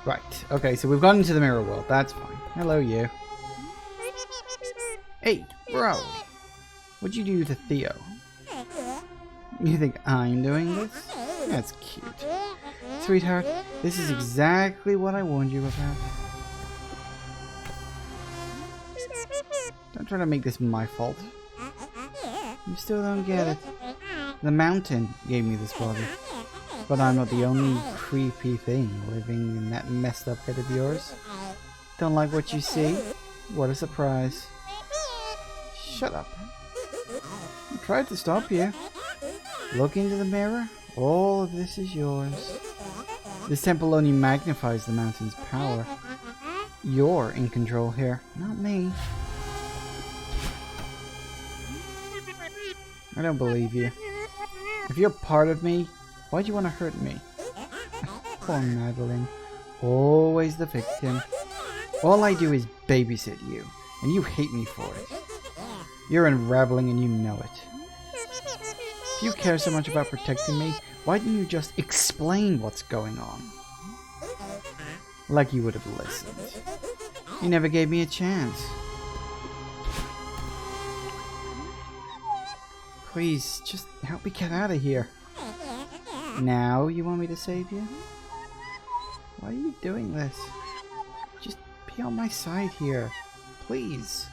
Right. Okay, so we've gone into the mirror world. That's fine. Hello, you. Hey, bro. What'd you do to Theo? You think I'm doing this? That's cute. Sweetheart, this is exactly what I warned you about. Don't try to make this my fault. You still don't get it. The mountain gave me this body. But I'm not the only creepy thing living in that messed up head of yours. Don't like what you see? What a surprise. Shut up. I tried to stop you. Look into the mirror. All of this is yours. This temple only magnifies the mountain's power. You're in control here, not me. I don't believe you. If you're part of me, why'd you want to hurt me? Poor Madeline. Always the victim. All I do is babysit you, and you hate me for it. You're unraveling and you know it. If you care so much about protecting me, why didn't you just explain what's going on? Like you would have listened. You never gave me a chance. Please, just help me get out of here. Now you want me to save you? Why are you doing this? Just be on my side here. Please.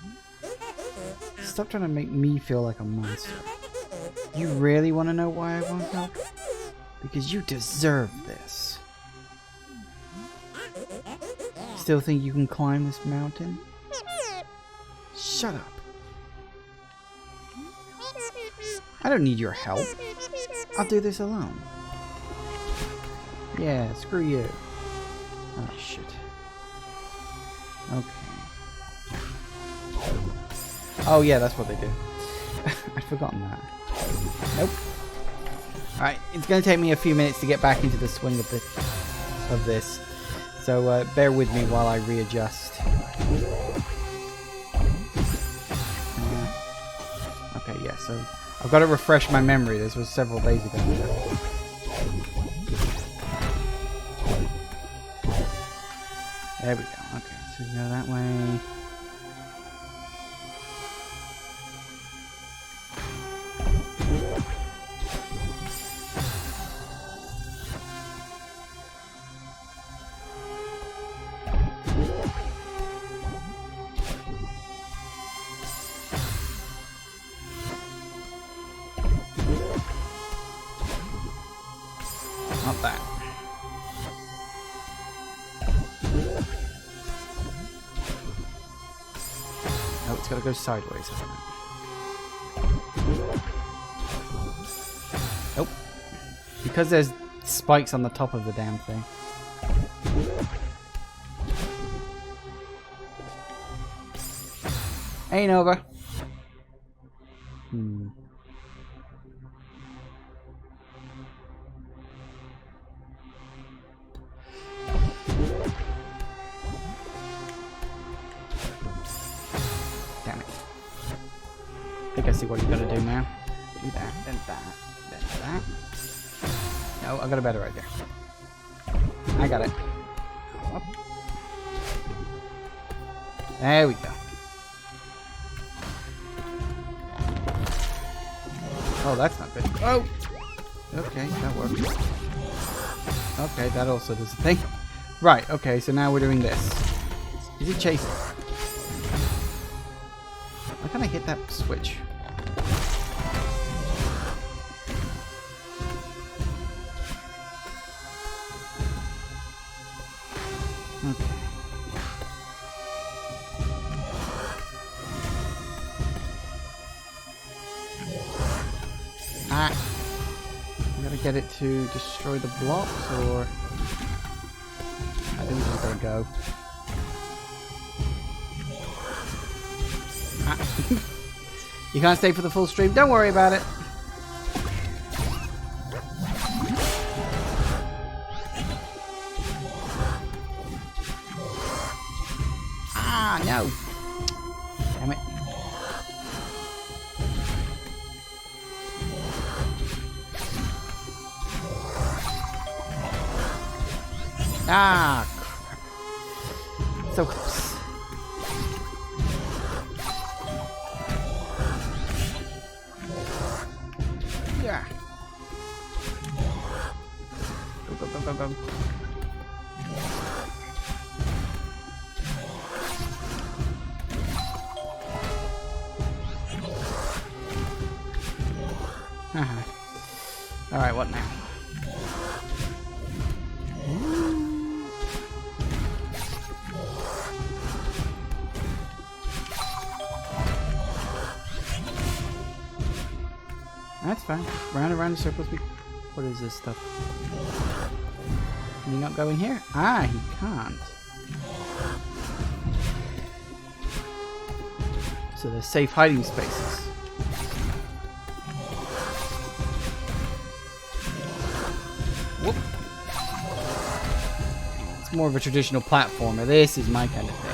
Stop trying to make me feel like a monster. You really want to know why I won't help? Because you deserve this. Still think you can climb this mountain? Shut up. I don't need your help. I'll do this alone. Yeah, screw you. Oh, shit. Okay. Oh, yeah, that's what they do. I'd forgotten that. Nope. Alright, it's going to take me a few minutes to get back into the swing of this. So, bear with me while I readjust. Okay, yeah, so I've got to refresh my memory. This was several days ago. There we go. Okay, so we go that way. Not that. No, it's gotta go sideways. Nope. Because there's spikes on the top of the damn thing. Ain't over. Damn it. I think I see what you gotta do now. Do that, then that, then that. No, I got a better idea. I got it. Up. There we go. Oh, that's not good. Oh! Okay, that works. Okay, that also does the thing. Right, okay, so now we're doing this. Is he chasing? Why can't I hit that switch? Okay. Ah! I gotta get it to destroy the blocks, or... I think we're gonna go. You can't stay for the full stream. Don't worry about it. Ah, no. Damn it. Ah, crap. So close. Yeah. Go, go, go, go, go. Alright, what now? That's fine. Round and round in circles. What is this stuff? Can you not go in here? Ah, he can't. So there's safe hiding spaces. Whoop. It's more of a traditional platformer. This is my kind of thing.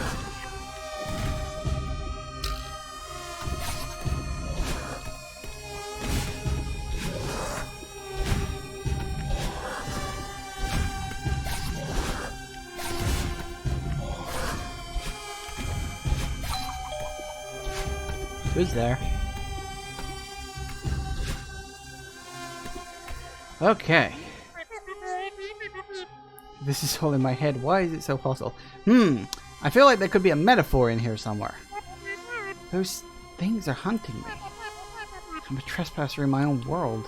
Who's there? Okay. This is all in my head. Why is it so hostile? I feel like there could be a metaphor in here somewhere. Those things are hunting me. I'm a trespasser in my own world.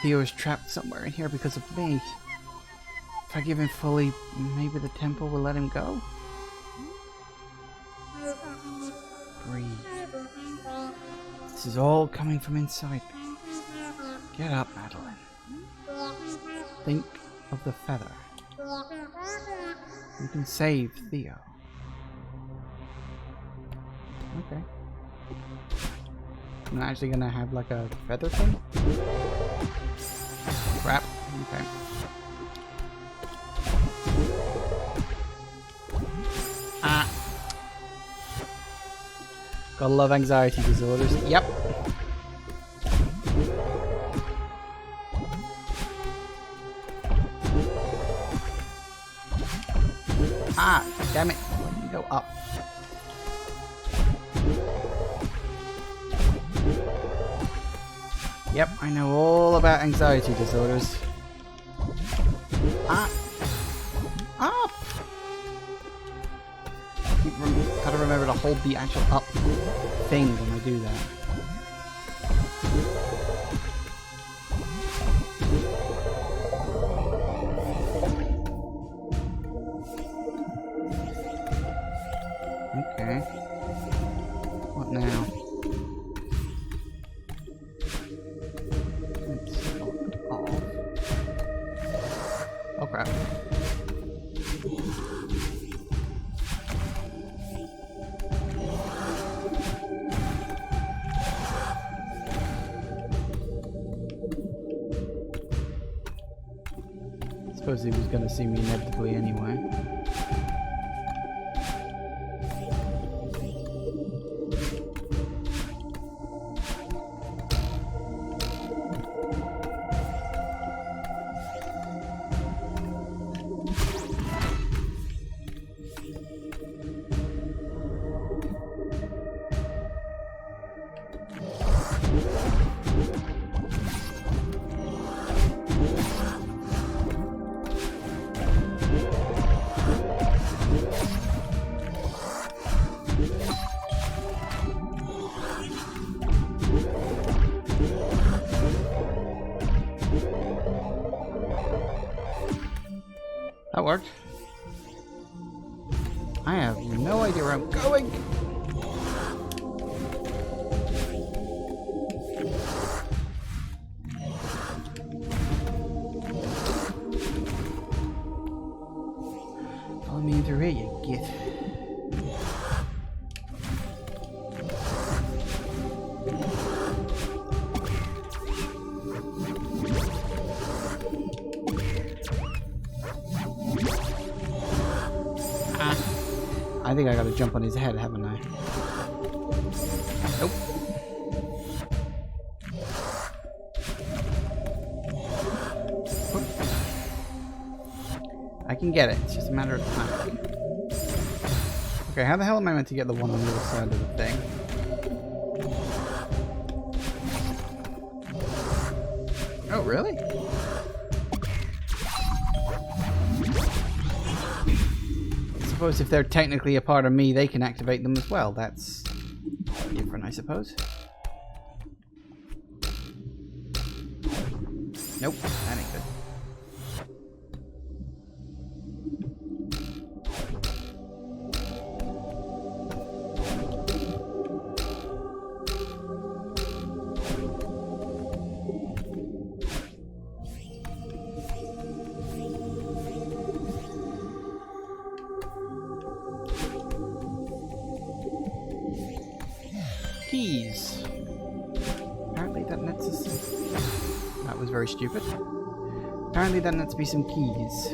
Theo is trapped somewhere in here because of me. If I give him fully, maybe the temple will let him go? Breathe. This is all coming from inside me. Get up, Madeline. Think of the feather. You can save Theo. Okay. I'm actually gonna have like a feather thing? Crap. Okay. Ah. Gotta love anxiety disorders. Yep. Ah, damn it. Let me go up. Yep, I know all about anxiety disorders. Ah. Up! Gotta remember to hold the actual up thing when I do that. Okay. What now? Let's lock off. Oh crap. Suppose he was gonna see me inevitably anyway. That worked. I have no idea where I'm going. Follow me through here, you git. I think I gotta jump on his head, haven't I? Nope. I can get it. It's just a matter of time. Okay, how the hell am I meant to get the one on the other side of the thing? Oh, really? I suppose if they're technically a part of me, they can activate them as well. That's different, I suppose. Nope, that ain't good. Keys. Apparently that nets us. That was very stupid. Apparently that nets me some keys.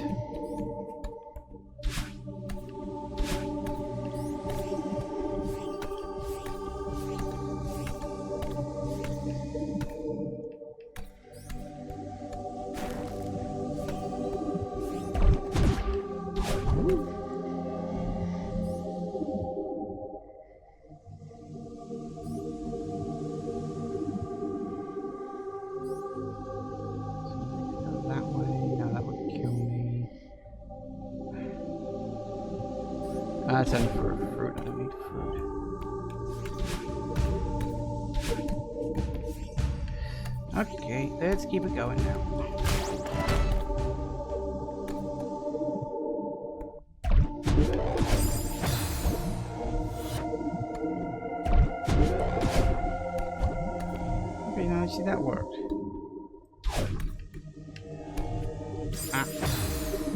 That's only for fruit. I don't need fruit. Okay, let's keep it going now. Okay, now you see that worked. Ah,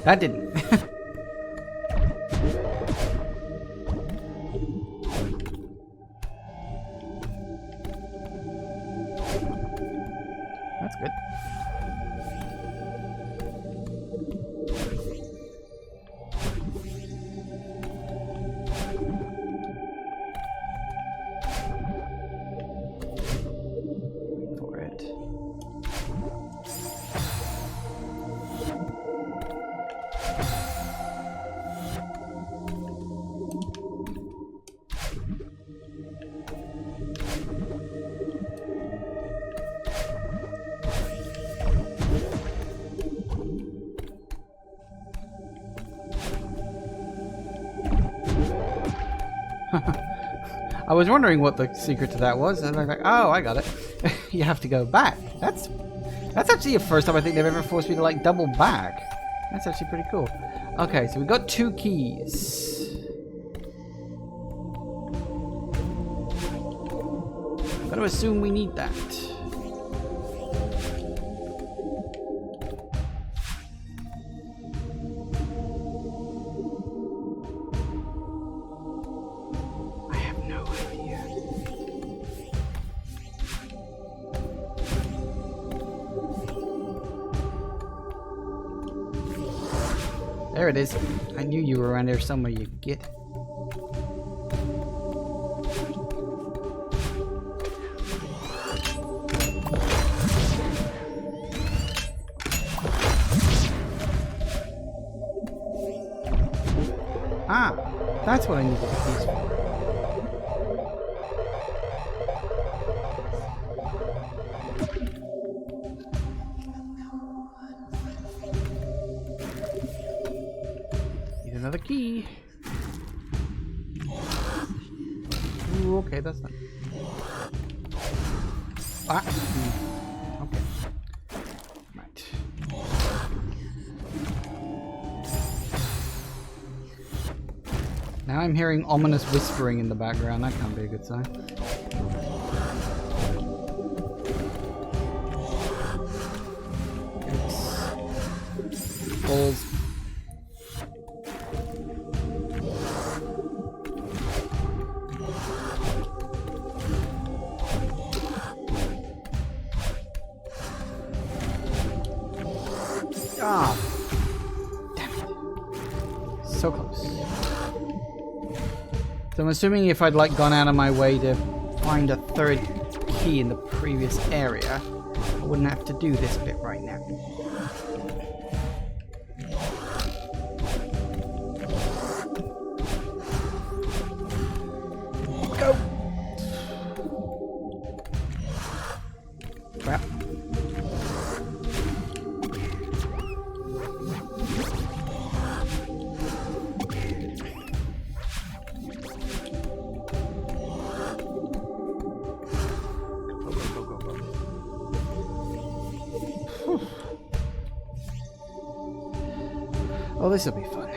that didn't. That's good. Wait for it. I was wondering what the secret to that was, and I'm like, oh, I got it. You have to go back. That's actually the first time I think they've ever forced me to like double back. That's actually pretty cool. Okay, so we got 2 keys. I'm gonna assume we need that. There it is. I knew you were around there somewhere, you git. Ah, that's what I needed the keys for. Another key. Ooh, okay, that's not. Ah. Okay. Right. Now I'm hearing ominous whispering in the background. That can't be a good sign. Balls. Ah, damn it. So close. So I'm assuming if I'd like gone out of my way to find a third key in the previous area, I wouldn't have to do this bit right now. Go! Crap. Oh, this will be fun.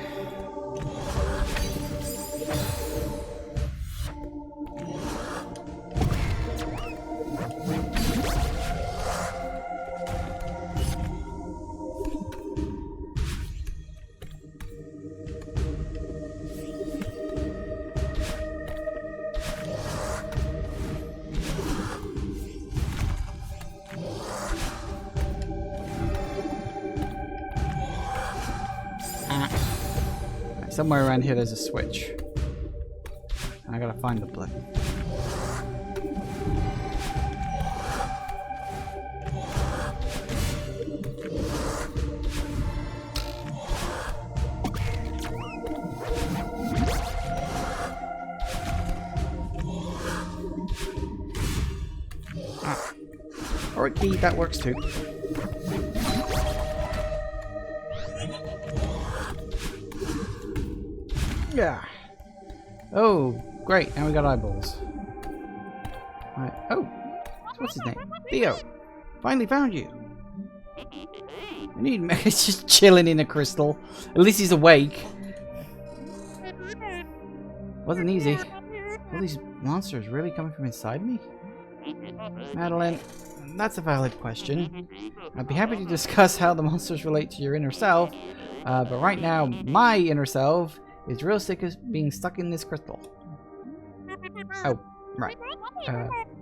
Somewhere around here there's a switch. I gotta find the button. Ah. Alright, key, that works too. Yeah. Oh, great. Now we got eyeballs. Right. Oh, what's his name? Theo. Finally found you. I need. He's just chilling in a crystal. At least he's awake. Wasn't easy. All these monsters really coming from inside me? Madeline, that's a valid question. I'd be happy to discuss how the monsters relate to your inner self, but right now, my inner self is real sick of being stuck in this crystal. Oh, right.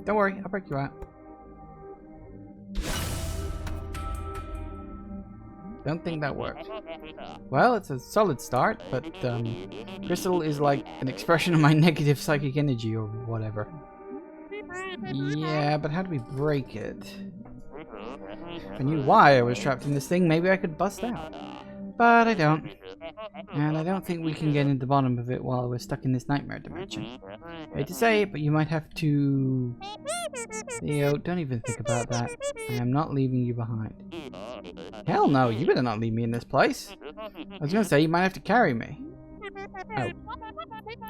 Don't worry, I'll break you out. Don't think that worked. Well, it's a solid start, but crystal is like an expression of my negative psychic energy or whatever. Yeah, but how do we break it? If I knew why I was trapped in this thing, maybe I could bust out. But I don't. And I don't think we can get into the bottom of it while we're stuck in this nightmare dimension. I hate to say it, but you might have to... Theo, don't even think about that. I am not leaving you behind. Hell no, you better not leave me in this place. I was gonna say, you might have to carry me. Oh.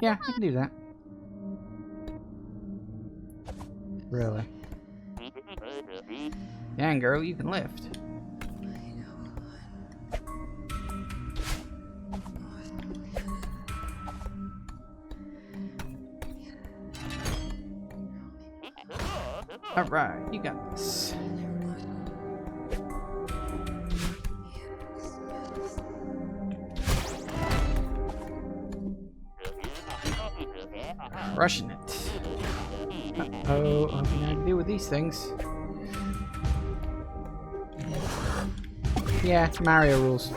Yeah, I can do that. Really? Dang, girl, you can lift. Alright, you got this. Rushing it. Uh-oh, I'm gonna deal with these things. Yeah, it's Mario rules.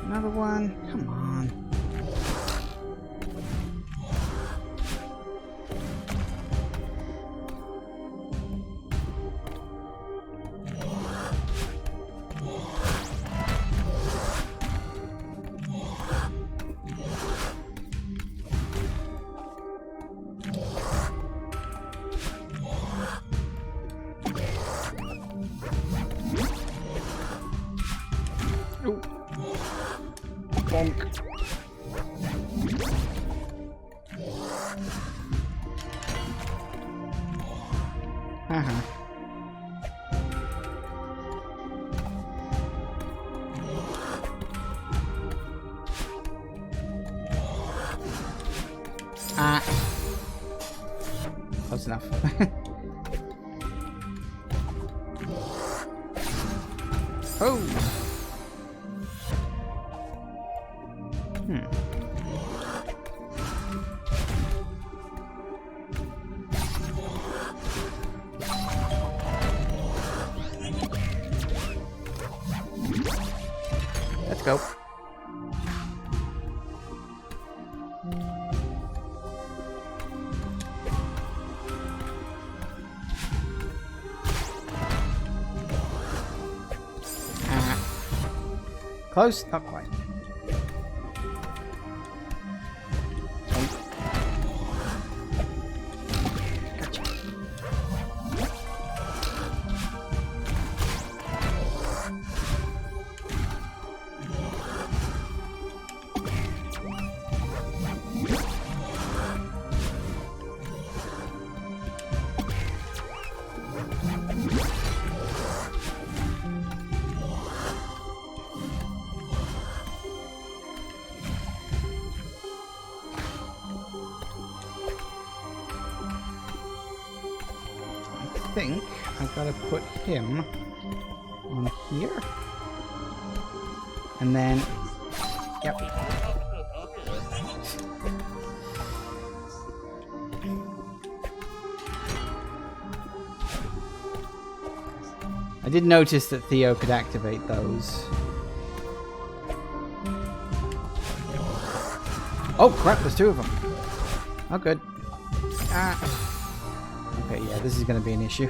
Another one. Come on. Ooh. Bonk. Uh-huh. Close enough. Oh. Let's go. Close? Not quite. Gotcha. I think I've got to put him on here. And then... Yep. I did notice that Theo could activate those. Oh crap, there's two of them. Oh good. Ah. Okay, yeah, this is going to be an issue.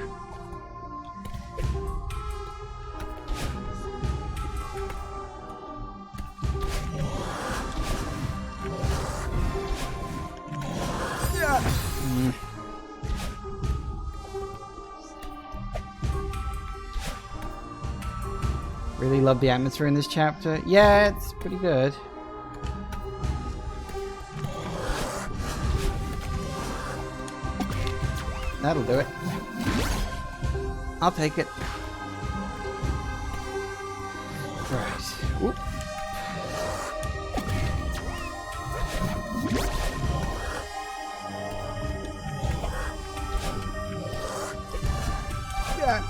Really love the atmosphere in this chapter. Yeah, it's pretty good. That'll do it. I'll take it. Right. Whoop. Yeah.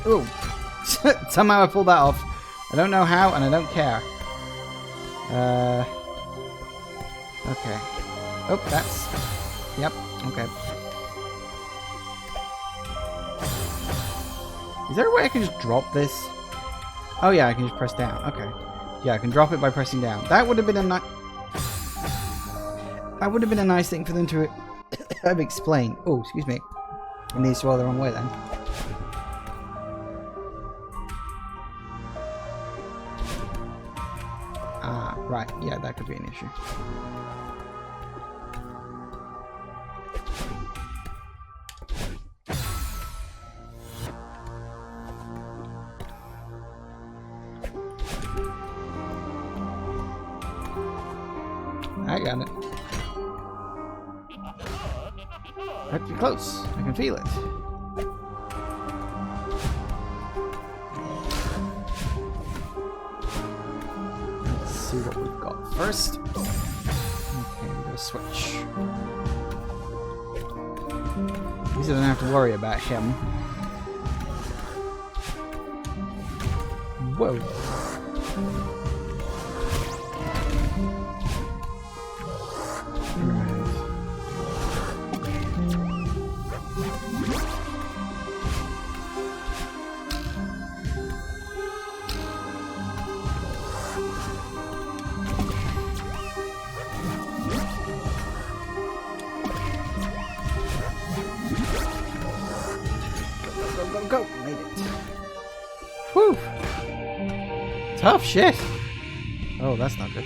Ooh. Somehow I pulled that off. I don't know how, and I don't care. Okay. Oh, that's... Yep, okay. Is there a way I can just drop this? Oh yeah, I can just press down. Okay. Yeah, I can drop it by pressing down. That would have been a nice... That would have been a nice thing for them to have explained. Oh, excuse me. I need to swallow the wrong way then. Ah, right. Yeah, that could be an issue. I got it. Pretty close. I can feel it. Let's see what we've got first. Okay, we got a switch. At least I don't have to worry about him. Whoa. Go! Made it. Whew! Tough shit! Oh, that's not good.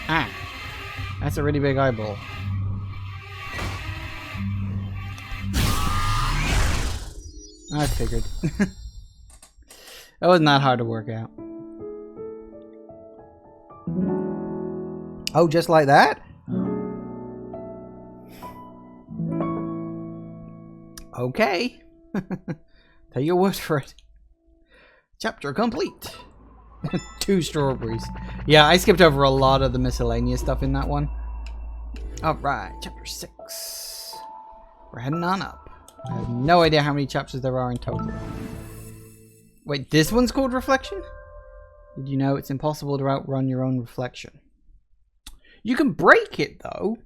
Ah! That's a really big eyeball. I figured. That wasn't that hard to work out. Oh, just like that? Okay. Take your word for it. Chapter complete. 2 strawberries. Yeah, I skipped over a lot of the miscellaneous stuff in that one. Alright, chapter 6. We're heading on up. I have no idea how many chapters there are in total. Wait, this one's called Reflection? Did you know it's impossible to outrun your own reflection? You can break it, though.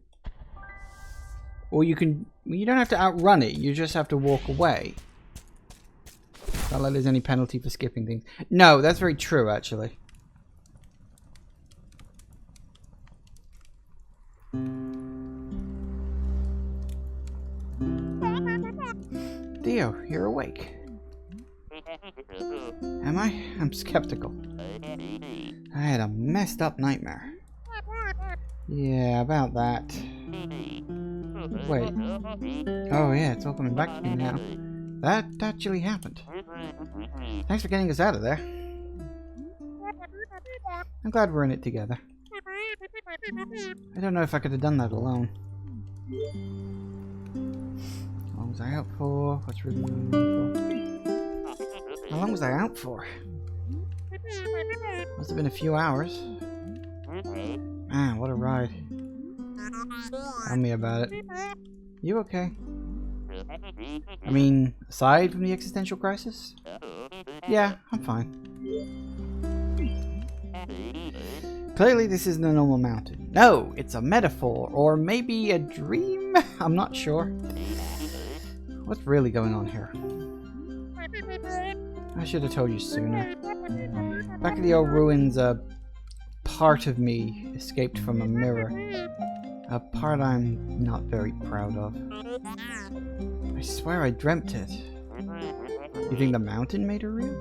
Or you don't have to outrun it, you just have to walk away. Not like there's any penalty for skipping things. No, that's very true, actually. Theo, you're awake. Am I? I'm skeptical. I had a messed up nightmare. Yeah, about that. Wait. Oh yeah, it's all coming back to me now. That actually happened. Thanks for getting us out of there. I'm glad we're in it together. I don't know if I could have done that alone. How long was I out for? What's really going on for? How long was I out for? Must have been a few hours. Man, what a ride. Tell me about it. You okay? I mean, aside from the existential crisis? Yeah, I'm fine. Clearly this isn't a normal mountain. No, it's a metaphor, or maybe a dream? I'm not sure. What's really going on here? I should have told you sooner. Back at the old ruins, a part of me escaped from a mirror. A part I'm not very proud of. I swear I dreamt it. You think the mountain made her real?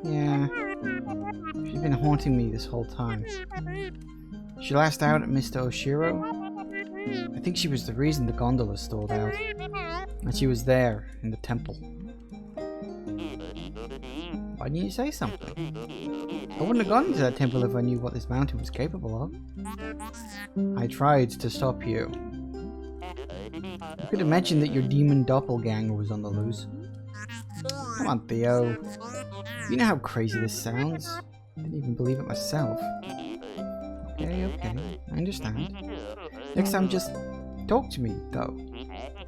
Yeah. She's been haunting me this whole time. She lashed out at Mr. Oshiro. I think she was the reason the gondola stalled out. And she was there, in the temple. Why didn't you say something? I wouldn't have gone into that temple if I knew what this mountain was capable of. I tried to stop you. You could have mentioned that your demon doppelganger was on the loose. Come on, Theo. You know how crazy this sounds. I didn't even believe it myself. Okay, I understand. Next time, just talk to me, though.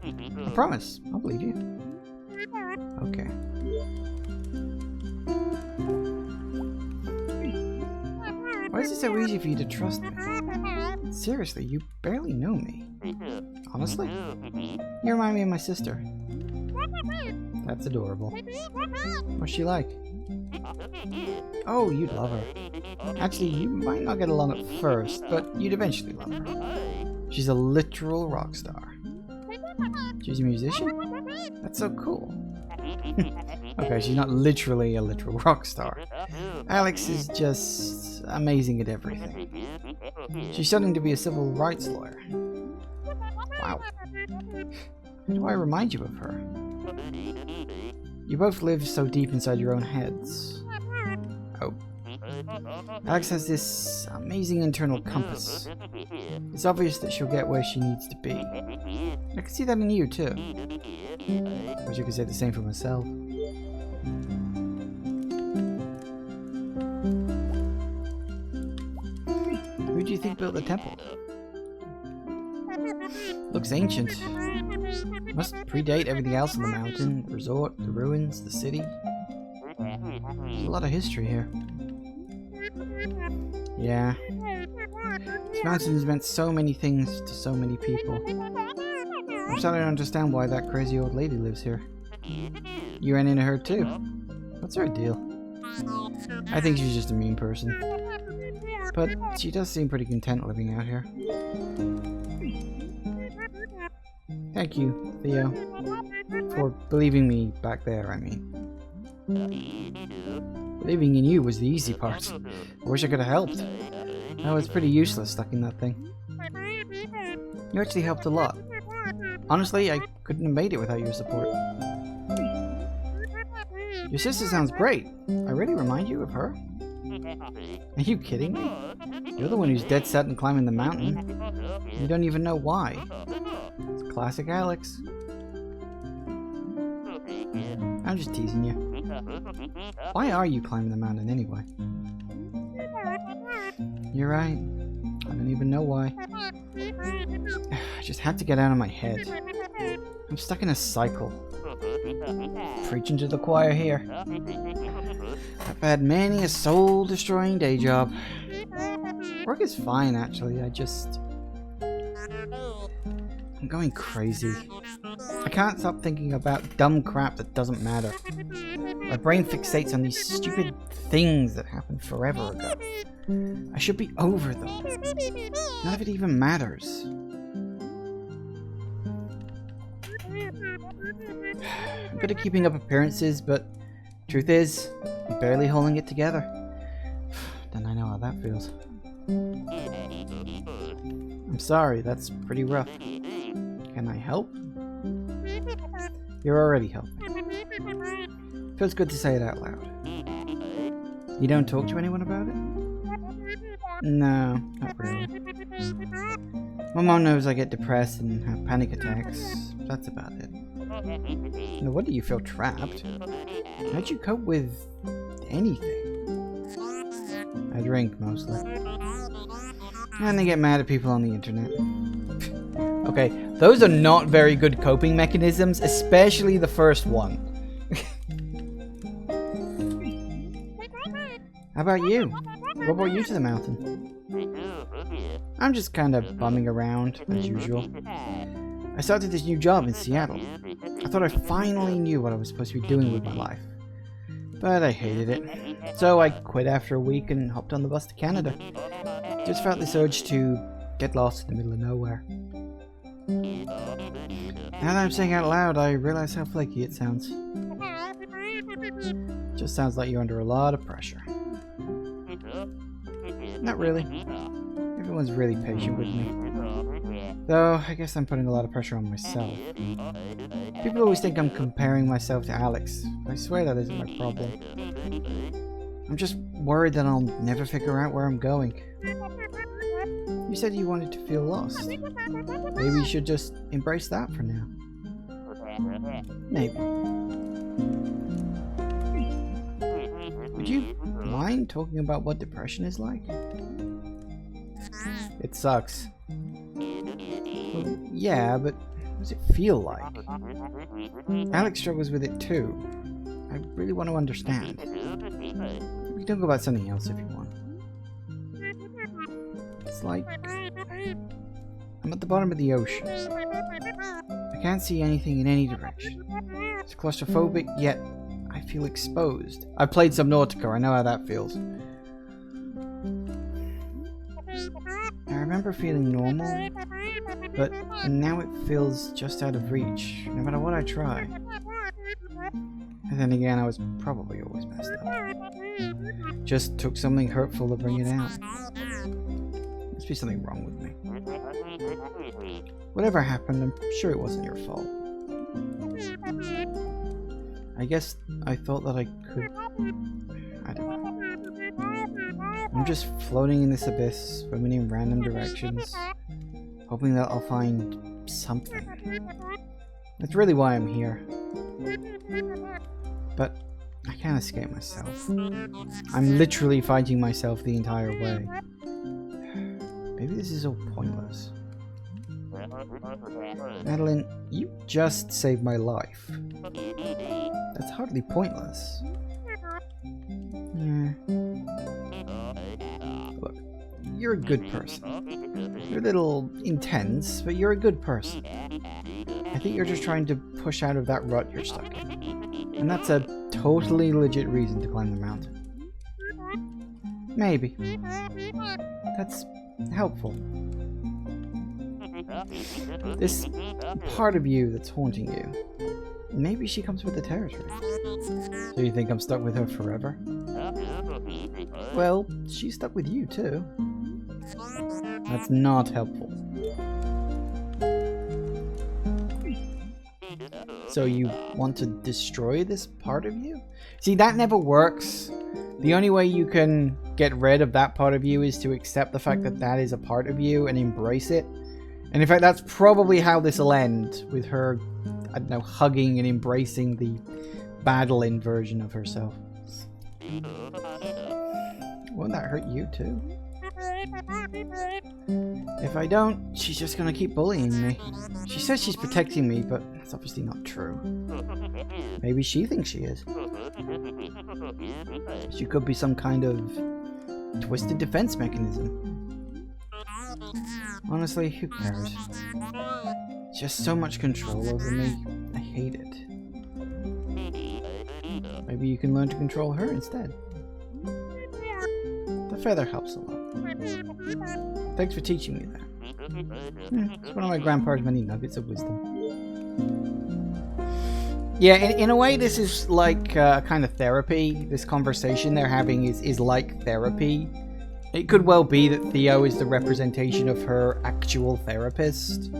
I promise, I'll believe you. Okay. Why is it so easy for you to trust me? Seriously, you barely know me. Honestly? You remind me of my sister. That's adorable. What's she like? Oh, you'd love her. Actually, you might not get along at first, but you'd eventually love her. She's a literal rock star. She's a musician? That's so cool. Okay, she's not literally a literal rock star. Alex is just amazing at everything. She's studying to be a civil rights lawyer. Wow. How do I remind you of her? You both live so deep inside your own heads. Oh. Alex has this amazing internal compass. It's obvious that she'll get where she needs to be. I can see that in you, too. Wish I could say the same for myself. Who do you think built the temple? Looks ancient. Must predate everything else in the mountain, the resort, the ruins, the city. There's a lot of history here. Yeah. This mountain has meant so many things to so many people. I'm starting to understand why that crazy old lady lives here. You ran into her too. What's her deal? I think she's just a mean person. But she does seem pretty content living out here. Thank you, Theo. For believing me back there, I mean. Believing in you was the easy part. I wish I could have helped. I was pretty useless stuck in that thing. You actually helped a lot. Honestly, I couldn't have made it without your support. Your sister sounds great. I really remind you of her? Are you kidding me? You're the one who's dead set on climbing the mountain. You don't even know why. It's classic Alex. I'm just teasing you. Why are you climbing the mountain anyway? You're right. I don't even know why. I just had to get out of my head. I'm stuck in a cycle. Preaching to the choir here. I've had many a soul-destroying day job. Work is fine, actually. I'm going crazy. I can't stop thinking about dumb crap that doesn't matter. My brain fixates on these stupid things that happened forever ago. I should be over them. None of it even matters. I'm good at keeping up appearances, but truth is, I'm barely holding it together. Then I know how that feels. I'm sorry, that's pretty rough. Can I help? You're already helping. Feels good to say it out loud. You don't talk to anyone about it? No, not really. My mom knows I get depressed and have panic attacks. That's about it. No wonder you feel trapped. How'd you cope with anything? I drink, mostly. And they get mad at people on the internet. Okay, those are not very good coping mechanisms, especially the first one. How about you? What brought you to the mountain? I'm just kind of bumming around, as usual. I started this new job in Seattle. I thought I finally knew what I was supposed to be doing with my life. But I hated it. So I quit after a week and hopped on the bus to Canada. Just felt this urge to get lost in the middle of nowhere. Now that I'm saying out loud, I realize how flaky it sounds. It just sounds like you're under a lot of pressure. Not really. Everyone's really patient with me. Though, I guess I'm putting a lot of pressure on myself. People always think I'm comparing myself to Alex. I swear that isn't my problem. I'm just worried that I'll never figure out where I'm going. You said you wanted to feel lost. Maybe you should just embrace that for now. Maybe. Would you mind talking about what depression is like? It sucks. Well, yeah, but what does it feel like? Alex struggles with it too. I really want to understand. We can talk about something else if you want. It's like I'm at the bottom of the ocean. I can't see anything in any direction. It's claustrophobic, yet I feel exposed. I played Subnautica, I know how that feels. I remember feeling normal, but now it feels just out of reach, no matter what I try. And then again, I was probably always messed up. Just took something hurtful to bring it out. Must be something wrong with me. Whatever happened, I'm sure it wasn't your fault. I guess I thought that I could... I don't know. I'm just floating in this abyss, swimming in random directions, hoping that I'll find something. That's really why I'm here. But I can't escape myself. I'm literally fighting myself the entire way. Maybe this is all pointless. Madeline, you just saved my life. That's hardly pointless. Yeah. Look, you're a good person. You're a little intense, but you're a good person. I think you're just trying to push out of that rut you're stuck in. And that's a totally legit reason to climb the mountain. Maybe. That's helpful. This part of you that's haunting you, maybe she comes with the territory. So you think I'm stuck with her forever? Well, she's stuck with you too. That's not helpful. So you want to destroy this part of you? See, that never works. The only way you can get rid of that part of you is to accept the fact that that is a part of you and embrace it. And in fact, that's probably how this will end, with her, I don't know, hugging and embracing the battling version of herself. Won't that hurt you too? If I don't, she's just gonna keep bullying me. She says she's protecting me, but that's obviously not true. Maybe she thinks she is. She could be some kind of twisted defense mechanism. Honestly, who cares? Just so much control over me. I hate it. Maybe you can learn to control her instead. The feather helps a lot. Thanks for teaching me that. It's one of my grandpa's many nuggets of wisdom. Yeah, in a way this is like a kind of therapy. This conversation they're having is like therapy. It could well be that Theo is the representation of her actual therapist.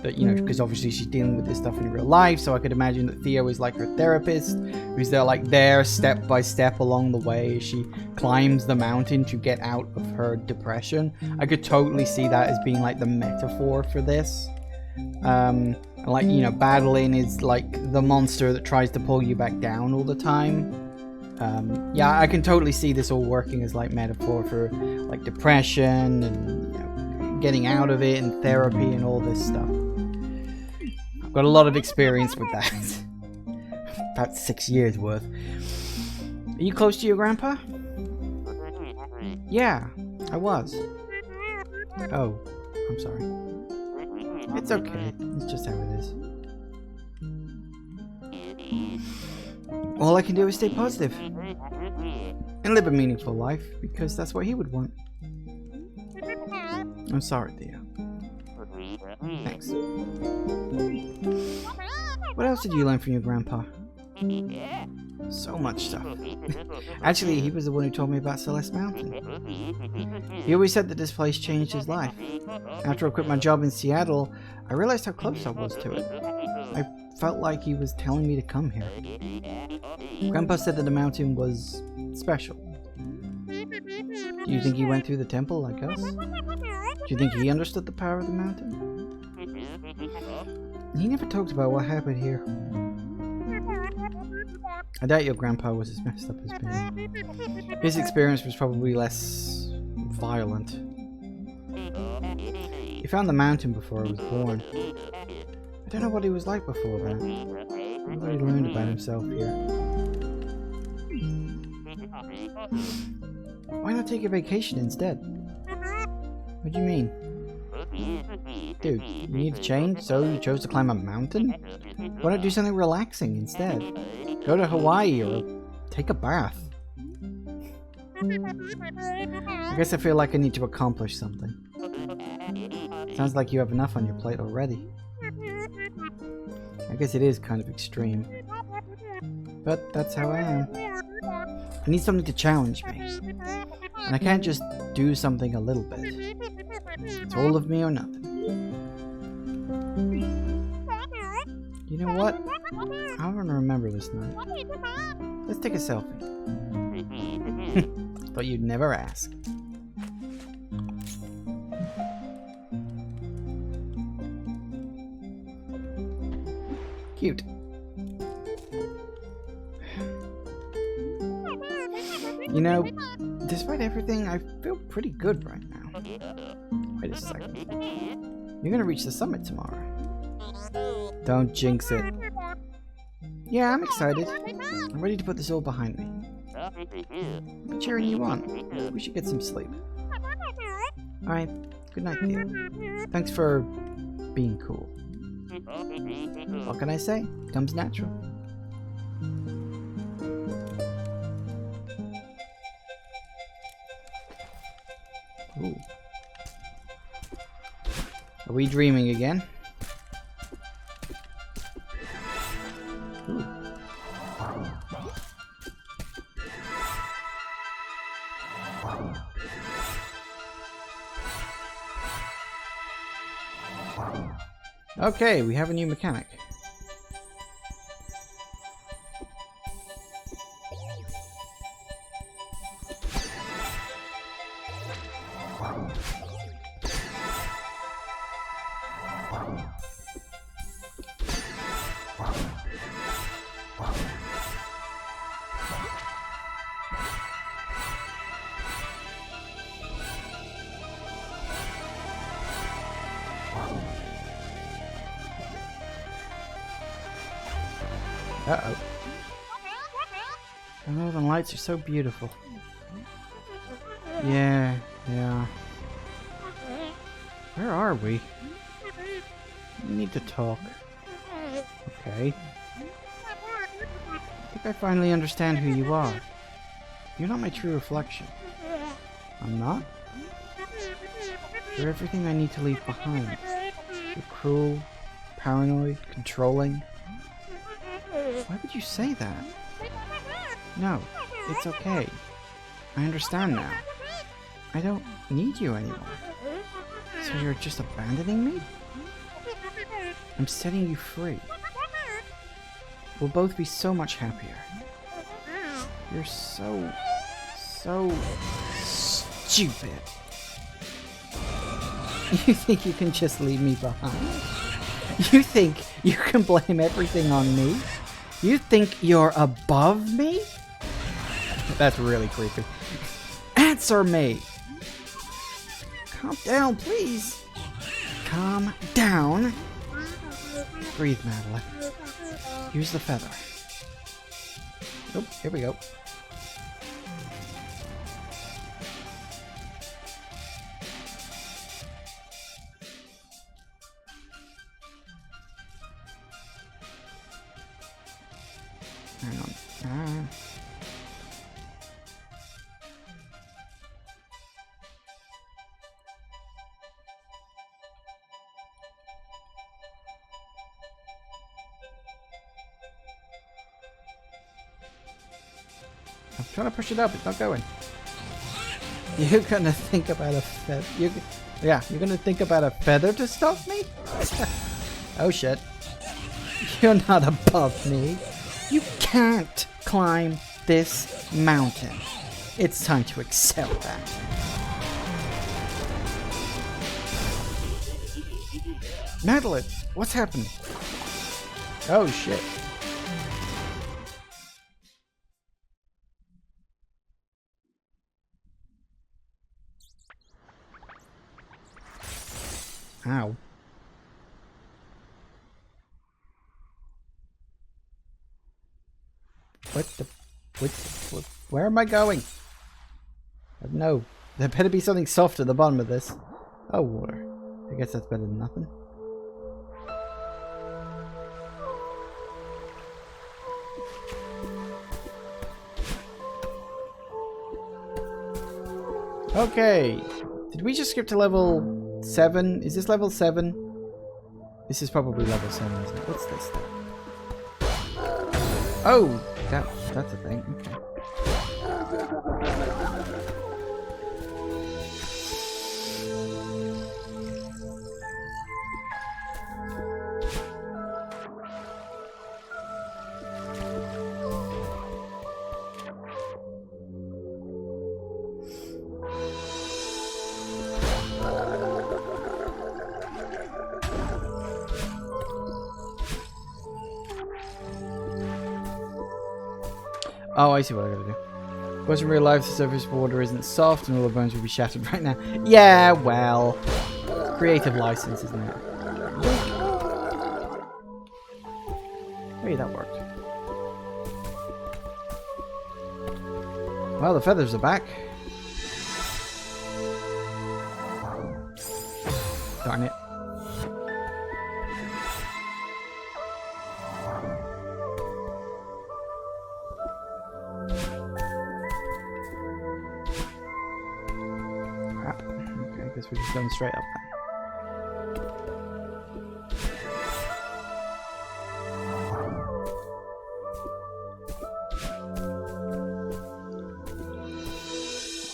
That, you know, because obviously she's dealing with this stuff in real life, so I could imagine that Theo is like her therapist, who's there step by step along the way as she climbs the mountain to get out of her depression. I could totally see that as being like the metaphor for this. Like, you know, battling is like the monster that tries to pull you back down all the time. Yeah, I can totally see this all working as like metaphor for like depression and, you know, getting out of it and therapy and all this stuff. I've got a lot of experience with that. About 6 years worth. Are you close to your grandpa? Yeah, I was. Oh, I'm sorry. It's okay. It's just how it is. All I can do is stay positive and live a meaningful life, because that's what he would want. I'm sorry, Theo. Thanks. What else did you learn from your grandpa? So much stuff. Actually, he was the one who told me about Celeste Mountain. He always said that this place changed his life. After I quit my job in Seattle, I realized how close I was to it. I felt like he was telling me to come here. Grandpa said that the mountain was special. Do you think he went through the temple like us? Do you think he understood the power of the mountain? He never talked about what happened here. I doubt your grandpa was as messed up as me. His experience was probably less violent. He found the mountain before I was born. I don't know what he was like before that. I thought he learned about himself here. Why not take a vacation instead? What do you mean? Dude, you need to change, so you chose to climb a mountain? Why not do something relaxing instead? Go to Hawaii or take a bath. I guess I feel like I need to accomplish something. Sounds like you have enough on your plate already. I guess it is kind of extreme. But that's how I am. I need something to challenge me. And I can't just do something a little bit. It's all of me or nothing. You know what? I want to remember this night. Let's take a selfie. Thought you'd never ask. Cute. You know, despite everything, I feel pretty good right now. Wait a second. You're gonna reach the summit tomorrow. Don't jinx it. Yeah, I'm excited. I'm ready to put this all behind me. What cheering you on? We should get some sleep. Alright, good night, Theo. Thanks for being cool. What can I say? Comes natural. Ooh. Are we dreaming again? Ooh. Okay, we have a new mechanic. Uh-oh. The northern lights are so beautiful. Yeah. Where are we? We need to talk. Okay. I think I finally understand who you are. You're not my true reflection. I'm not? You're everything I need to leave behind. You're cruel, paranoid, controlling. Why would you say that? No, it's okay. I understand now. I don't need you anymore. So you're just abandoning me? I'm setting you free. We'll both be so much happier. You're so stupid. You think you can just leave me behind? You think you can blame everything on me? You think you're above me? That's really creepy. Answer me! Calm down, please. Calm down. Breathe, Madeline. Use the feather. Oh, here we go. Hang on. I'm trying to push it up. It's not going. You're gonna think about a feather. You're gonna think about a feather to stop me? Oh shit. You're not above me. You can't climb this mountain. It's time to accept that. Madeline, what's happening? Oh shit. Ow. Where am I going? No. There better be something soft at the bottom of this. Oh, water. I guess that's better than nothing. Okay. Did we just skip to level 7? Is this level 7? This is probably level 7, isn't it? What's this thing? Oh! That's a thing. Okay. Oh, I see what I gotta do. Of course, in real life, the surface water isn't soft and all the bones will be shattered right now. Yeah, well. Creative license, isn't it? Hey, that worked. Well, the feathers are back. Darn it. We're just going straight up then.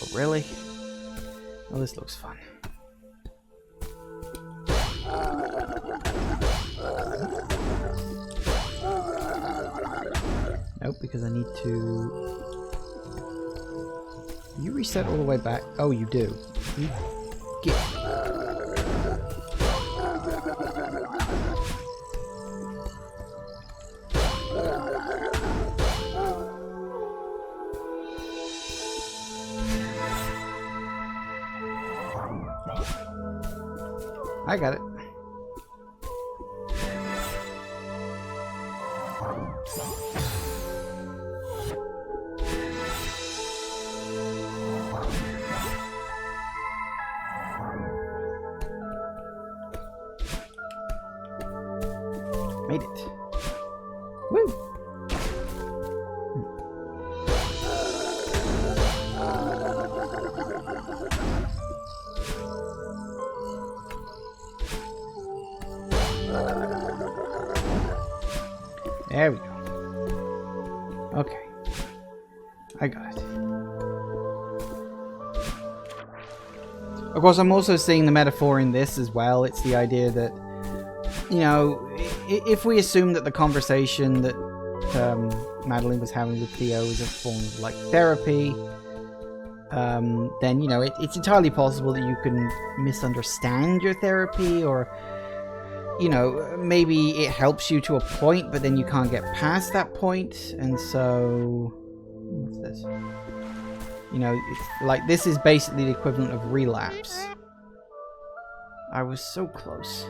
Oh, really? Oh, this looks fun. Nope, because I need to... You reset all the way back? Oh, you do. Get. I got it. Made it. Woo! There we go. Okay. I got it. Of course, I'm also seeing the metaphor in this as well. It's the idea that, you know, if we assume that the conversation that Madeline was having with Theo is a form of, like, therapy, then, you know, it's entirely possible that you can misunderstand your therapy, or, you know, maybe it helps you to a point, but then you can't get past that point, and so... What's this? You know, it's like, this is basically the equivalent of relapse. I was so close.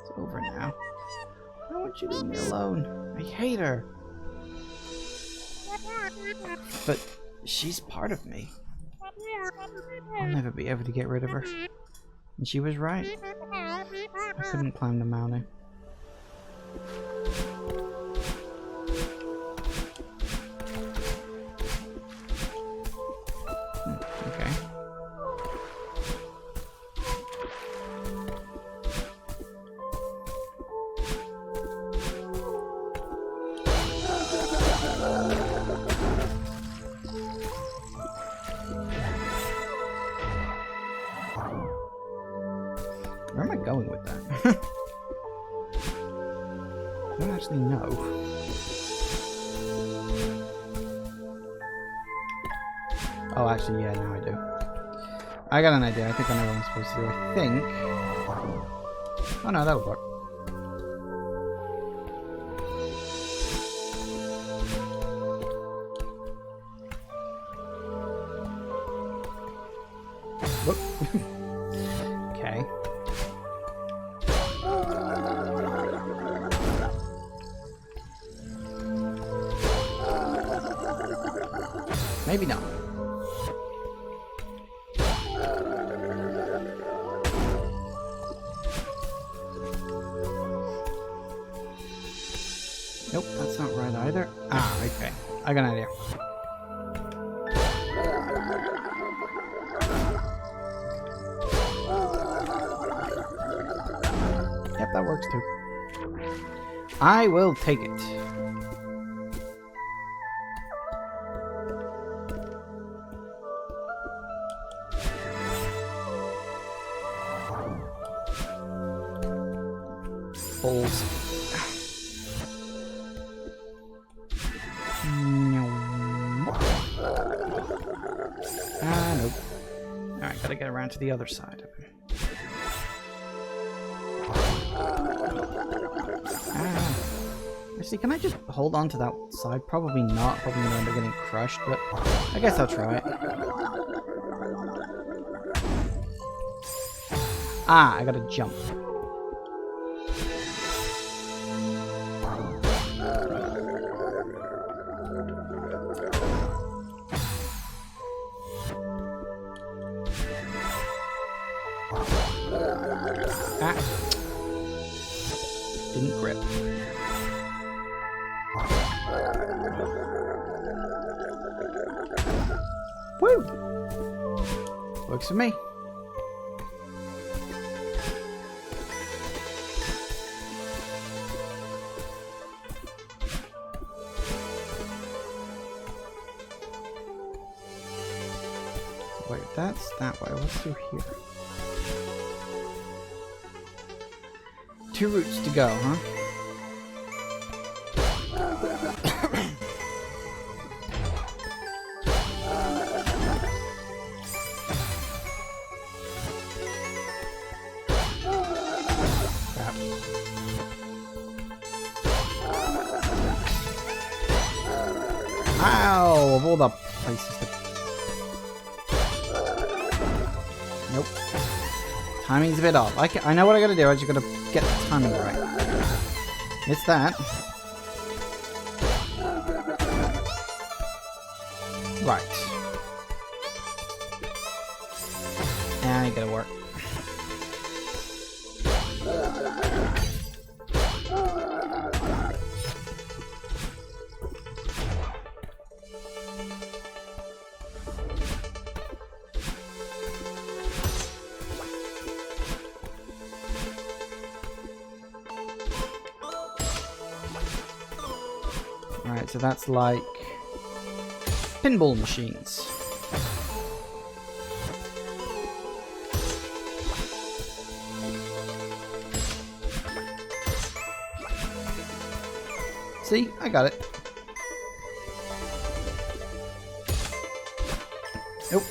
It's over now. I want you to leave me alone. I hate her. But she's part of me. I'll never be able to get rid of her. And she was right. I couldn't climb the mountain. Okay. Where am I going with that? I don't actually know. Oh, actually, yeah, now I do. I got an idea. I think I know what I'm supposed to do. I think... Oh, no, that'll work. Whoop. Okay. Maybe not. Nope, that's not right either. Ah, okay. I got an idea. Yep, that works too. I will take it. Balls. Ah, nope. Alright, gotta get around to the other side of him. Ah. Actually, can I just hold on to that side? Probably not. Probably gonna end up getting crushed, but I guess I'll try it. Ah, I gotta jump. Ah. Didn't grip. Woo! Works for me. Wait, that's that way. What's through here? Two routes to go, huh? Crap. Ow! Of all the places to... Nope. Timing's a bit off. I know what I gotta do. I just gotta get the timing right. It's that. Right. And it gotta work. so that's like pinball machines. See? I got it. Nope.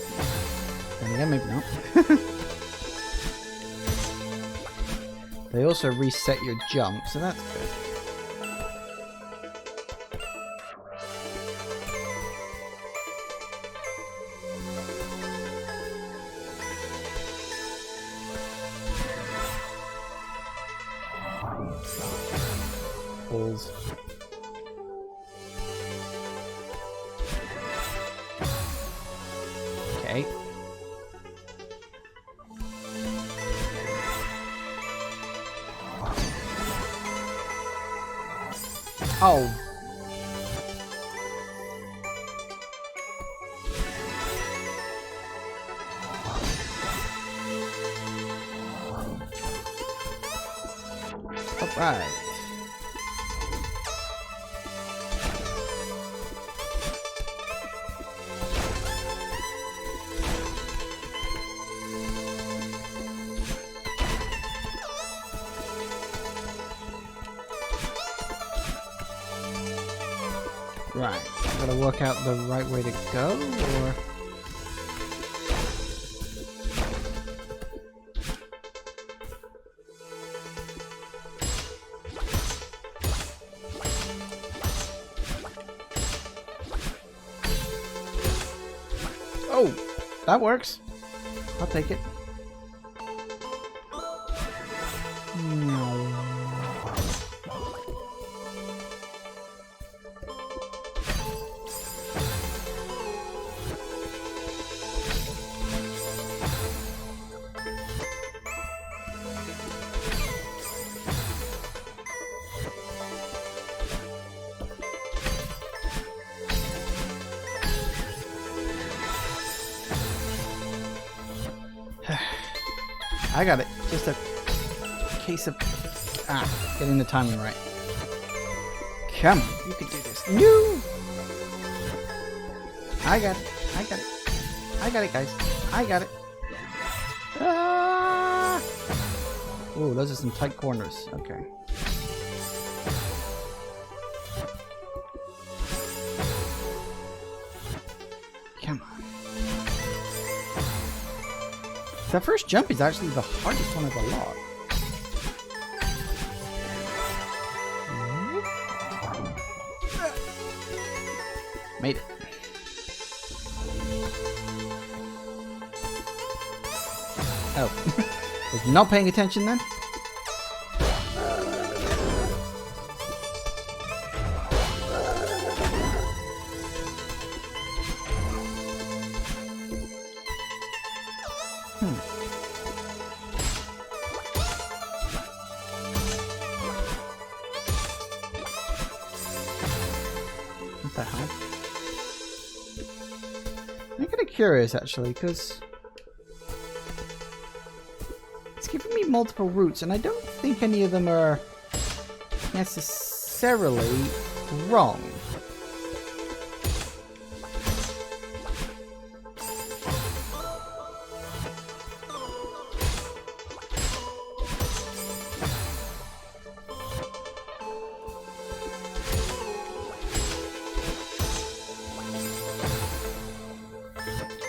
Then again, maybe not. They also reset your jump, so that's good. Balls. Okay. Oh. All right. Right, gotta work out the right way to go, or... Oh, that works. I'll take it. No. I got it. Just a case of getting the timing right. Come on, you can do this. No! I got it. I got it. I got it, guys. I got it. Ah! Ooh, those are some tight corners. Okay. Come on. That first jump is actually the hardest one of the lot. Made it. Oh. Was not paying attention then? What the hell? I'm kind of curious actually, because it's giving me multiple routes, and I don't think any of them are necessarily wrong.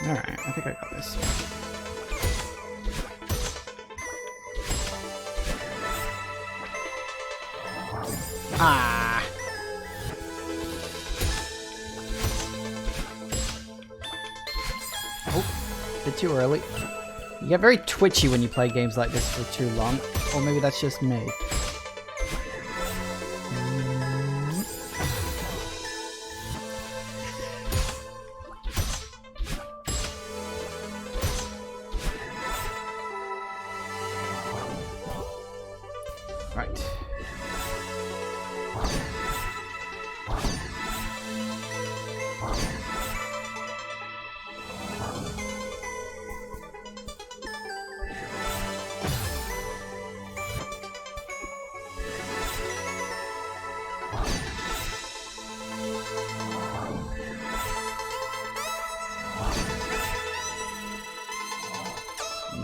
Alright, I think I got this. Ah! Oh, a bit too early. You get very twitchy when you play games like this for too long. Or maybe that's just me. Right.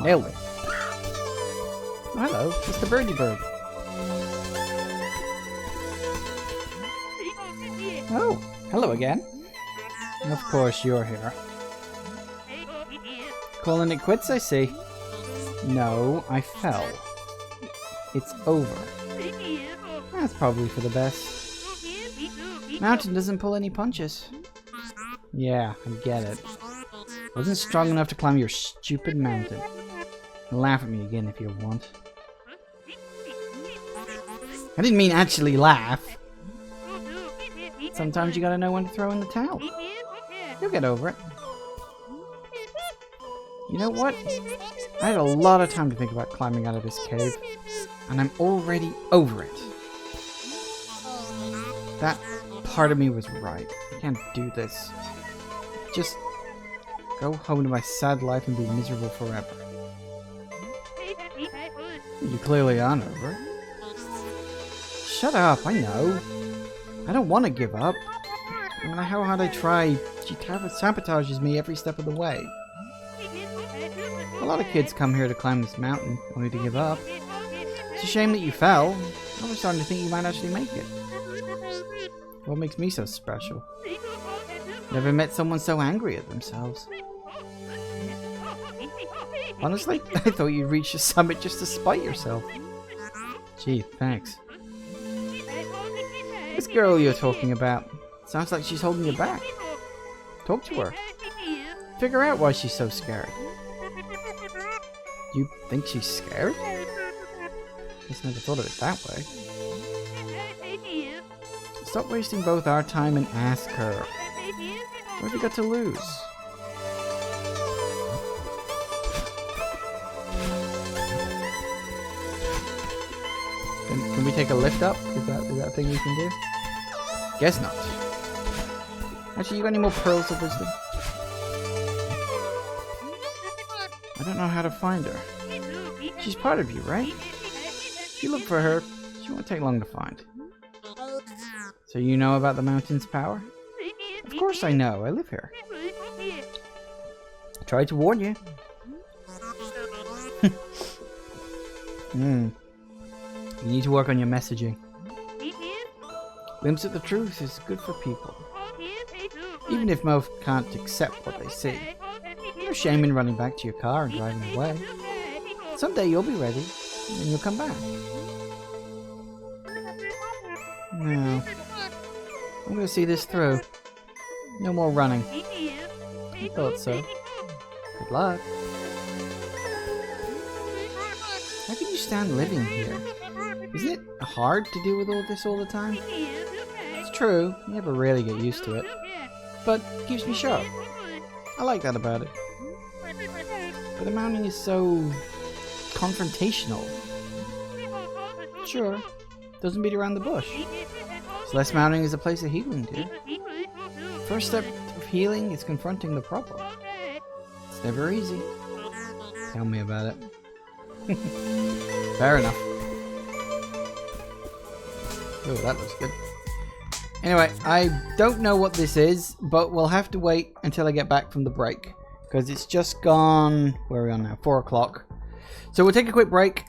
Nailed it. Oh, hello, it's the birdie bird. Oh, hello again. Of course you're here. Calling it quits, I see. No, I fell. It's over. That's probably for the best. Mountain doesn't pull any punches. Yeah, I get it. Wasn't strong enough to climb your stupid mountain. Laugh at me again if you want. I didn't mean actually laugh. Sometimes you gotta know when to throw in the towel. You'll get over it. You know what? I had a lot of time to think about climbing out of this cave, and I'm already over it. That part of me was right. I can't do this. Just go home to my sad life and be miserable forever. You clearly aren't over it. Shut up, I know. I don't want to give up. No matter how hard I try, she sabotages me every step of the way. A lot of kids come here to climb this mountain, only to give up. It's a shame that you fell. I was starting to think you might actually make it. What makes me so special? Never met someone so angry at themselves. Honestly, I thought you'd reach the summit just to spite yourself. Gee, thanks. This girl you're talking about sounds like she's holding you back. Talk to her. Figure out why she's so scared. You think she's scared? Just never thought of it that way. Stop wasting both our time and ask her. What have you got to lose? Can we take a lift up? Is that a thing we can do? Guess not. Actually, you got any more pearls of wisdom? I don't know how to find her. She's part of you, right? If you look for her, she won't take long to find. So you know about the mountain's power? Of course I know. I live here. I tried to warn you. You need to work on your messaging. Glimpse at the truth is good for people. Even if most can't accept what they see. No shame in running back to your car and driving away. Someday you'll be ready, and then you'll come back. No. I'm gonna see this through. No more running. I thought so. Good luck. How can you stand living here? Isn't it hard to deal with all this all the time? It's true, you never really get used to it. But it keeps me sharp. I like that about it. But the mountain is so confrontational. Sure, doesn't beat around the bush. Celeste Mountain is a place of healing, dear. First step of healing is confronting the problem. It's never easy. Tell me about it. Fair enough. Oh, that looks good. Anyway, I don't know what this is, but we'll have to wait until I get back from the break. Because it's just gone... Where are we on now? 4 o'clock. So we'll take a quick break.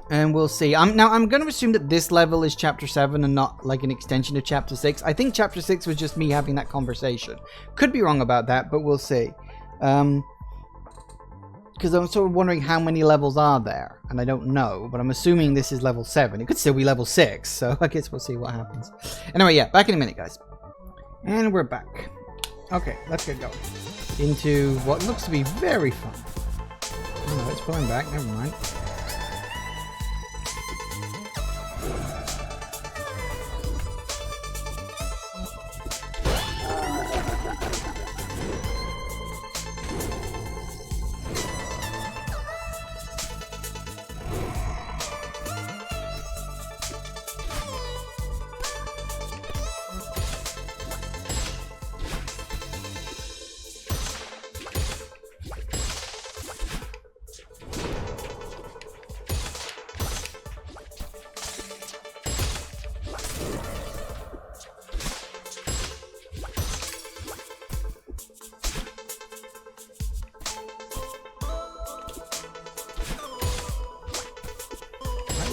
And we'll see. I'm going to assume that this level is Chapter 7 and not like an extension of Chapter 6. I think Chapter 6 was just me having that conversation. Could be wrong about that, but we'll see. Because I'm sort of wondering how many levels are there. And I don't know, but I'm assuming this is level 7. It could still be level 6, so I guess we'll see what happens. Anyway, yeah, back in a minute, guys. And we're back. Okay, let's get going. Into what looks to be very fun. Oh, no, it's pulling back, never mind.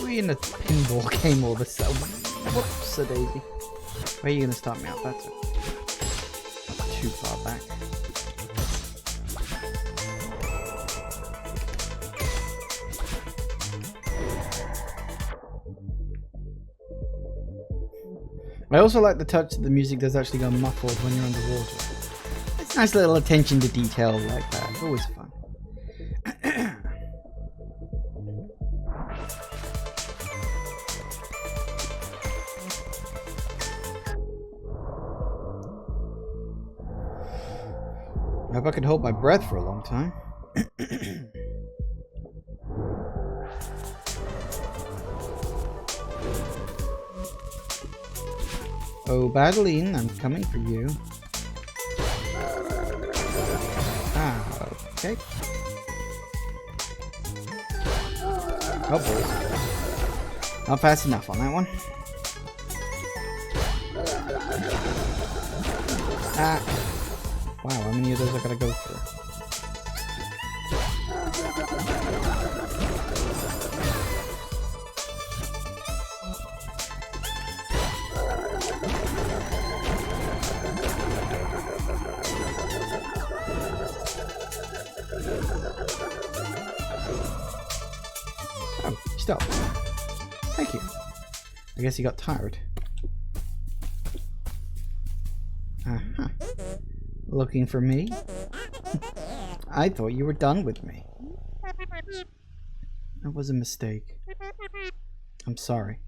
we in a pinball game all of a sudden? Whoops, a daisy. Where are you gonna start me off? That's too far back. I also like the touch that the music does actually go muffled when you're underwater. It's a nice little attention to detail like that. It's always fun. I hope I could hold my breath for a long time. Oh, Badeline, I'm coming for you. Ah, okay. Oh, boy. Not fast enough on that one. Ah. Wow, how many of those I gotta go through? Oh, stop. Thank you. I guess he got tired. Uh-huh. Looking for me? I thought you were done with me. That was a mistake. I'm sorry.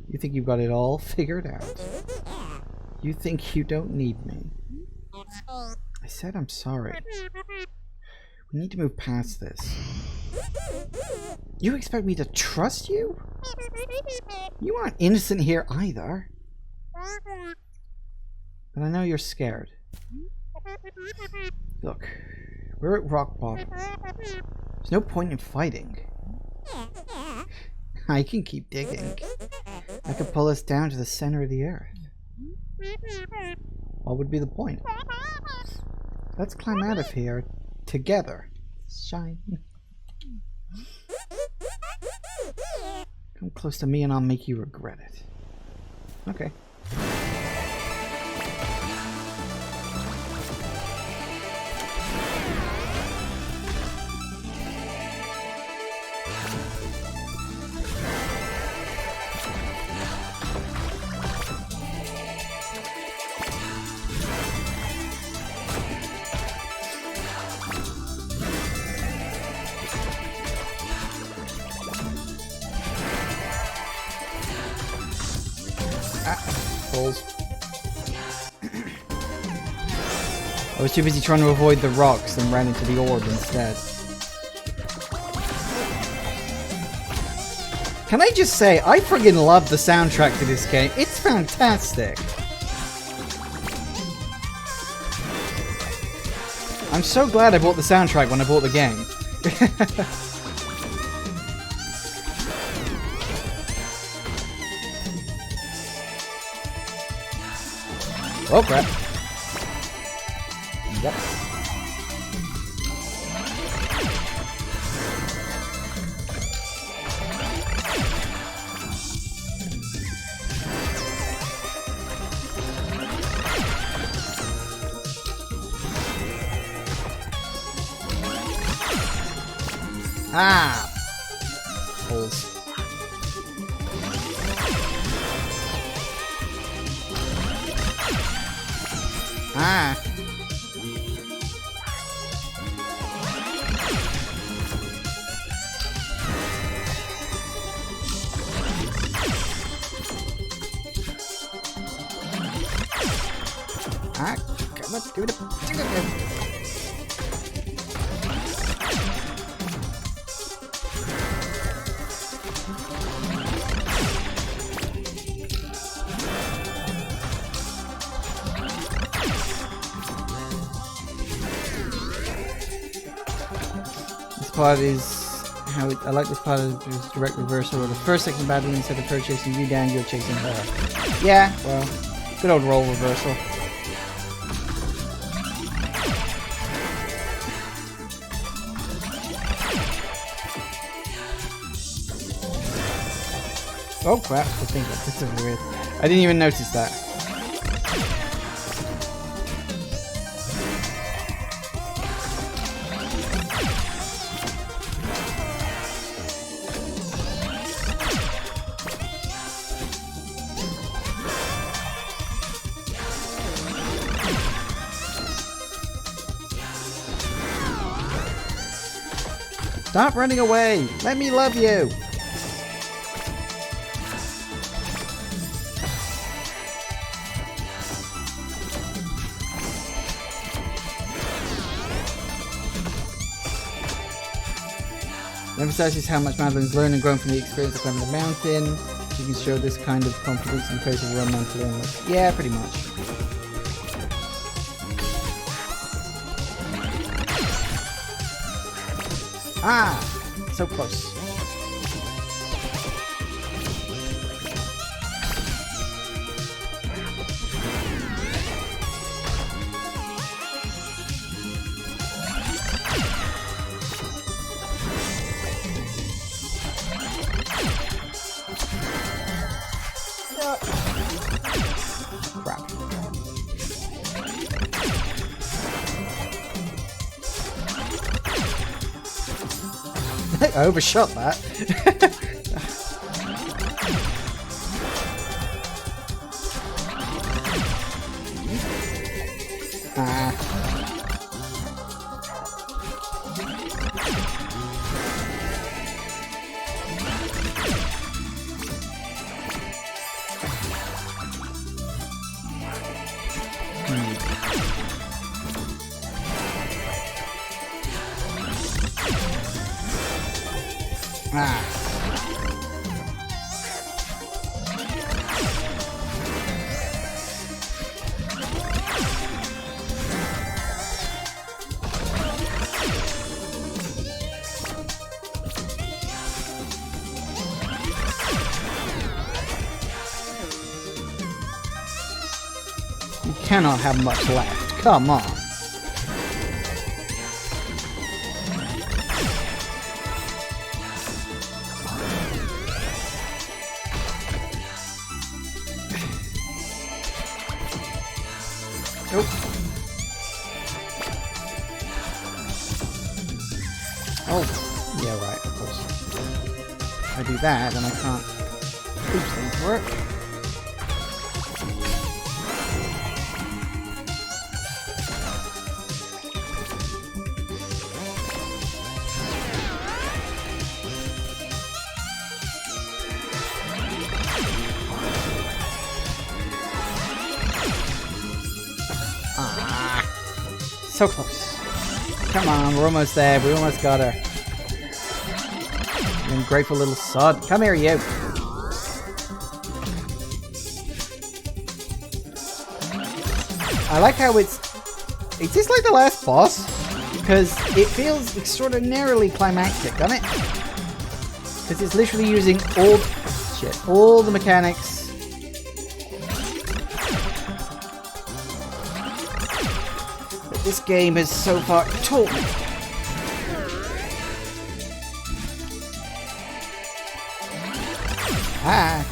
You think you've got it all figured out? You think you don't need me? I said I'm sorry. We need to move past this. You expect me to trust you? You aren't innocent here either. But I know you're scared. Look, we're at rock bottom. There's no point in fighting. I can keep digging. I could pull us down to the center of the earth. What would be the point? Let's climb out of here together. Shine. Come close to me and I'll make you regret it. Okay. I was too busy trying to avoid the rocks and ran into the orb instead. Can I just say, I friggin' love the soundtrack to this game. It's fantastic. I'm so glad I bought the soundtrack when I bought the game. Oh crap. Yep. Ah! Holes. Ah! Ah, come on, give it a... This part is how I like this part of this direct reversal of the first section battle. Instead of her chasing you down, you're chasing her. Yeah, well, good old role reversal. Oh crap, I think that disappeared. I didn't even notice that. Stop running away! Let me love you! It emphasizes how much Madeline's learned and grown from the experience of climbing the mountain. She can show this kind of confidence in the face of her own mental illness. Yeah, pretty much. Ah! So close. Crap. I overshot that. You cannot have much left. Come on. Nope. Oh, yeah, right, of course. If I do that, then I can't these things work. So close. Come on, we're almost there. We almost got her. You ungrateful little sod. Come here, you. I like how it's... Is this like the last boss? Because it feels extraordinarily climactic, doesn't it? Because it's literally using all the mechanics. This game has so far taught me. Ah.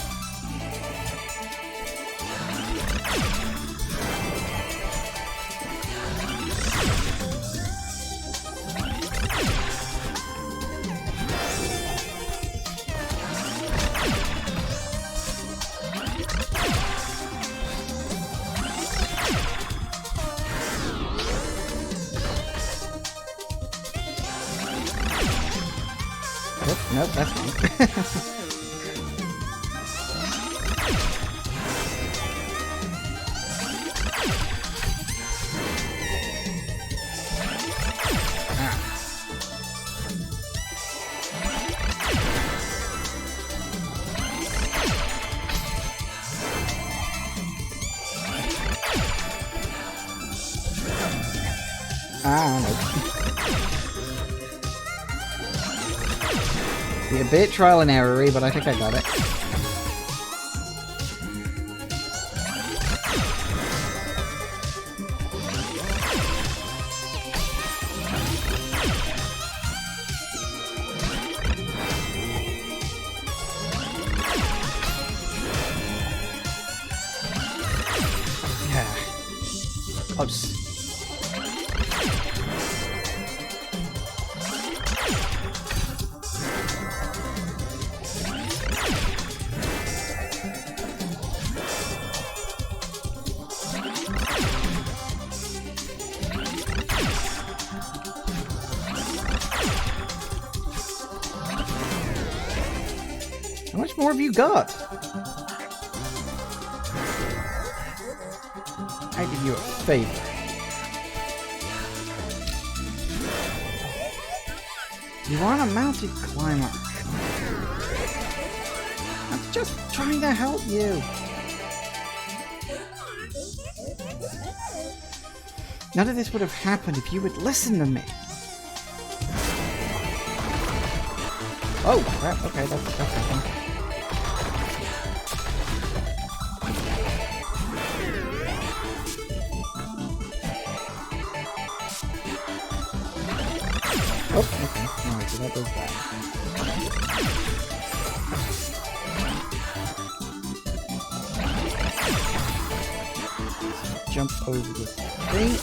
Nope, that's fine. Be a bit trial and error-y, but I think I got it. How much more have you got? I did you a favor. You are a mountain climber. I'm just trying to help you. None of this would have happened if you would listen to me. Oh, crap. Okay, that's happened. Oh, okay. Alright, so that does that. Jump over this thing.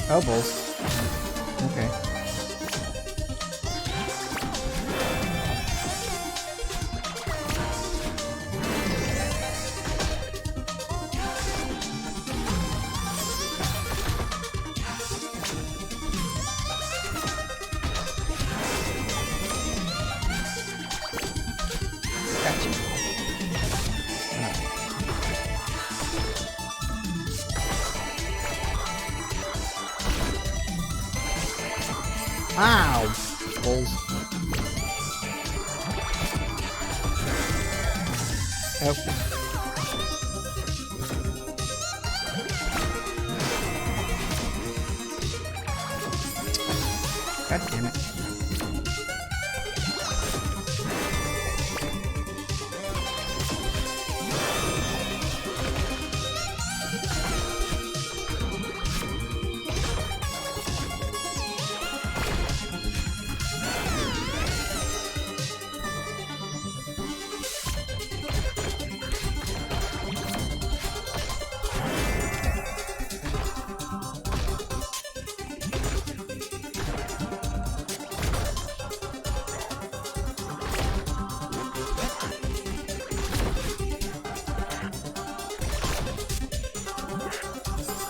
Oh, balls. Okay. Gotcha. Ow! Balls. Oh. God damn it.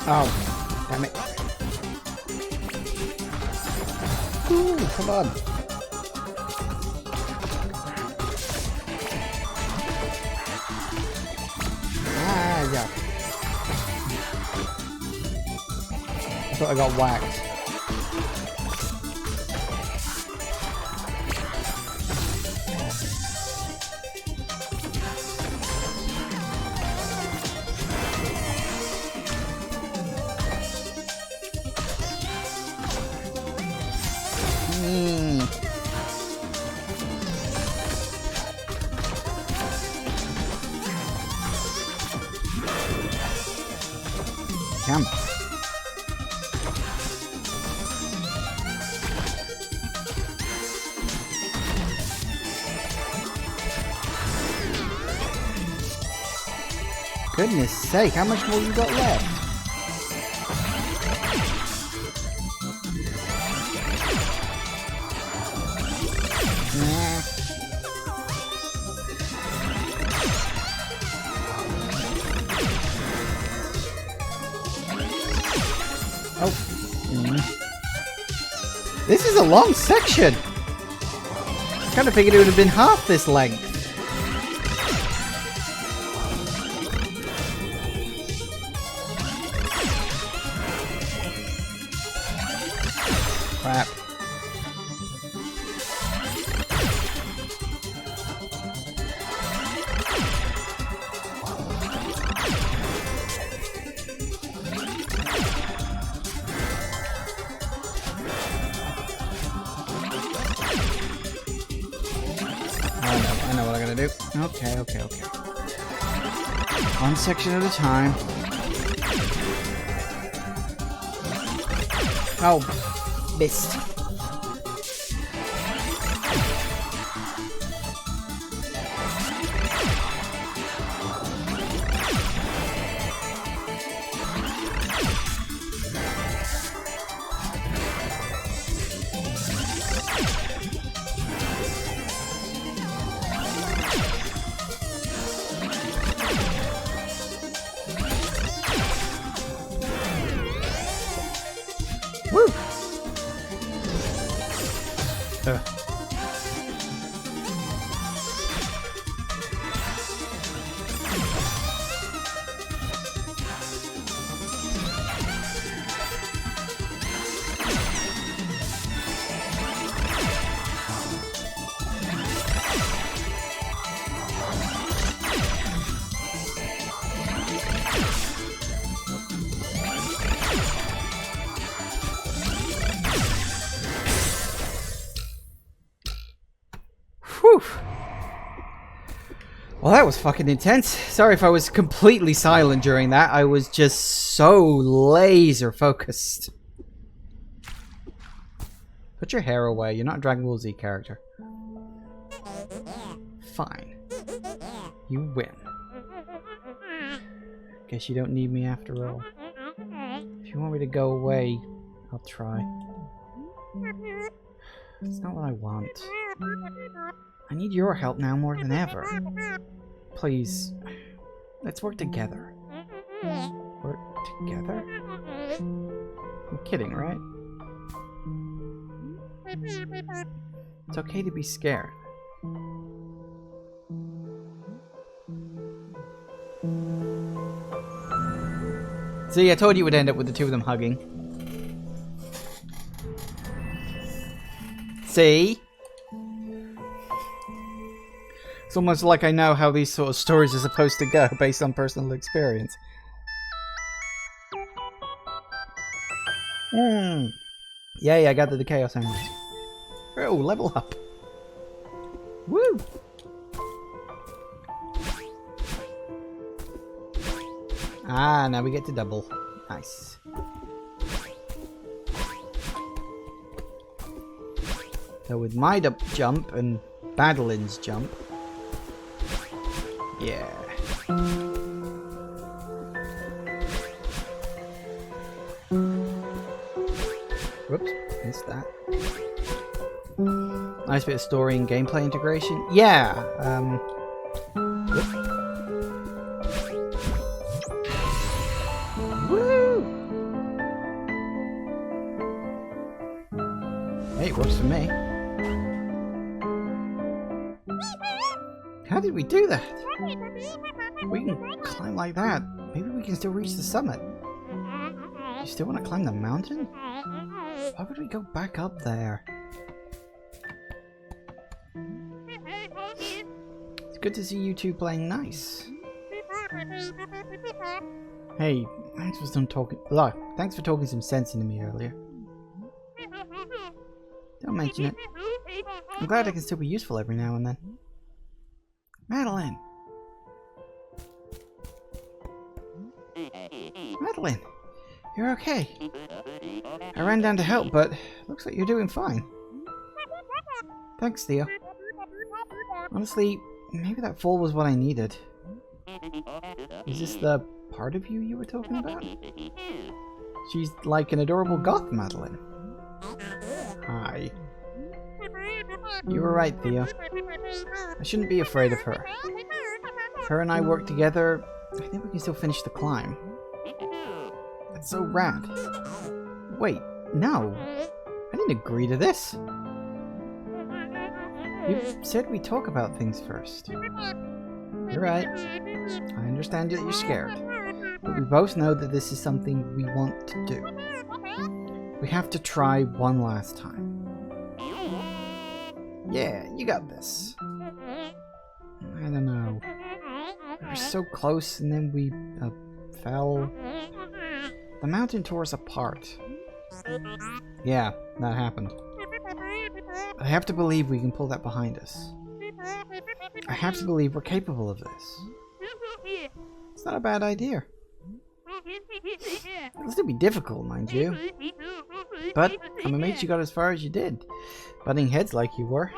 Oh, damn it. Ooh, come on. Ah, yeah. I thought I got whacked. Damn. Goodness sake, how much more you got left? Nah. Oh. This is a long section. Kind of figured it would have been half this length. Crap. I know what I gotta do. Okay. One section at a time. Oh, missed. Well, that was fucking intense. Sorry if I was completely silent during that. I was just so laser focused. Put your hair away. You're not a Dragon Ball Z character. Fine. You win. Guess you don't need me after all. If you want me to go away, I'll try. It's not what I want. I need your help now more than ever. Please, let's work together. Work together? I'm kidding, right? It's okay to be scared. See, I told you it would end up with the two of them hugging. See? It's almost like I know how these sort of stories are supposed to go based on personal experience. Yay, I got the Chaos Emerald. Oh, level up. Woo! Ah, now we get to double. Nice. So with my jump and Badelin's jump. Yeah. Whoops, missed that. Nice bit of story and gameplay integration. Yeah. Woo! Hey, it works for me. How did we do that? We can climb like that. Maybe we can still reach the summit. You still want to climb the mountain? Why would we go back up there? It's good to see you two playing nice. Hey, thanks for talking some sense into me earlier. Don't mention it. I'm glad I can still be useful every now and then. Madeline! Madeline! You're okay. I ran down to help, but looks like you're doing fine. Thanks, Theo. Honestly, maybe that fall was what I needed. Is this the part of you were talking about? She's like an adorable goth, Madeline. Hi. You were right, Theo. I shouldn't be afraid of her. If her and I work together, I think we can still finish the climb. That's so rad. Wait, no. I didn't agree to this. You said we talk about things first. You're right. I understand that you're scared. But we both know that this is something we want to do. We have to try one last time. Yeah, you got this. I don't know. We were so close and then we fell. The mountain tore us apart. Yeah, that happened. I have to believe we can pull that behind us. I have to believe we're capable of this. It's not a bad idea. It'll still be difficult, mind you. But I'm amazed you got as far as you did. Butting heads like you were.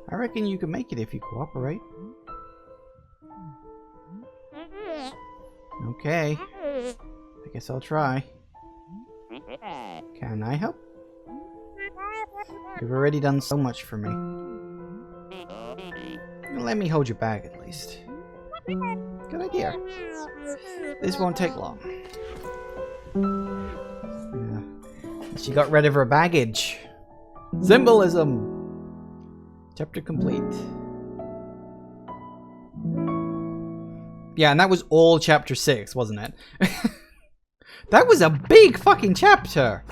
I reckon you can make it if you cooperate. Okay. I guess I'll try. Can I help? You've already done so much for me. Let me hold your bag at least. Good idea. This won't take long. She got rid of her baggage. Symbolism! Chapter complete. Yeah, and that was all chapter 6, wasn't it? That was a big fucking chapter!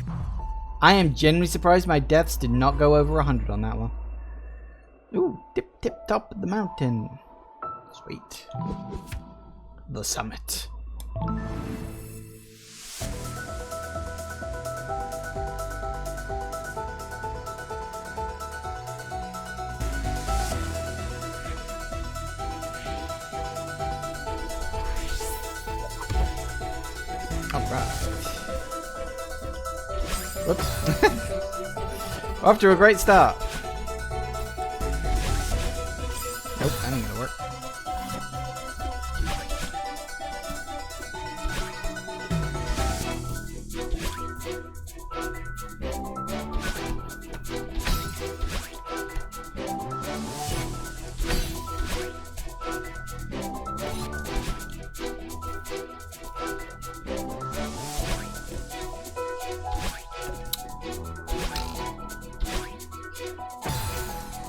I am genuinely surprised my deaths did not go over 100 on that one. Ooh, tip top of the mountain. Sweet. The summit. Alright. Whoops. Off to a great start. Nope, that ain't gonna work.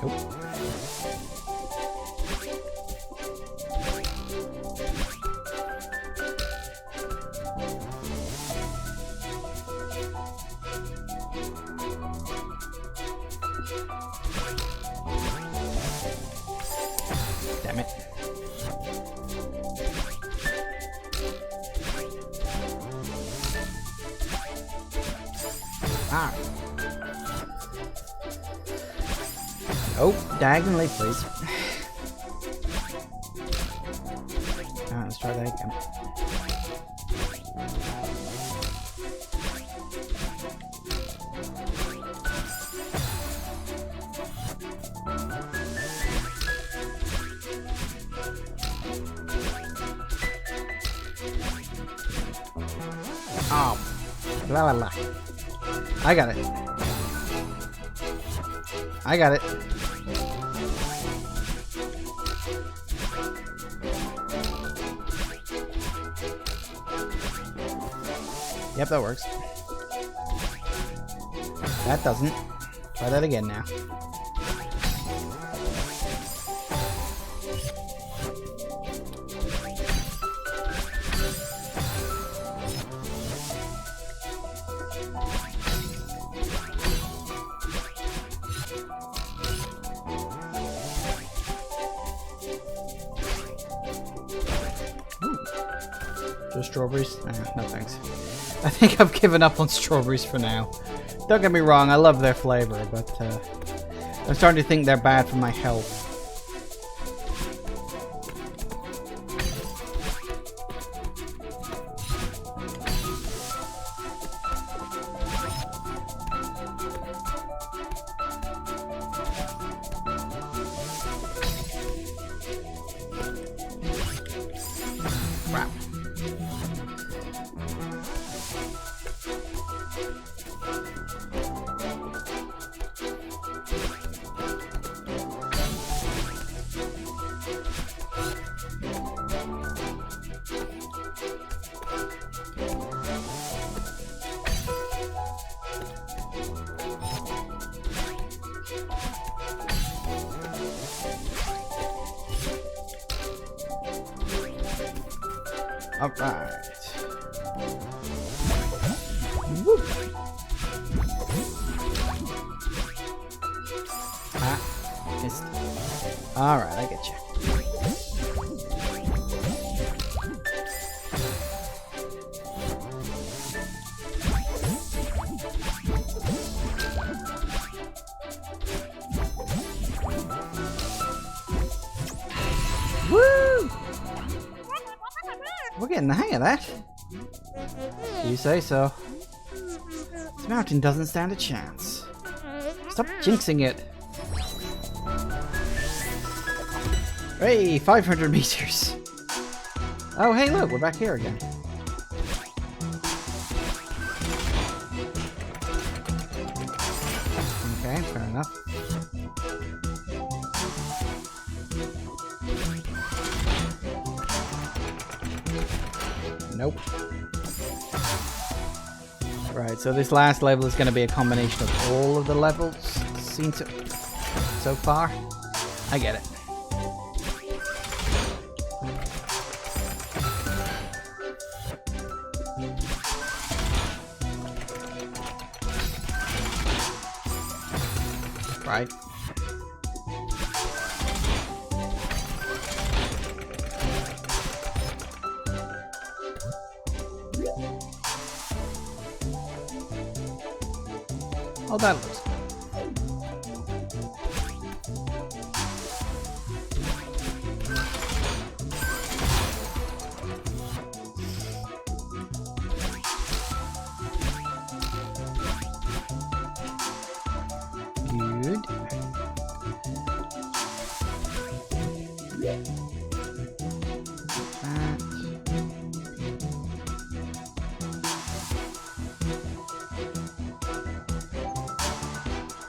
Nope. Damn it. Ah. Oh, diagonally, please. Alright, let's try that again. Oh, la la la. I got it. I got it. Yep, that works. That doesn't. Try that again now. Just strawberries? No thanks. I think I've given up on strawberries for now. Don't get me wrong, I love their flavor, but I'm starting to think they're bad for my health. Crap. All right. Woo. Ah, missed. All right, I get you. Woo! We're getting the hang of that. You say so. This mountain doesn't stand a chance. Stop jinxing it. Hey, 500 meters. Oh, hey, look, we're back here again. Okay, fair enough. Nope. Right, so this last level is going to be a combination of all of the levels seen so far. I get it. Right. Oh, that looks good.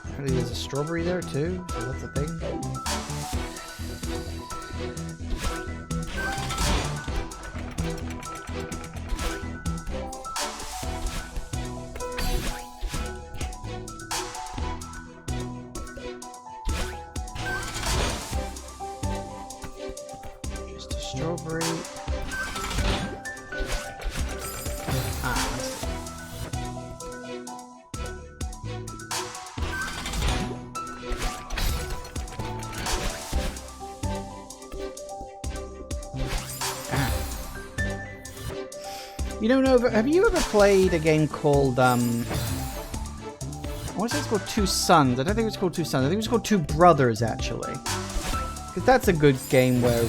Apparently there's a strawberry there too, so that's a thing. Just a strawberry. You don't know, have you ever played a game called, I want to say it's called Two Sons. I don't think it's called Two Sons. I think it's called Two Brothers, actually. Because that's a good game where,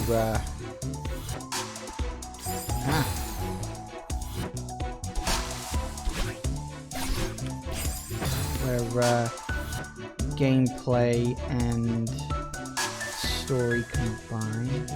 gameplay and story combine.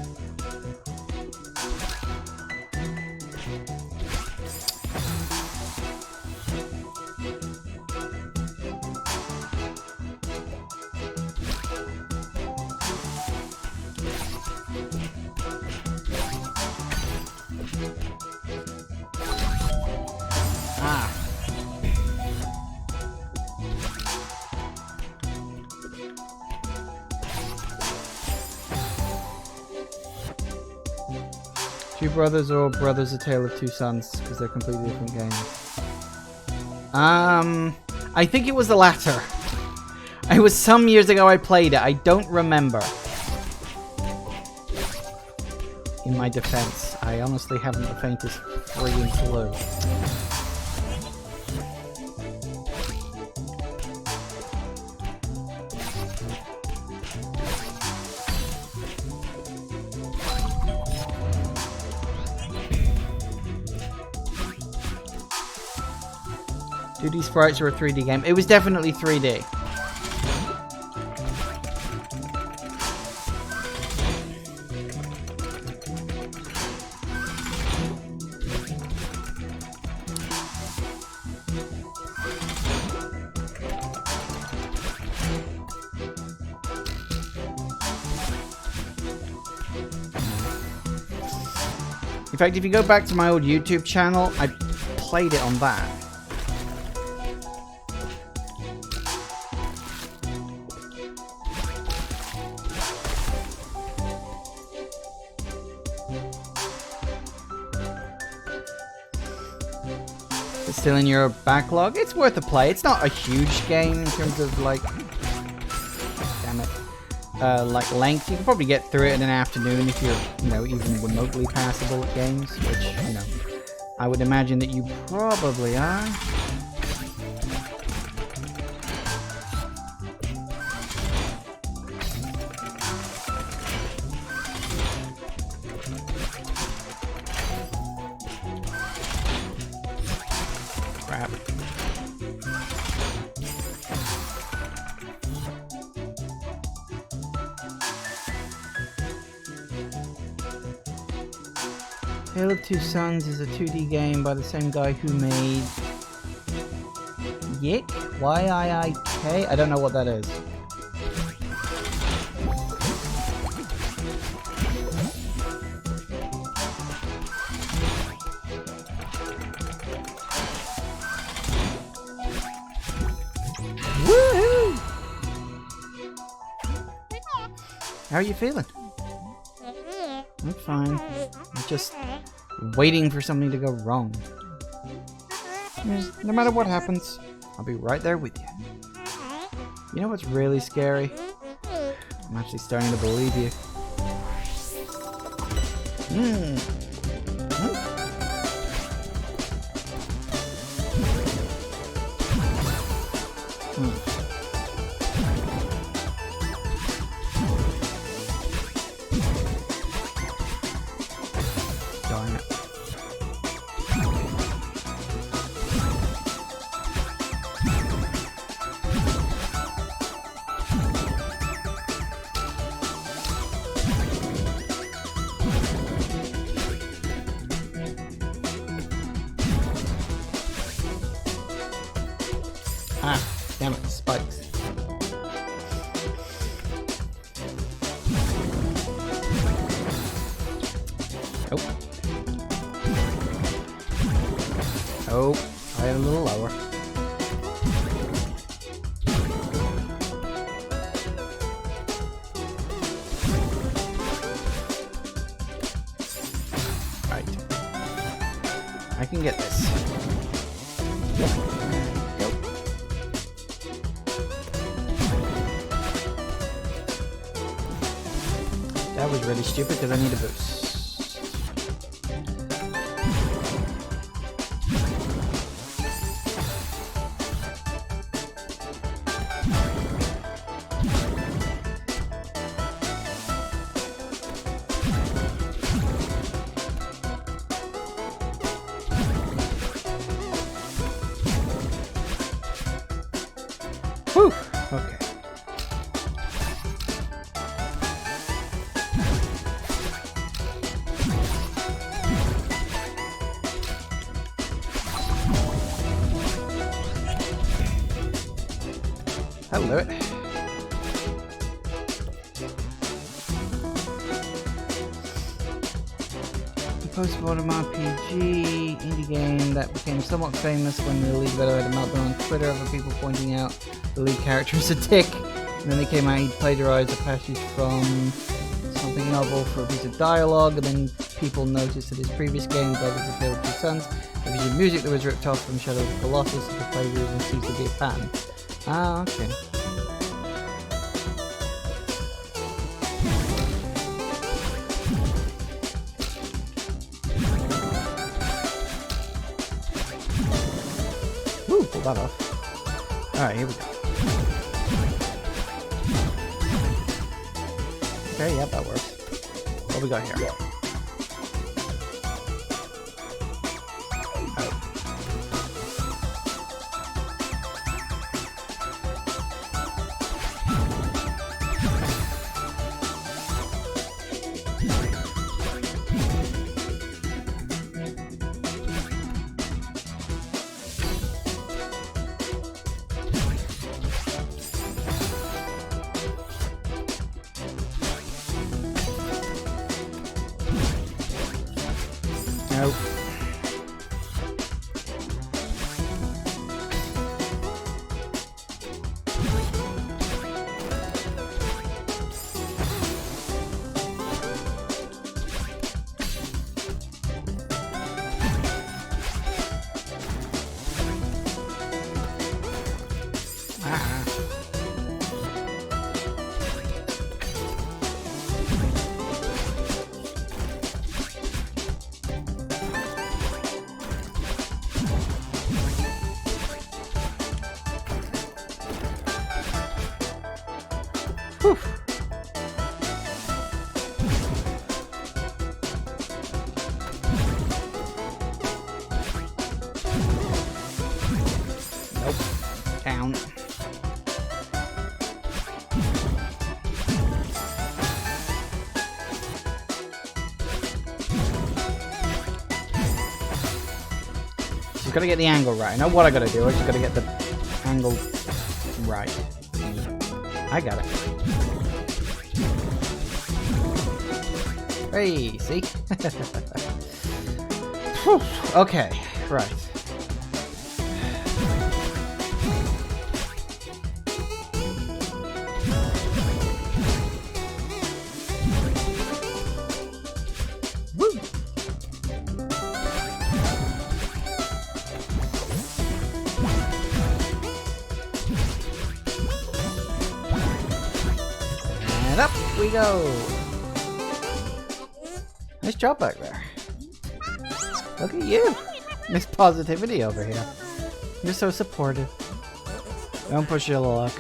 Two Brothers or Brothers A Tale of Two Sons, because they're completely different games. I think it was the latter. It was some years ago I played it. I don't remember. In my defense, I honestly haven't the faintest freaking clue. Do these sprites are a 3D game? It was definitely 3D. In fact, if you go back to my old YouTube channel, I played it on that. It's still in your backlog. It's worth a play. It's not a huge game in terms of like, damn it, like length. You can probably get through it in an afternoon if you're, you know, even remotely passable at games, which, you know, I would imagine that you probably are. Crap. Tale of Two Sons is a 2D game by the same guy who made Yik? Y-I-I-K? I don't know what that is. Woohoo! How are you feeling? I'm fine. I'm just waiting for something to go wrong. No matter what happens, I'll be right there with you. You know what's really scary? I'm actually starting to believe you. Darn it. Ah, damn it, spikes. Oh. Oh, try it a little lower. Right. I can get this. Yep. Go. That was really stupid because I need a boost. Whew, okay. That'll do it. Post-mortem RPG indie game that became somewhat famous when the lead developer had a meltdown on Twitter over people pointing out the lead character is a dick. And then they came out, he plagiarized a passage from something novel for a piece of dialogue, and then people noticed that his previous game, Brothers of Tale of Two Sons, there was music that was ripped off from Shadow of the Colossus, and the plagiarism seems to be a pattern. Ah, okay. Ooh, pull that off. Alright, here we go. Okay, yeah, that works. What we got here? Oh. Nope. Whew. Nope. Down. Just gotta get the angle right. I know what I gotta do. I just gotta get the angle right. I got it. Hey, see? Okay, right. Woo! And up we go. Nice job back there. Look at you. Miss Positivity over here. You're so supportive. Don't push your luck.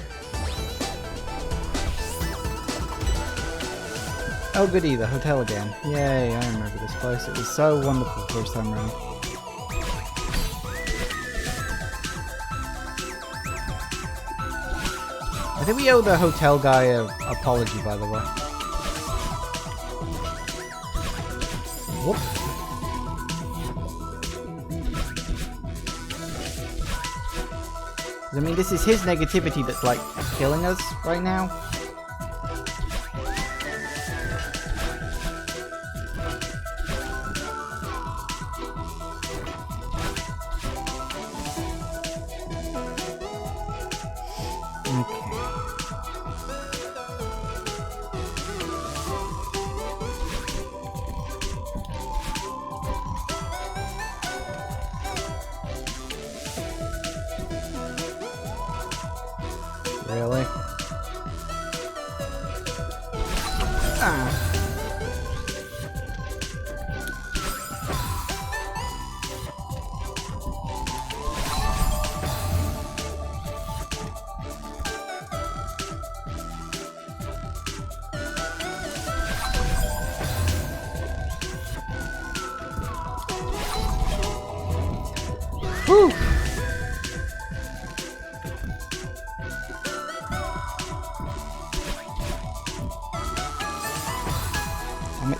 Oh goody, the hotel again. Yay, I remember this place. It was so wonderful the first time around. I think we owe the hotel guy an apology, by the way. Whoop. I mean, this is his negativity that's, like, killing us right now. Really? Ah. Whew. Damn it.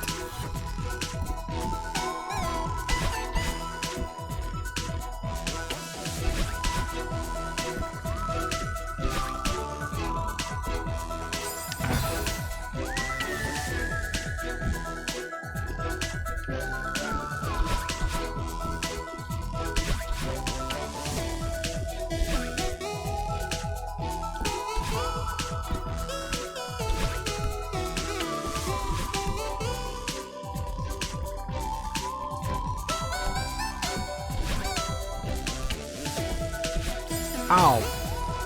Ow!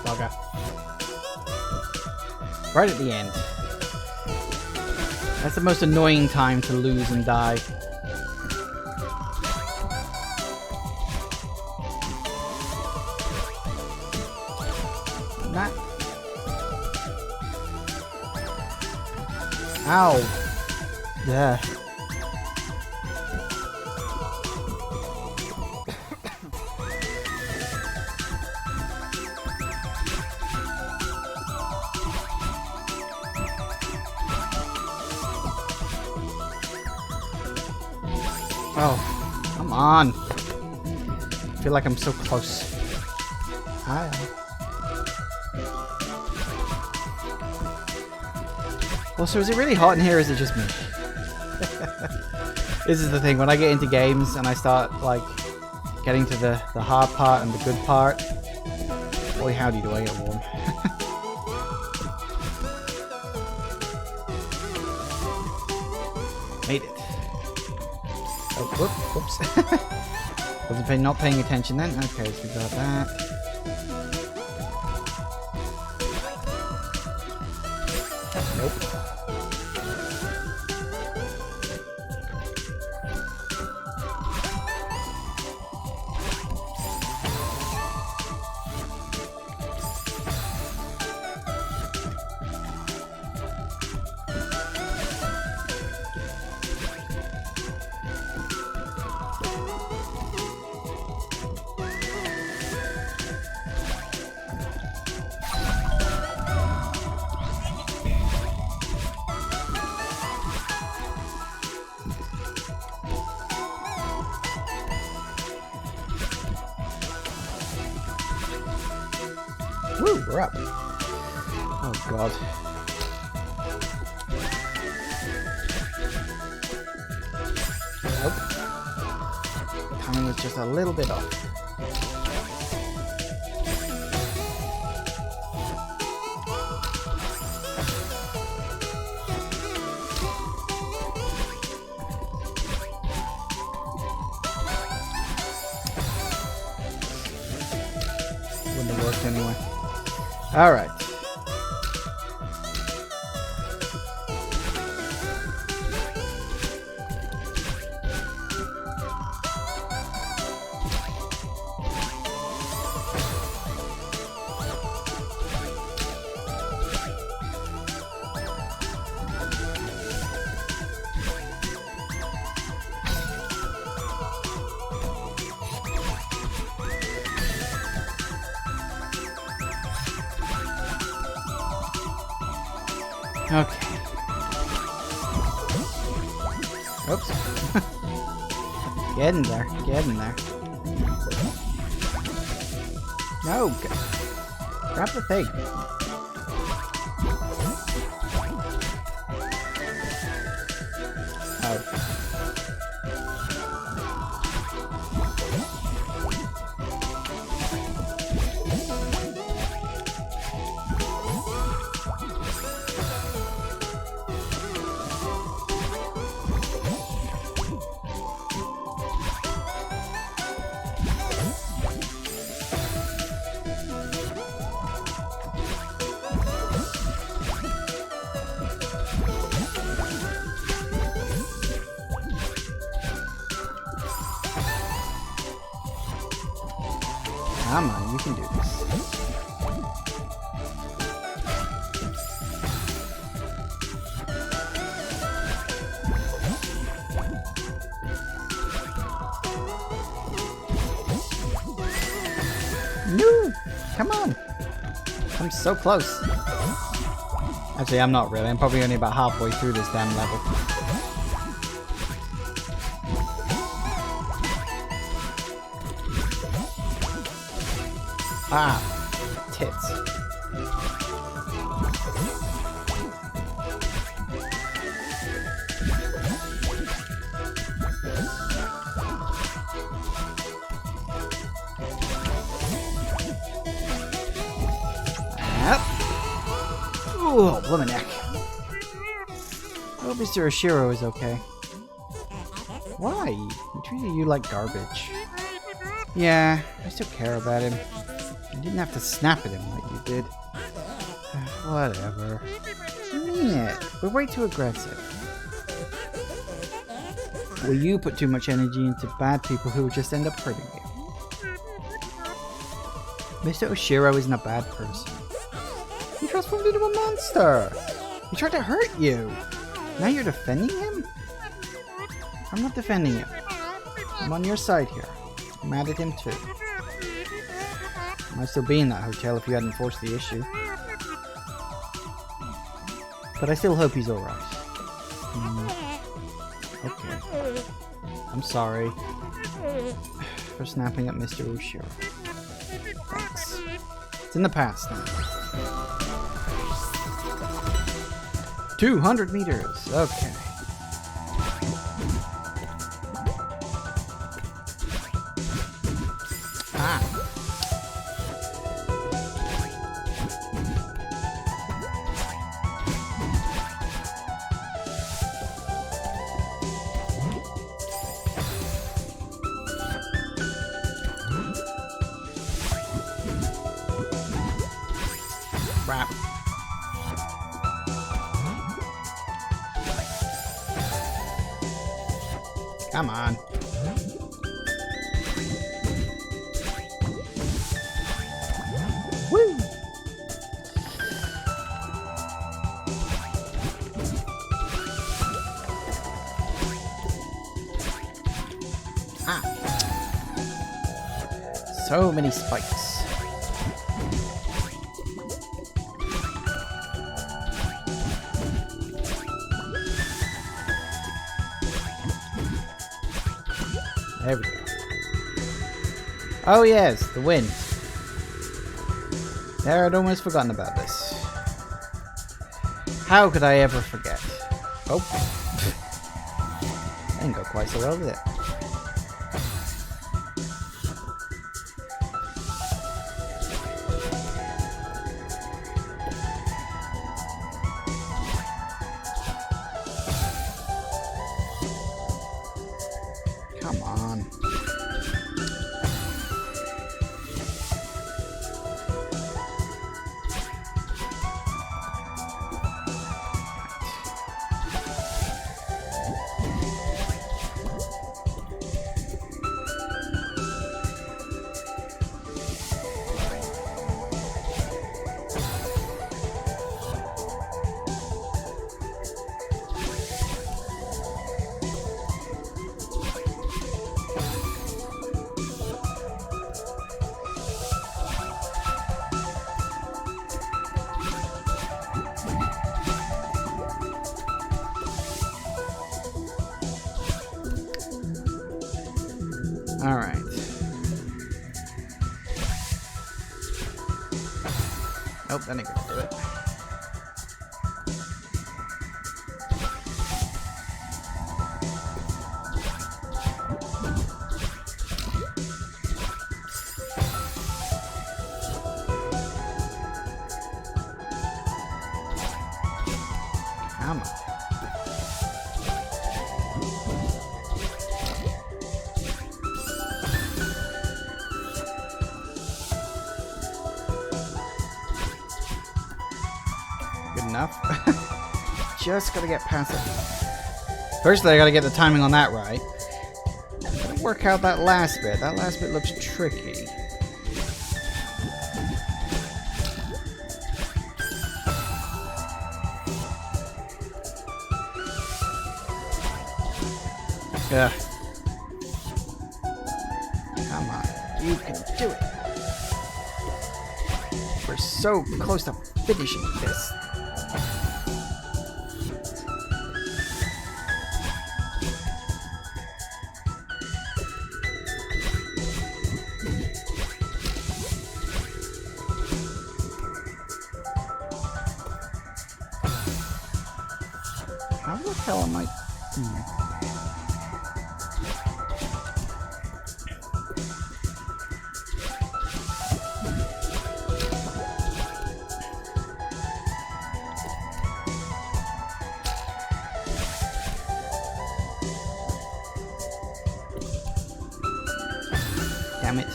Bugger. Right at the end. That's the most annoying time to lose and die. That. Ow! Yeah. Oh, come on. I feel like I'm so close. Hi. Well, so is it really hot in here or is it just me? This is the thing, when I get into games and I start, like, getting to the hard part and the good part, boy howdy do I get warm. Made it. Oh, whoops. Wasn't not paying attention then. Okay, so we got that. Nope. Woo, we're up. Oh god. Nope. Timing was just a little bit off. Wouldn't have worked anyway. All right. Okay. Oops. Get in there. Get in there. No. Grab the thing. Oh. Come on, you can do this. No! Come on! I'm so close. Actually, I'm not really. I'm probably only about halfway through this damn level. Ah, tits. Yep. Ooh, blow my neck. Hope Mr. Oshiro is okay. Why? He treated you like garbage. Yeah, I still care about him. You didn't have to snap at him like you did. Whatever. You mean it? We're way too aggressive. Well, you put too much energy into bad people who will just end up hurting you. Mr. Oshiro isn't a bad person. He transformed into a monster! He tried to hurt you! Now you're defending him? I'm not defending him. I'm on your side here. I'm mad at him too. Might still be in that hotel if you hadn't forced the issue. But I still hope he's alright. Okay. I'm sorry for snapping at Mr. Oshiro. Thanks. It's in the past now. 200 meters. Okay. Crap. Come on. Woo! Ah. So many spikes. There we go. Oh yes, the wind. There, I'd almost forgotten about this. How could I ever forget? Oh. Didn't go quite so well, did it? Come on. All right. Oh, that ain't gonna do it. Come on. Good enough. Just gotta get past it. Firstly, I gotta get the timing on that right. Gotta work out that last bit. That last bit looks tricky. Yeah. Come on. You can do it. We're so close to finishing this. How the hell am I... Damn it.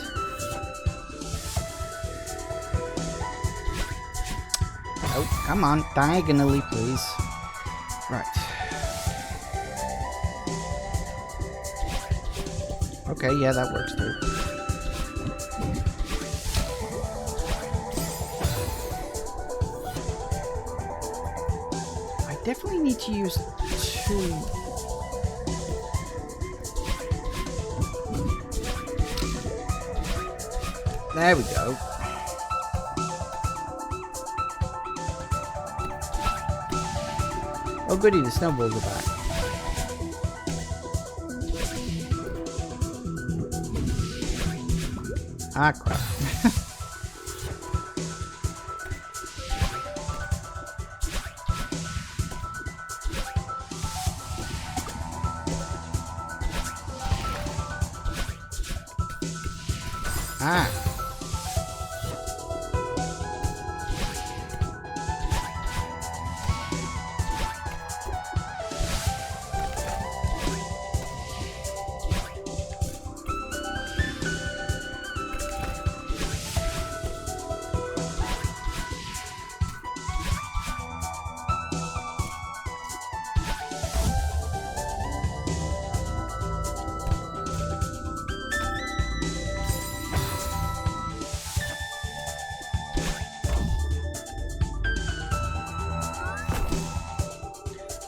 Oh, come on. Diagonally, please. Right. Okay, yeah, that works too. I definitely need to use two... There we go. Oh goody, the snowballs are back. Ah, crap. Ah.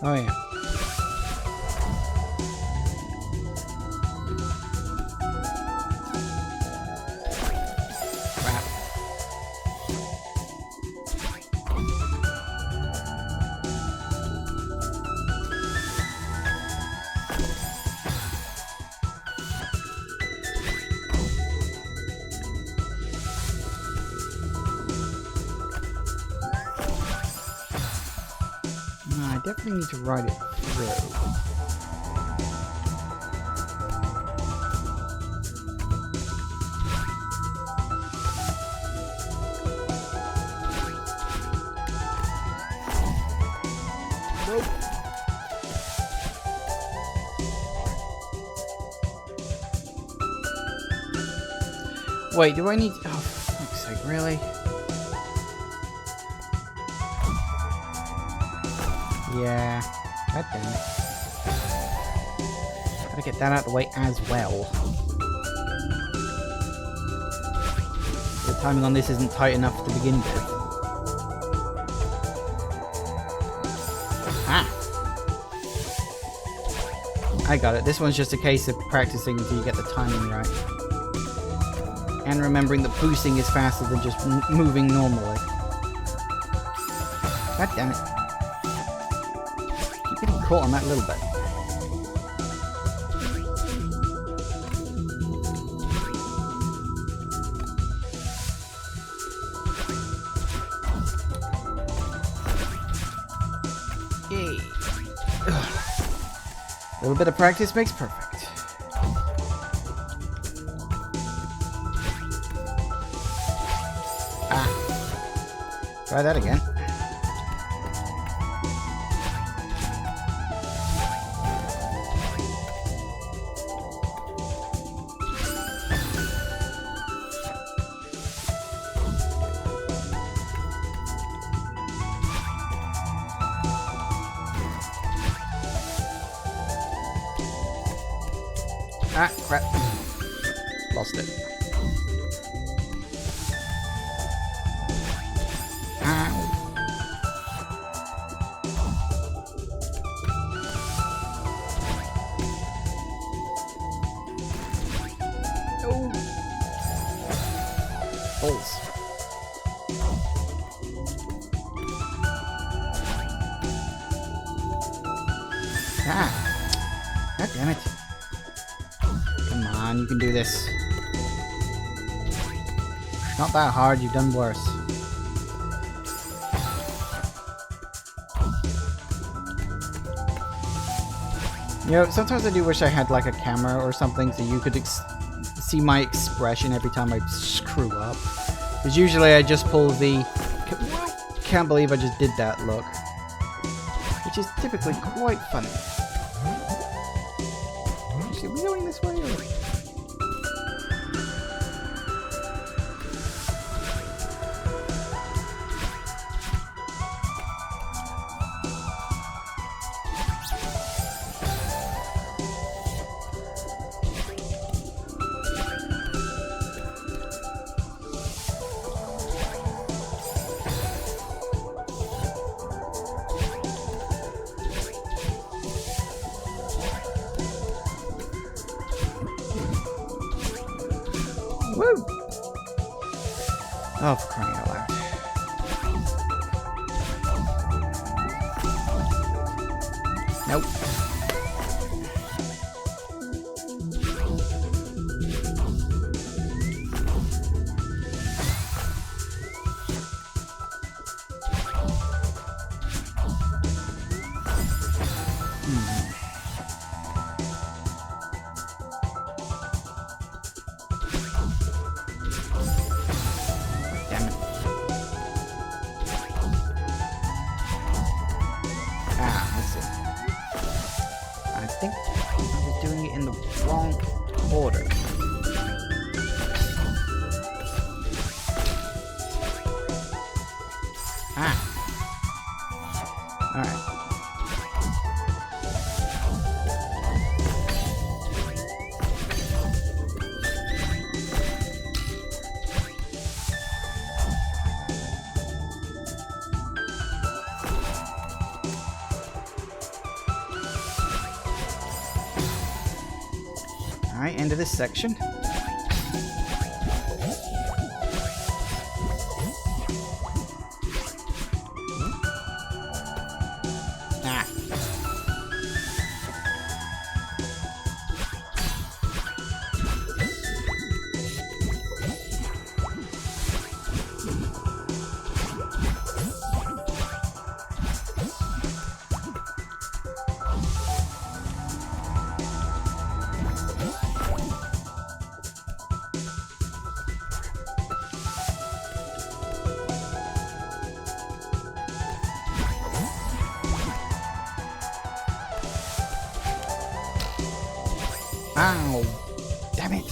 Oh yeah. Crap. No, I definitely need to ride it through. Nope. Wait, do I need... Oh, for fuck's sake, really? Yeah. God damn it. Gotta get that out of the way as well. The timing on this isn't tight enough to begin with. Ah! I got it. This one's just a case of practicing until you get the timing right. And remembering that boosting is faster than just moving normally. God damn it. Keep getting caught on that little bit. little bit of practice makes perfect. Ah. Try that again. Ah, crap. Lost it. Ow. Oh. Balls. Ah. God damn it. Come on, you can do this. Not that hard, you've done worse. You know, sometimes I do wish I had like a camera or something so you could see my expression every time I screw up. Because usually I just pull the can't believe I just did that look. Which is typically quite funny. Actually, are we going this way or? Woo! Oh, for crying out loud. Nope. I think I was doing it in the wrong order. Ah. Alright. Alright, end of this section. Ah. Ow! Damn it!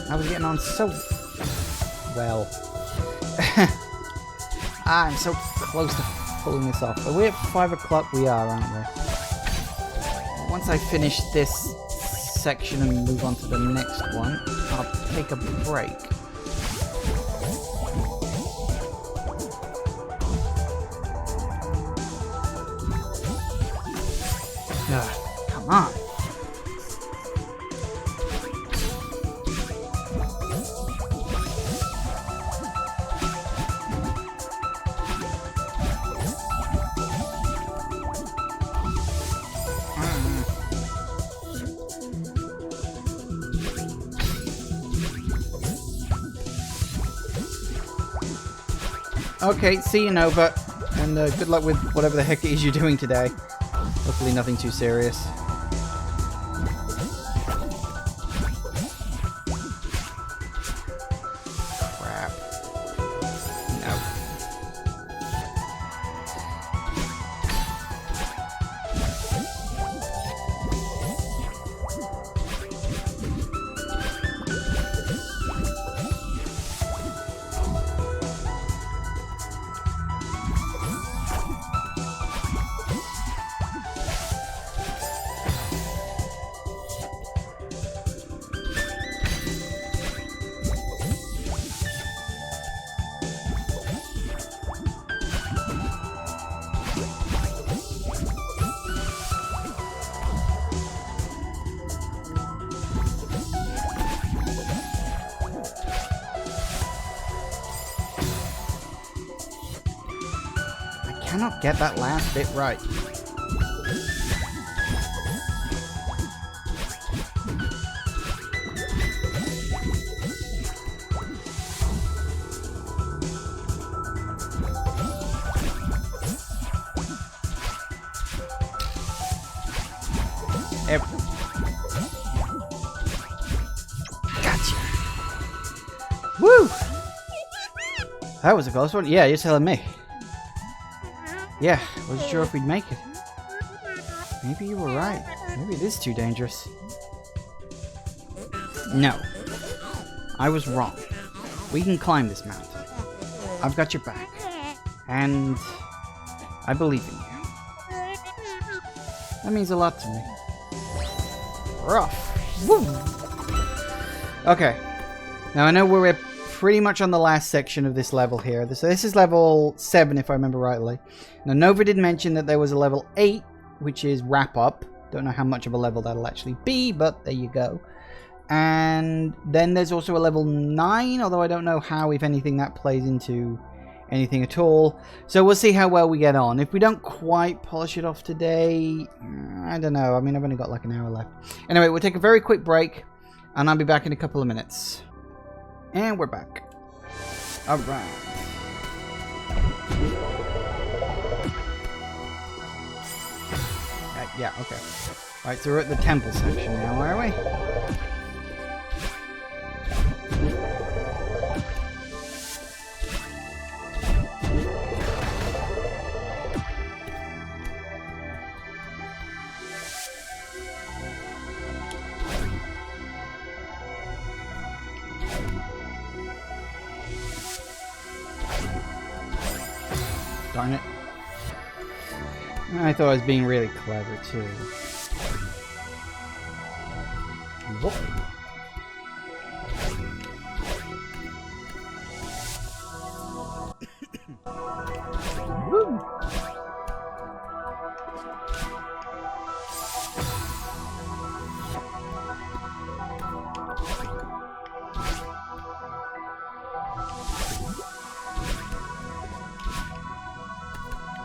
I was getting on so well. I'm so close to pulling this off. Are we at 5 o'clock? We are, aren't we? Once I finish this section and move on to the next one, I'll take a break. Come on! Okay, see you, Nova, and good luck with whatever the heck it is you're doing today. Or Hopefully nothing too serious. Crap. No. I cannot get that last bit right. Gotcha. Woo! That was a close one. Yeah, you're telling me. Yeah, wasn't sure if we'd make it. Maybe you were right. Maybe it is too dangerous. No. I was wrong. We can climb this mountain. I've got your back. And I believe in you. That means a lot to me. Rough. Woo! Okay. Now I know we're pretty much on the last section of this level here. So this is level 7 if I remember rightly. Now Nova did mention that there was a level 8, which is wrap up. Don't know how much of a level that'll actually be, but there you go. And then there's also a level 9, although I don't know how, if anything, that plays into anything at all. So we'll see how well we get on. If we don't quite polish it off today, I don't know. I mean, I've only got like an hour left. Anyway, we'll take a very quick break, and I'll be back in a couple of minutes. And we're back. Alright. Yeah, okay. Alright, so we're at the temple section now, are we? Darn it. I thought I was being really clever, too. Whoop. Woo.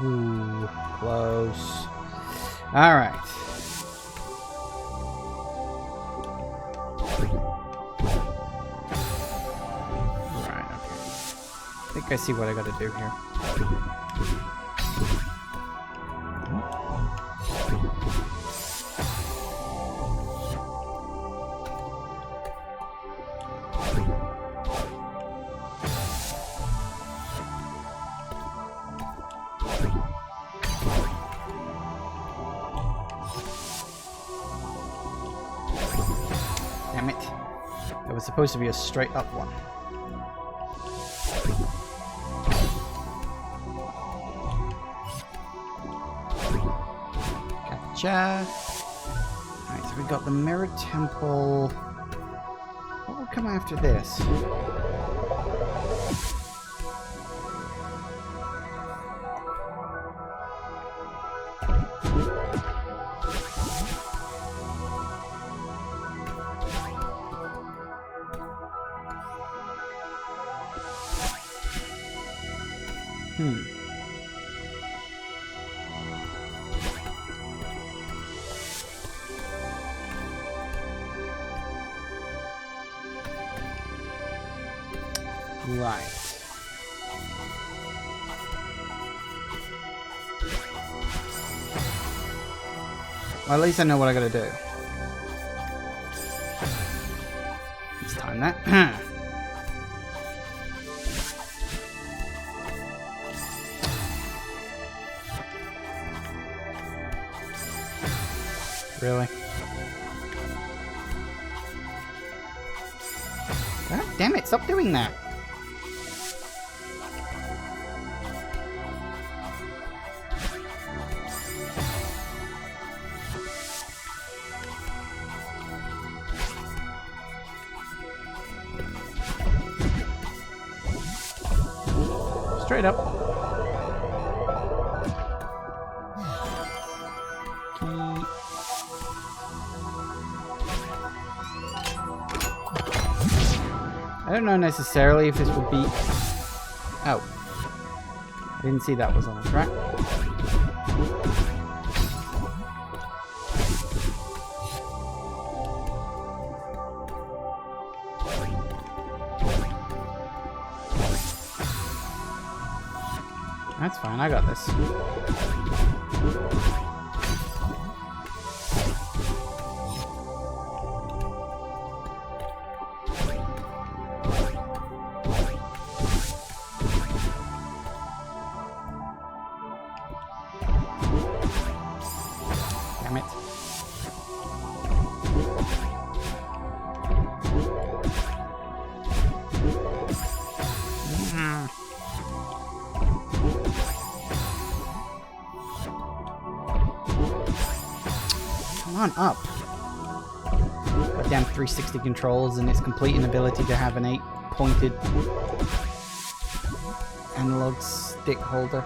Ooh, close. All right. Right, okay. I think I see what I gotta do here. Damn it. That was supposed to be a straight up one. Gotcha. Alright, so we got the Mirror Temple. What will come after this? Right. Well, at least I know what I gotta do. Let's time that. Really? God damn it, stop doing that. Straight up. I don't know necessarily if this would be... Oh. I didn't see that was on the track. That's fine, I got this. Damn it. Come on, up. Goddamn 360 controls and its complete inability to have an 8-pointed analog stick holder.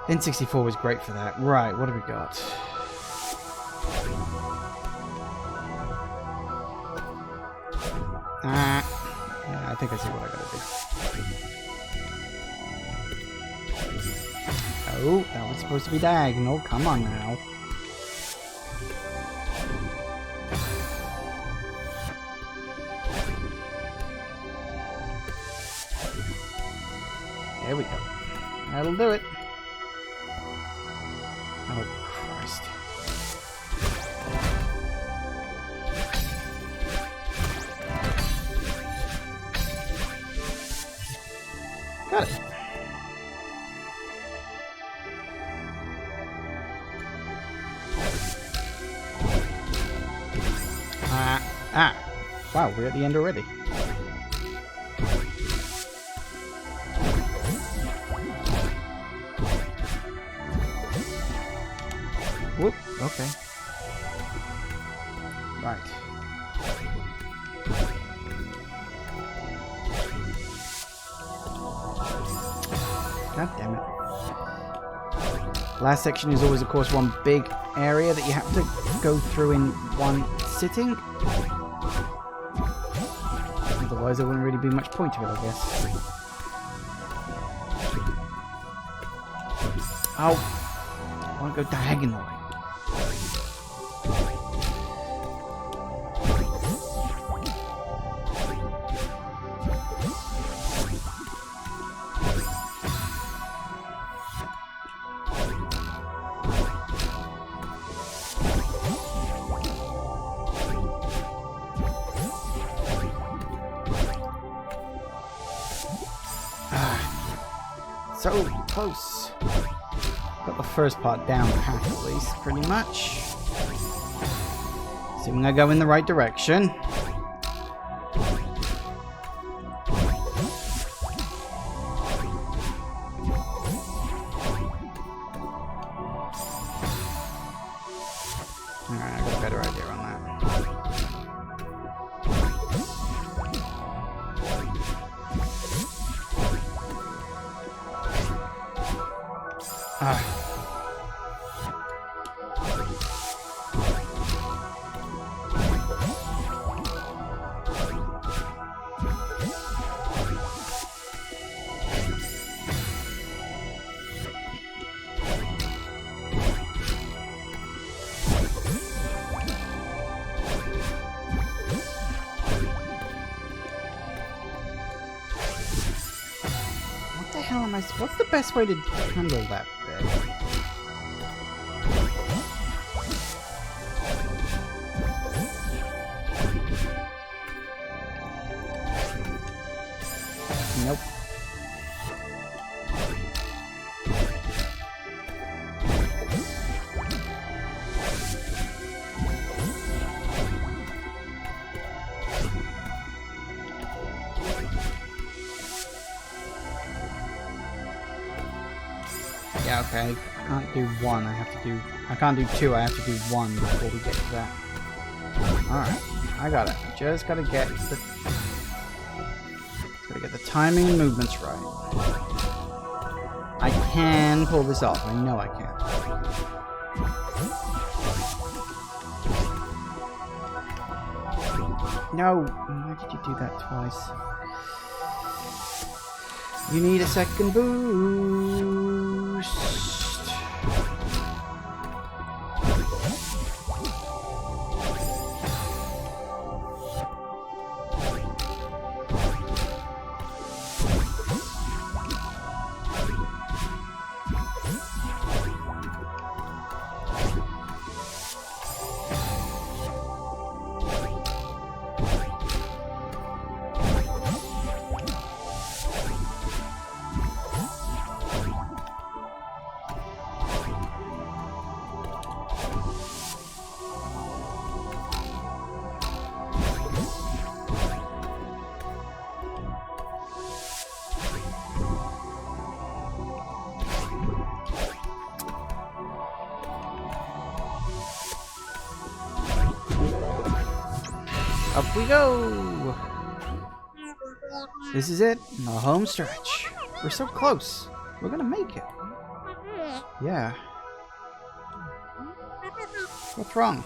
N64 was great for that. Right, what have we got? Yeah, I think I see what I gotta do. Oh, that was supposed to be diagonal. Come on now. There we go. That'll do it. Oh, Christ. Got it. Wow, we're at the end already. Whoop, okay. Right. God damn it. Last section is always, of course, one big area that you have to go through in one sitting. Otherwise, there wouldn't really be much point to it, I guess. Ow. I want to go diagonally. So close. Got the first part down half at least, pretty much. Assuming I go in the right direction. Alright, I got a better idea on that. What's the best way to handle that bit? Nope. Yeah, okay. I can't do one. I can't do two. I have to do one before we get to that. Alright. I got it. Just gotta get the timing and movements right. I can pull this off. I know I can. No! Why did you do that twice? You need a second boost. Up we go! This is it, the home stretch. We're so close. We're gonna make it. Yeah. What's wrong?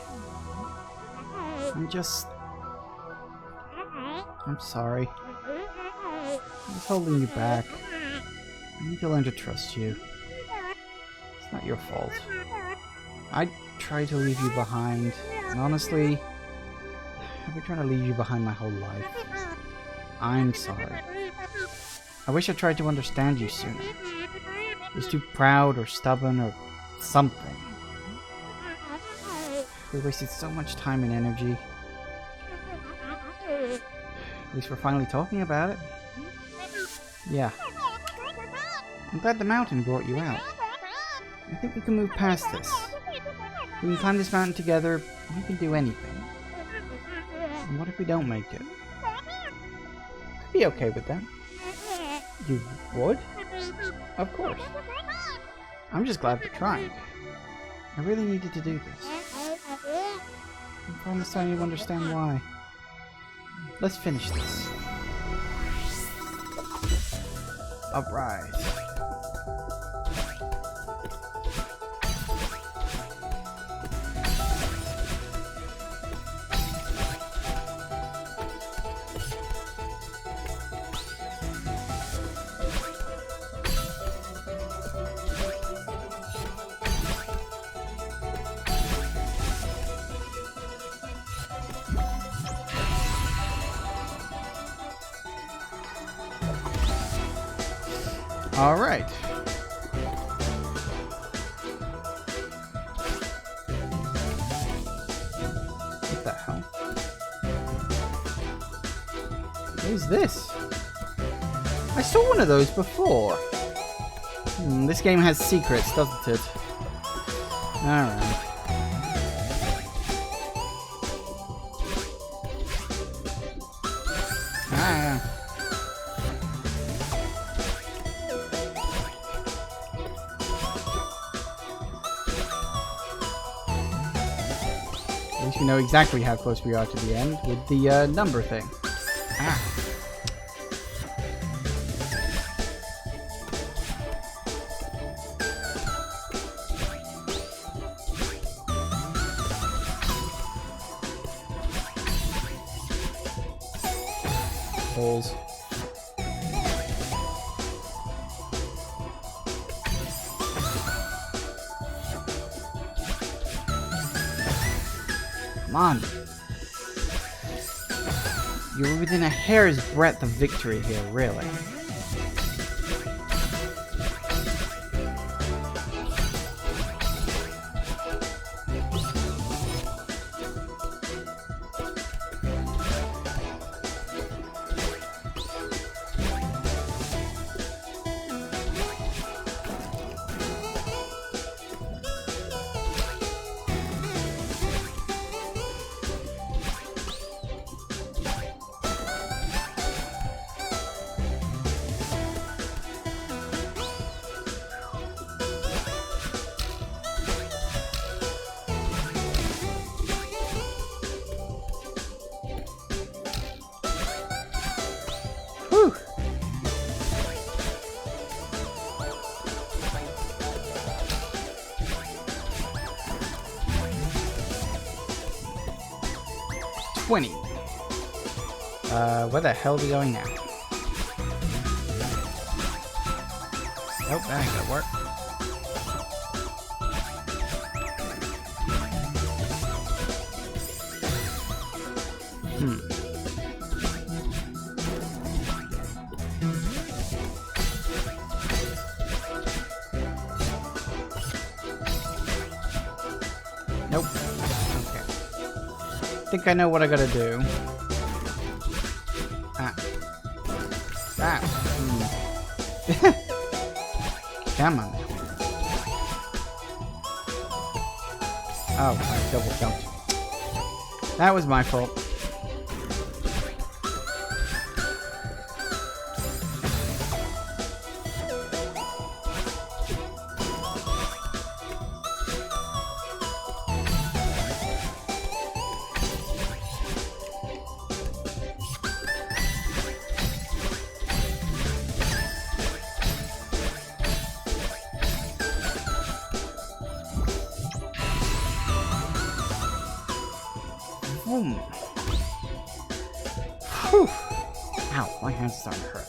I'm sorry. I was holding you back. I need to learn to trust you. It's not your fault. I tried to leave you behind, and honestly, I've been trying to leave you behind my whole life. I'm sorry. I wish I tried to understand you sooner. I was too proud or stubborn or something. We wasted so much time and energy. At least we're finally talking about it. Yeah. I'm glad the mountain brought you out. I think we can move past this. We can climb this mountain together. We can do anything. And what if we don't make it? I'd be okay with that. You would? Of course. I'm just glad we're trying. I really needed to do this. I promise I you understand why. Let's finish this. Alright. All right. What the hell? What is this? I saw one of those before. This game has secrets, doesn't it? All right. At least we know exactly how close we are to the end with the number thing. Ah. Holes. Come on. You're within a hair's breadth of victory here, really. 20. Where the hell are we going now? Nope, that ain't gonna work. Nope. Okay. I think I know what I gotta do. Come on. Oh, I double jumped. That was my fault. Boom. Whew. Ow, my hand's starting to hurt.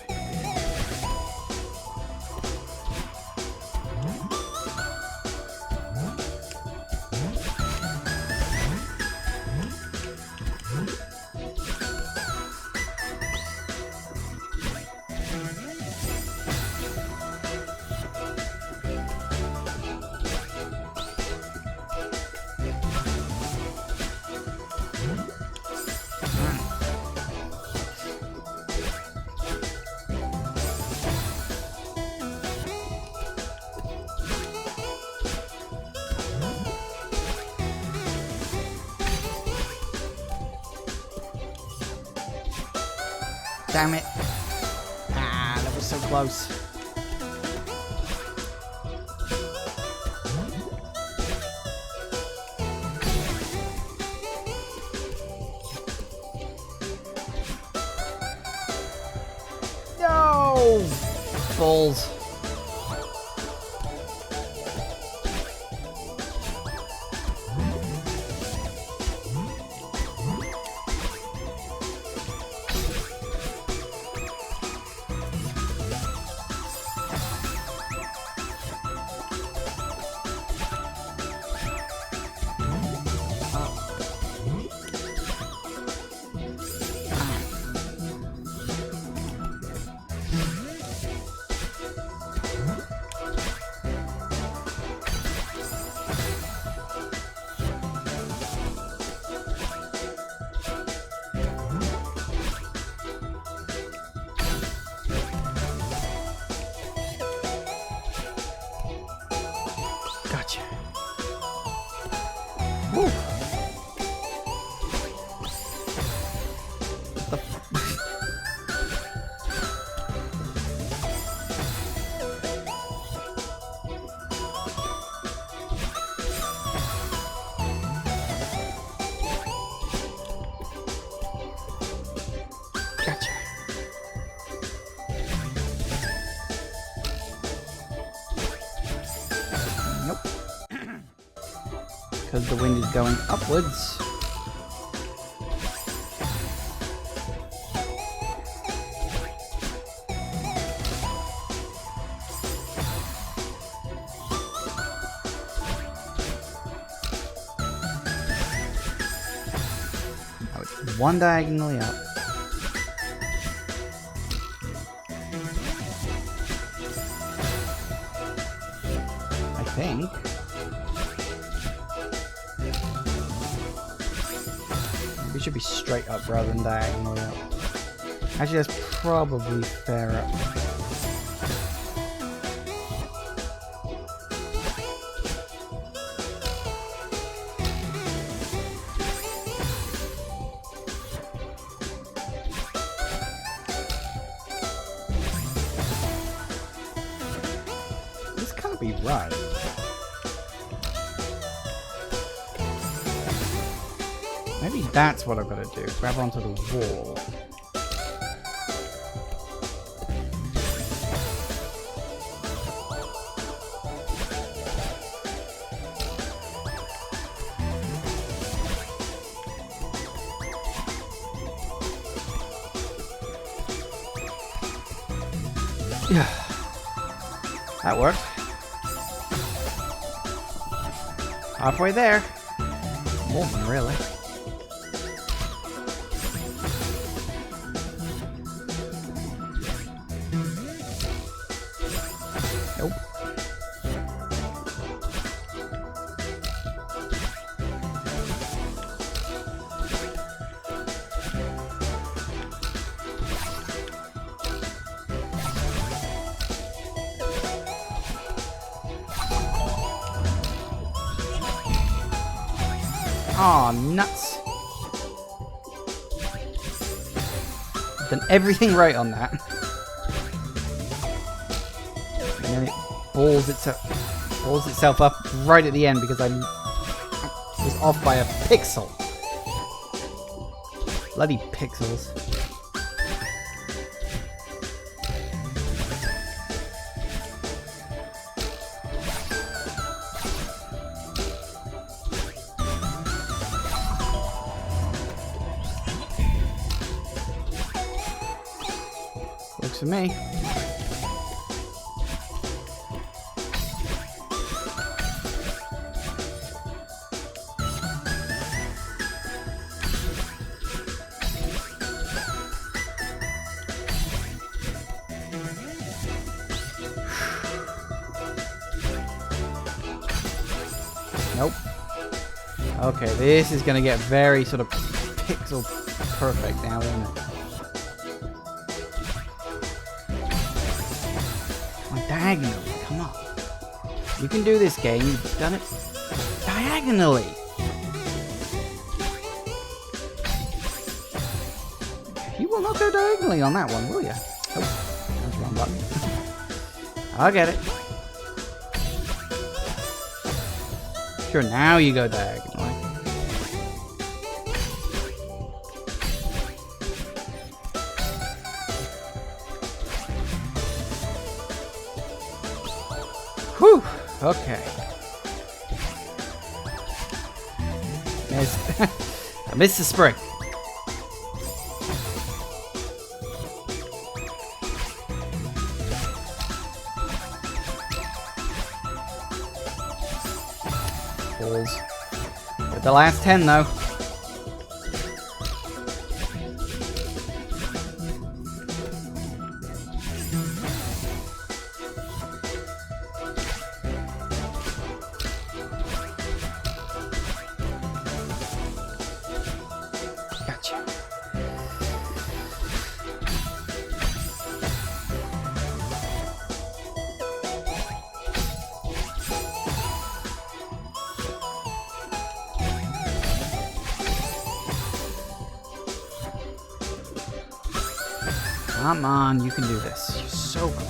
Damn it. Ah, that was so close. No! Balls. Gotcha. Woo. What the Gotcha. Nope. Because the wind is going upwards. Oh, it's one diagonally up. I think. We should be straight up rather than diagonally up. Actually, that's probably fairer. This can't be right. Maybe that's what I've got to do. Grab onto the wall. That worked. Halfway there. More than really. Nope. Aw, nuts. Done everything right on that. And then it balls itself up right at the end because I was off by a pixel. Bloody pixels. Works for me. Nope. Okay, this is gonna get very sort of pixel perfect now, isn't it? Diagonally, come on. You can do this game, you've done it diagonally. You will not go diagonally on that one, will you? Oh, that's the wrong button. I'll get it. Sure, now you go diagonally. Whew, okay. Missed. I missed the spring. Balls. With the last 10 though. Gotcha. Come on, you can do this. You're so close.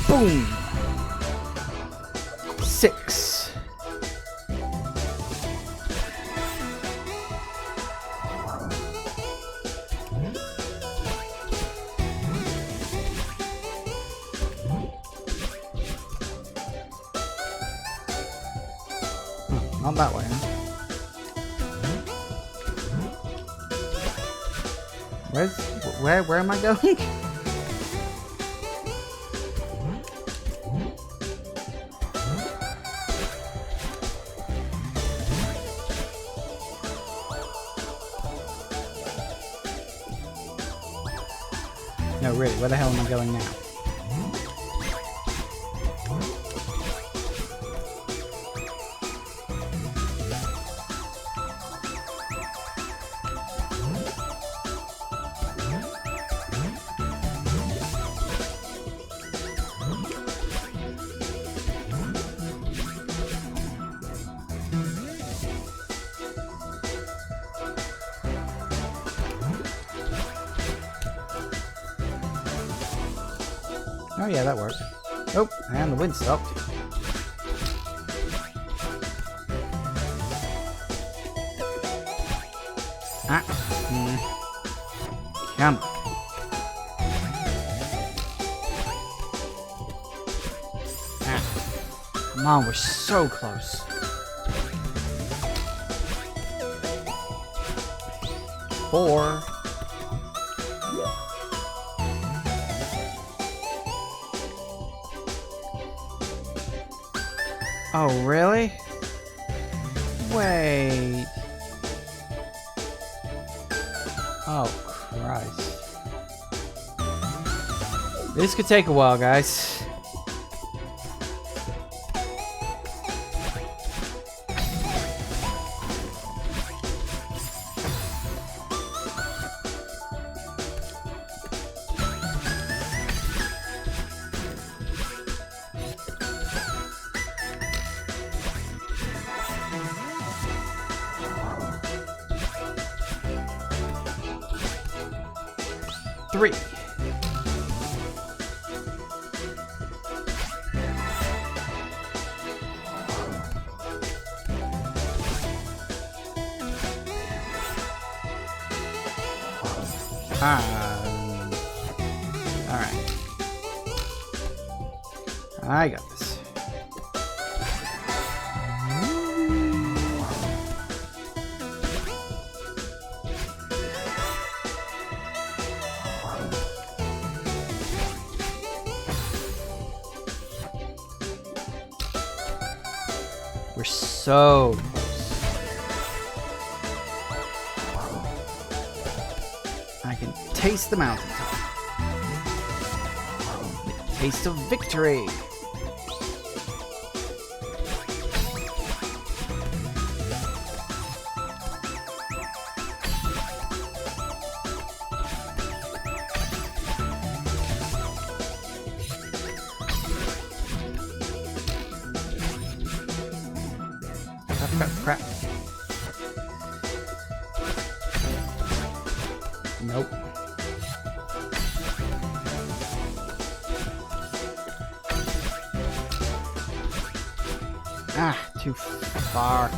Boom! 6. Oh, not that way, huh? Where am I going? No, really, where the hell am I going now? Oh yeah, that worked. Oh, and the wind stopped. Ah. Come on. Come on, we're so close. Four. Oh, really? Wait. Oh, Christ. This could take a while, guys. Three. Alright. I got this. We're so close. I can taste the mountaintop. The taste of victory. Crap. Nope. Ah, too far.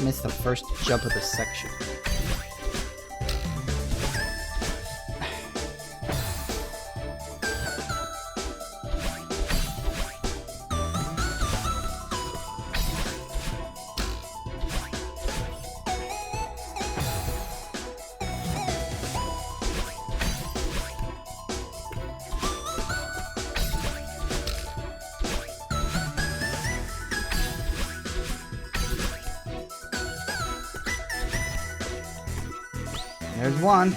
Missed the first jump of the section. There's one.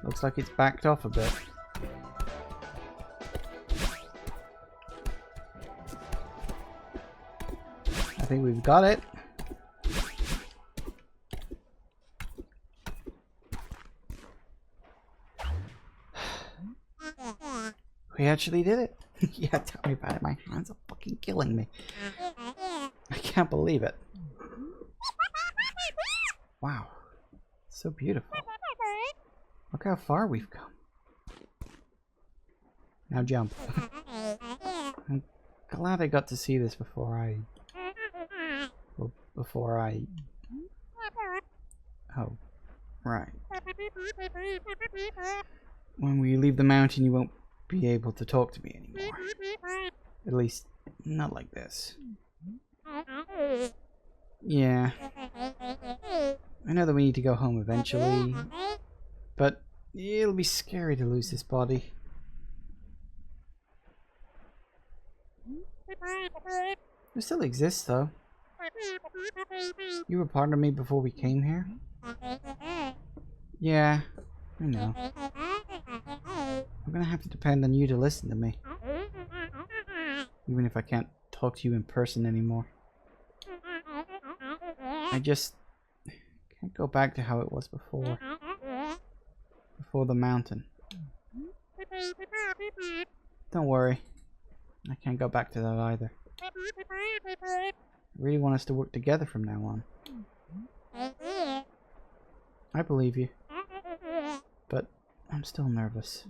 Looks like it's backed off a bit. I think we've got it. We actually did it. Yeah, tell me about it. My hands are fucking killing me. I can't believe it. Wow. So beautiful. Look how far we've come. Now jump. I'm glad I got to see this before I... Well, before I... Oh, right. When we leave the mountain, you won't be able to talk to me anymore. At least, not like this. Yeah. I know that we need to go home eventually, but it'll be scary to lose this body. It still exists, though. You were part of me before we came here? Yeah. I know. I'm gonna have to depend on you to listen to me. Even if I can't talk to you in person anymore. I just can't go back to how it was before. Before the mountain. Don't worry. I can't go back to that either. I really want us to work together from now on. I believe you. But I'm still nervous.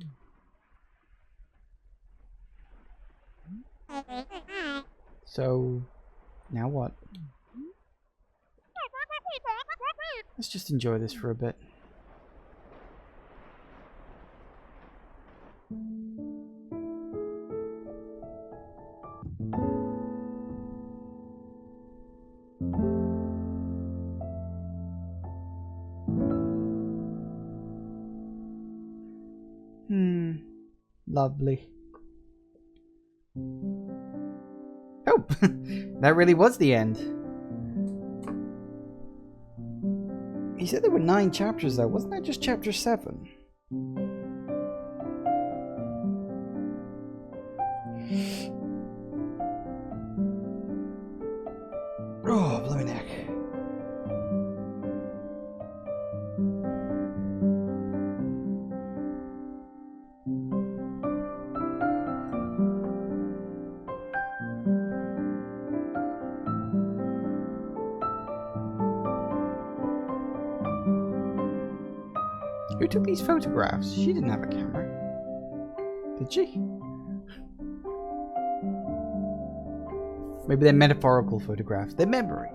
So, now what? Let's just enjoy this for a bit. Lovely. Oh, that really was the end. He said there were 9 chapters though, wasn't that just chapter 7? Oh, bloody neck. Who took these photographs? She didn't have a camera. Did she? Maybe they're metaphorical photographs. They're memories.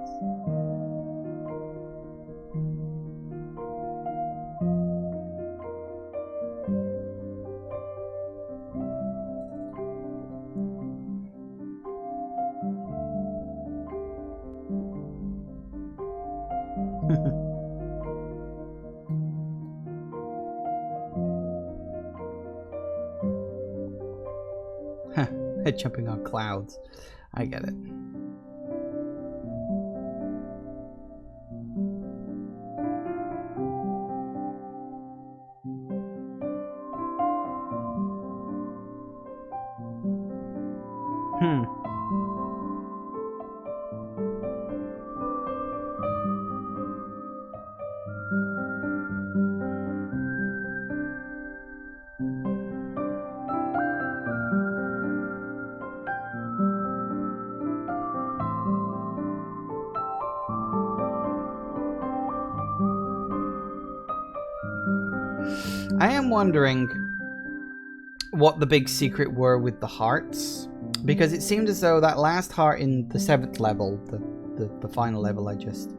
They're jumping on clouds. I get it. I am wondering what the big secret were with the hearts, because it seemed as though that last heart in the 7th level, the final level I just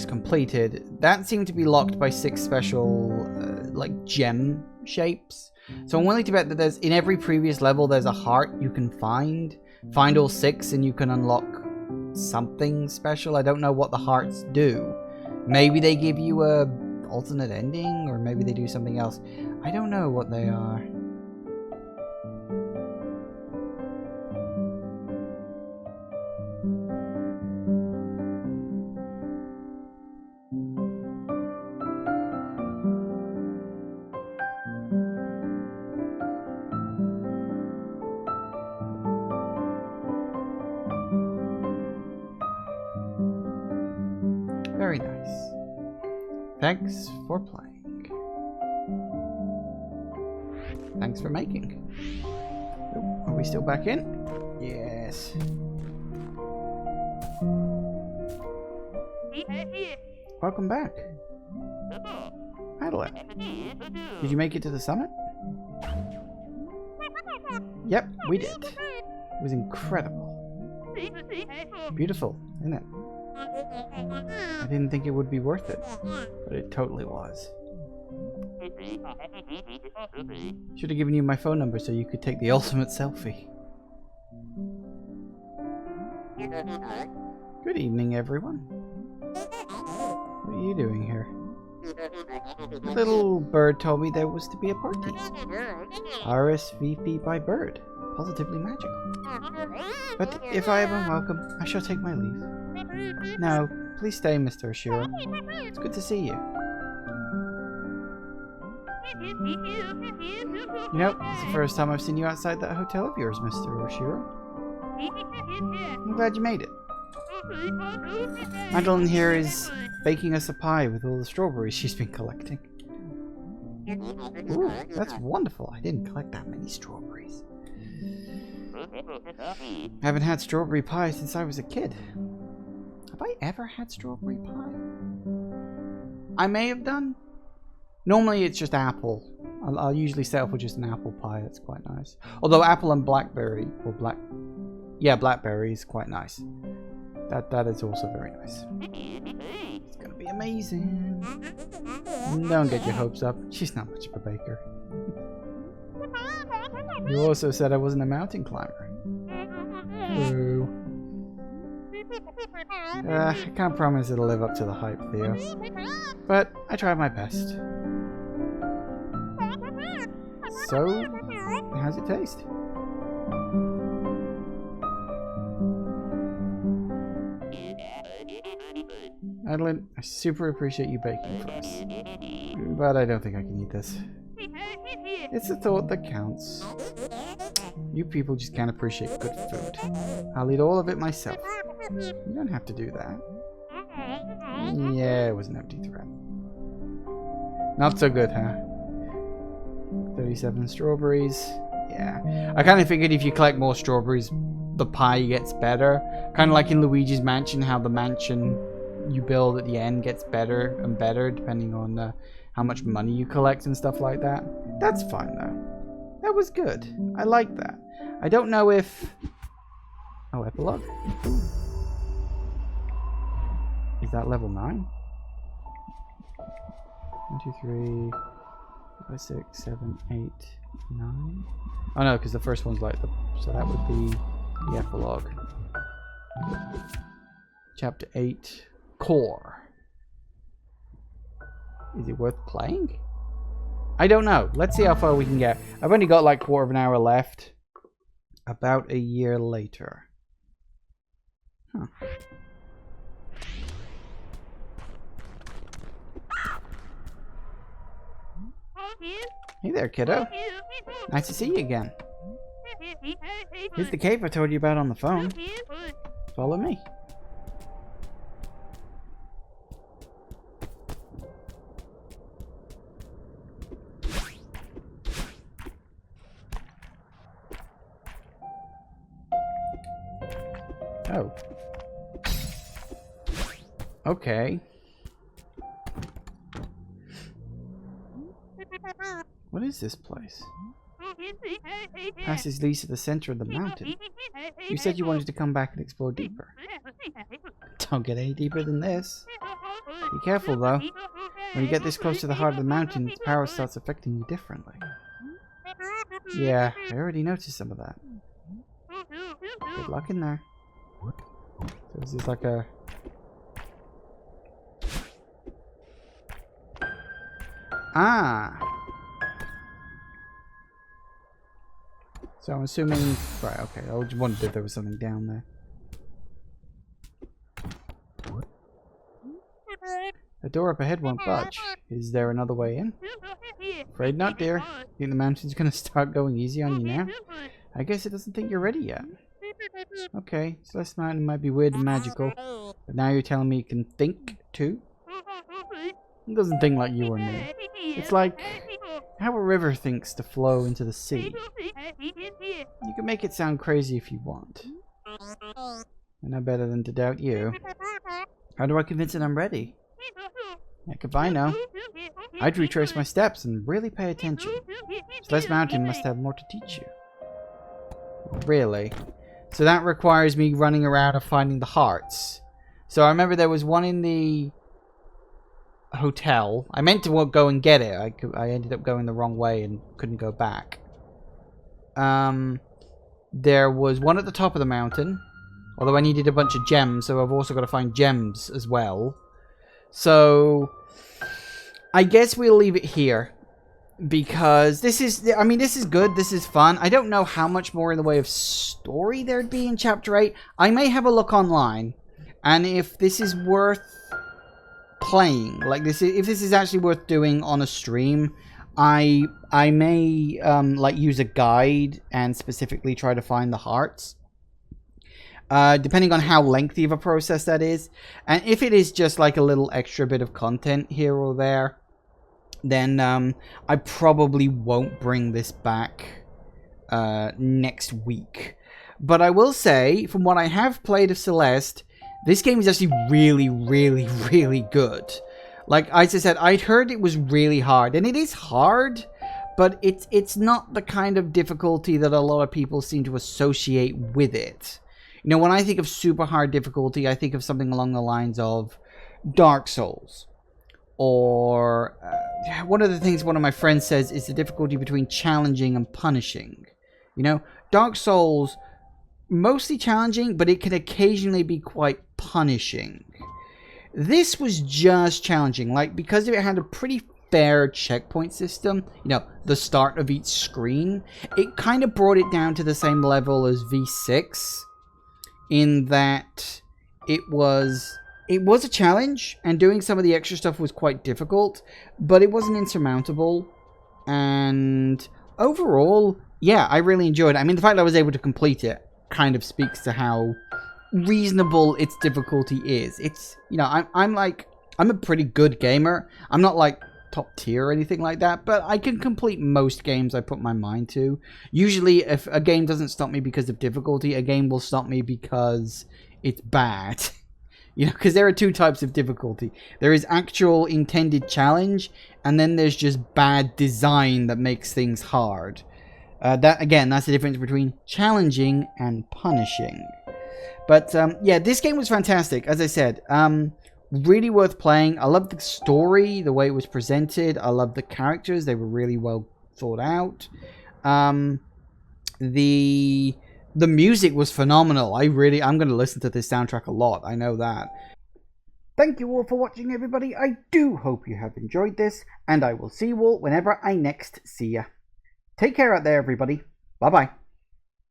completed, that seemed to be locked by 6 special like gem shapes. So I'm willing to bet that there's in every previous level there's a heart you can find all 6 and you can unlock something special. I don't know what the hearts do. Maybe they give you a alternate ending, or maybe they do something else. I don't know what they are. Very nice. Thanks for playing. Thanks for making. Oh, are we still back in? Yes. Welcome back. Adelaide. Did you make it to the summit? Yep, we did. It was incredible. Beautiful, isn't it? I didn't think it would be worth it, but it totally was. Should have given you my phone number so you could take the ultimate selfie. Good evening, everyone. What are you doing here? A little bird told me there was to be a party. RSVP by bird. Positively magical. But if I am unwelcome, I shall take my leave. No, Please stay, Mr. Oshiro. It's good to see you. You know, it's the first time I've seen you outside that hotel of yours, Mr. Oshiro. I'm glad you made it. Madeline here is baking us a pie with all the strawberries she's been collecting. Ooh, that's wonderful. I didn't collect that many strawberries. I haven't had strawberry pie since I was a kid. Have I ever had strawberry pie? I may have done. Normally it's just apple. I'll usually settle for just an apple pie. That's quite nice. Although apple and blackberry, or blackberry is quite nice. That is also very nice. It's gonna be amazing. Don't get your hopes up. She's not much of a baker. You also said I wasn't a mountain climber. Boo. I can't promise it'll live up to the hype, Theo. But I tried my best. So, how's it taste? Madeline, I super appreciate you baking for us. But I don't think I can eat this. It's the thought that counts. You people just can't appreciate good food. I'll eat all of it myself. You don't have to do that. Yeah, it was an empty threat. Not so good, huh? 37 strawberries. Yeah. I kind of figured if you collect more strawberries, the pie gets better. Kind of like in Luigi's Mansion, how the mansion you build at the end gets better and better depending on how much money you collect and stuff like that. That's fine though. That was good. I like that. I don't know if... Oh, epilogue. Ooh. Is that level 9? 1, 2, 3, 5, 6, 7, 8, 9. Oh no, because the first one's like the... So that would be the epilogue. Chapter 8. Core. Is it worth playing? I don't know. Let's see how far we can get. I've only got like quarter of an hour left. About a year later. Huh. Hey there, kiddo. Nice to see you again. Here's the cave I told you about on the phone. Follow me. Oh. Okay. What is this place? Passes leads to the center of the mountain. You said you wanted to come back and explore deeper. Don't get any deeper than this. Be careful though. When you get this close to the heart of the mountain, its power starts affecting you differently. Yeah, I already noticed some of that. Good luck in there. So this is like a... Ah! So I'm assuming... Right, okay. I just wondered if there was something down there. The door up ahead won't budge. Is there another way in? Afraid not, dear. Think the mountain's gonna start going easy on you now? I guess it doesn't think you're ready yet. Okay, Celeste Mountain might be weird and magical, but now you're telling me it can think too? It doesn't think like you or me. It's like how a river thinks to flow into the sea. You can make it sound crazy if you want. I'm no better than to doubt you. How do I convince it I'm ready? Heck if I know. I'd retrace my steps and really pay attention. Celeste Mountain must have more to teach you. Really? So that requires me running around and finding the hearts. So I remember there was one in the hotel. I meant to go and get it. I ended up going the wrong way and couldn't go back. There was one at the top of the mountain. Although I needed a bunch of gems, so I've also got to find gems as well. So I guess we'll leave it here. Because this is, I mean, this is good. This is fun. I don't know how much more in the way of story there'd be in Chapter 8. I may have a look online and if this is worth playing, like if this is actually worth doing on a stream, I may like use a guide and specifically try to find the hearts. Depending on how lengthy of a process that is. And if it is just like a little extra bit of content here or there, then I probably won't bring this back next week. But I will say, from what I have played of Celeste, this game is actually really, really, really good. Like, as I said, I'd heard it was really hard. And it is hard, but it's not the kind of difficulty that a lot of people seem to associate with it. You know, when I think of super hard difficulty, I think of something along the lines of Dark Souls. Or one of the things one of my friends says is the difficulty between challenging and punishing. You know, Dark Souls, mostly challenging, but it can occasionally be quite punishing. This was just challenging, like, because it had a pretty fair checkpoint system, you know, the start of each screen, it kind of brought it down to the same level as V6. In that it was a challenge, and doing some of the extra stuff was quite difficult, but it wasn't insurmountable. And overall, yeah, I really enjoyed it. I mean, the fact that I was able to complete it kind of speaks to how reasonable its difficulty is. It's, you know, I'm a pretty good gamer. I'm not like top tier or anything like that, but I can complete most games I put my mind to. Usually, if a game doesn't stop me because of difficulty, a game will stop me because it's bad. You know, because there are two types of difficulty. There is actual intended challenge, and then there's just bad design that makes things hard. That's the difference between challenging and punishing. But yeah, this game was fantastic, as I said. Really worth playing. I love the story, the way it was presented. I love the characters. They were really well thought out. The music was phenomenal. I'm going to listen to this soundtrack a lot. I know that. Thank you all for watching, everybody. I do hope you have enjoyed this, and I will see you all whenever I next see ya. Take care out there, everybody. Bye-bye.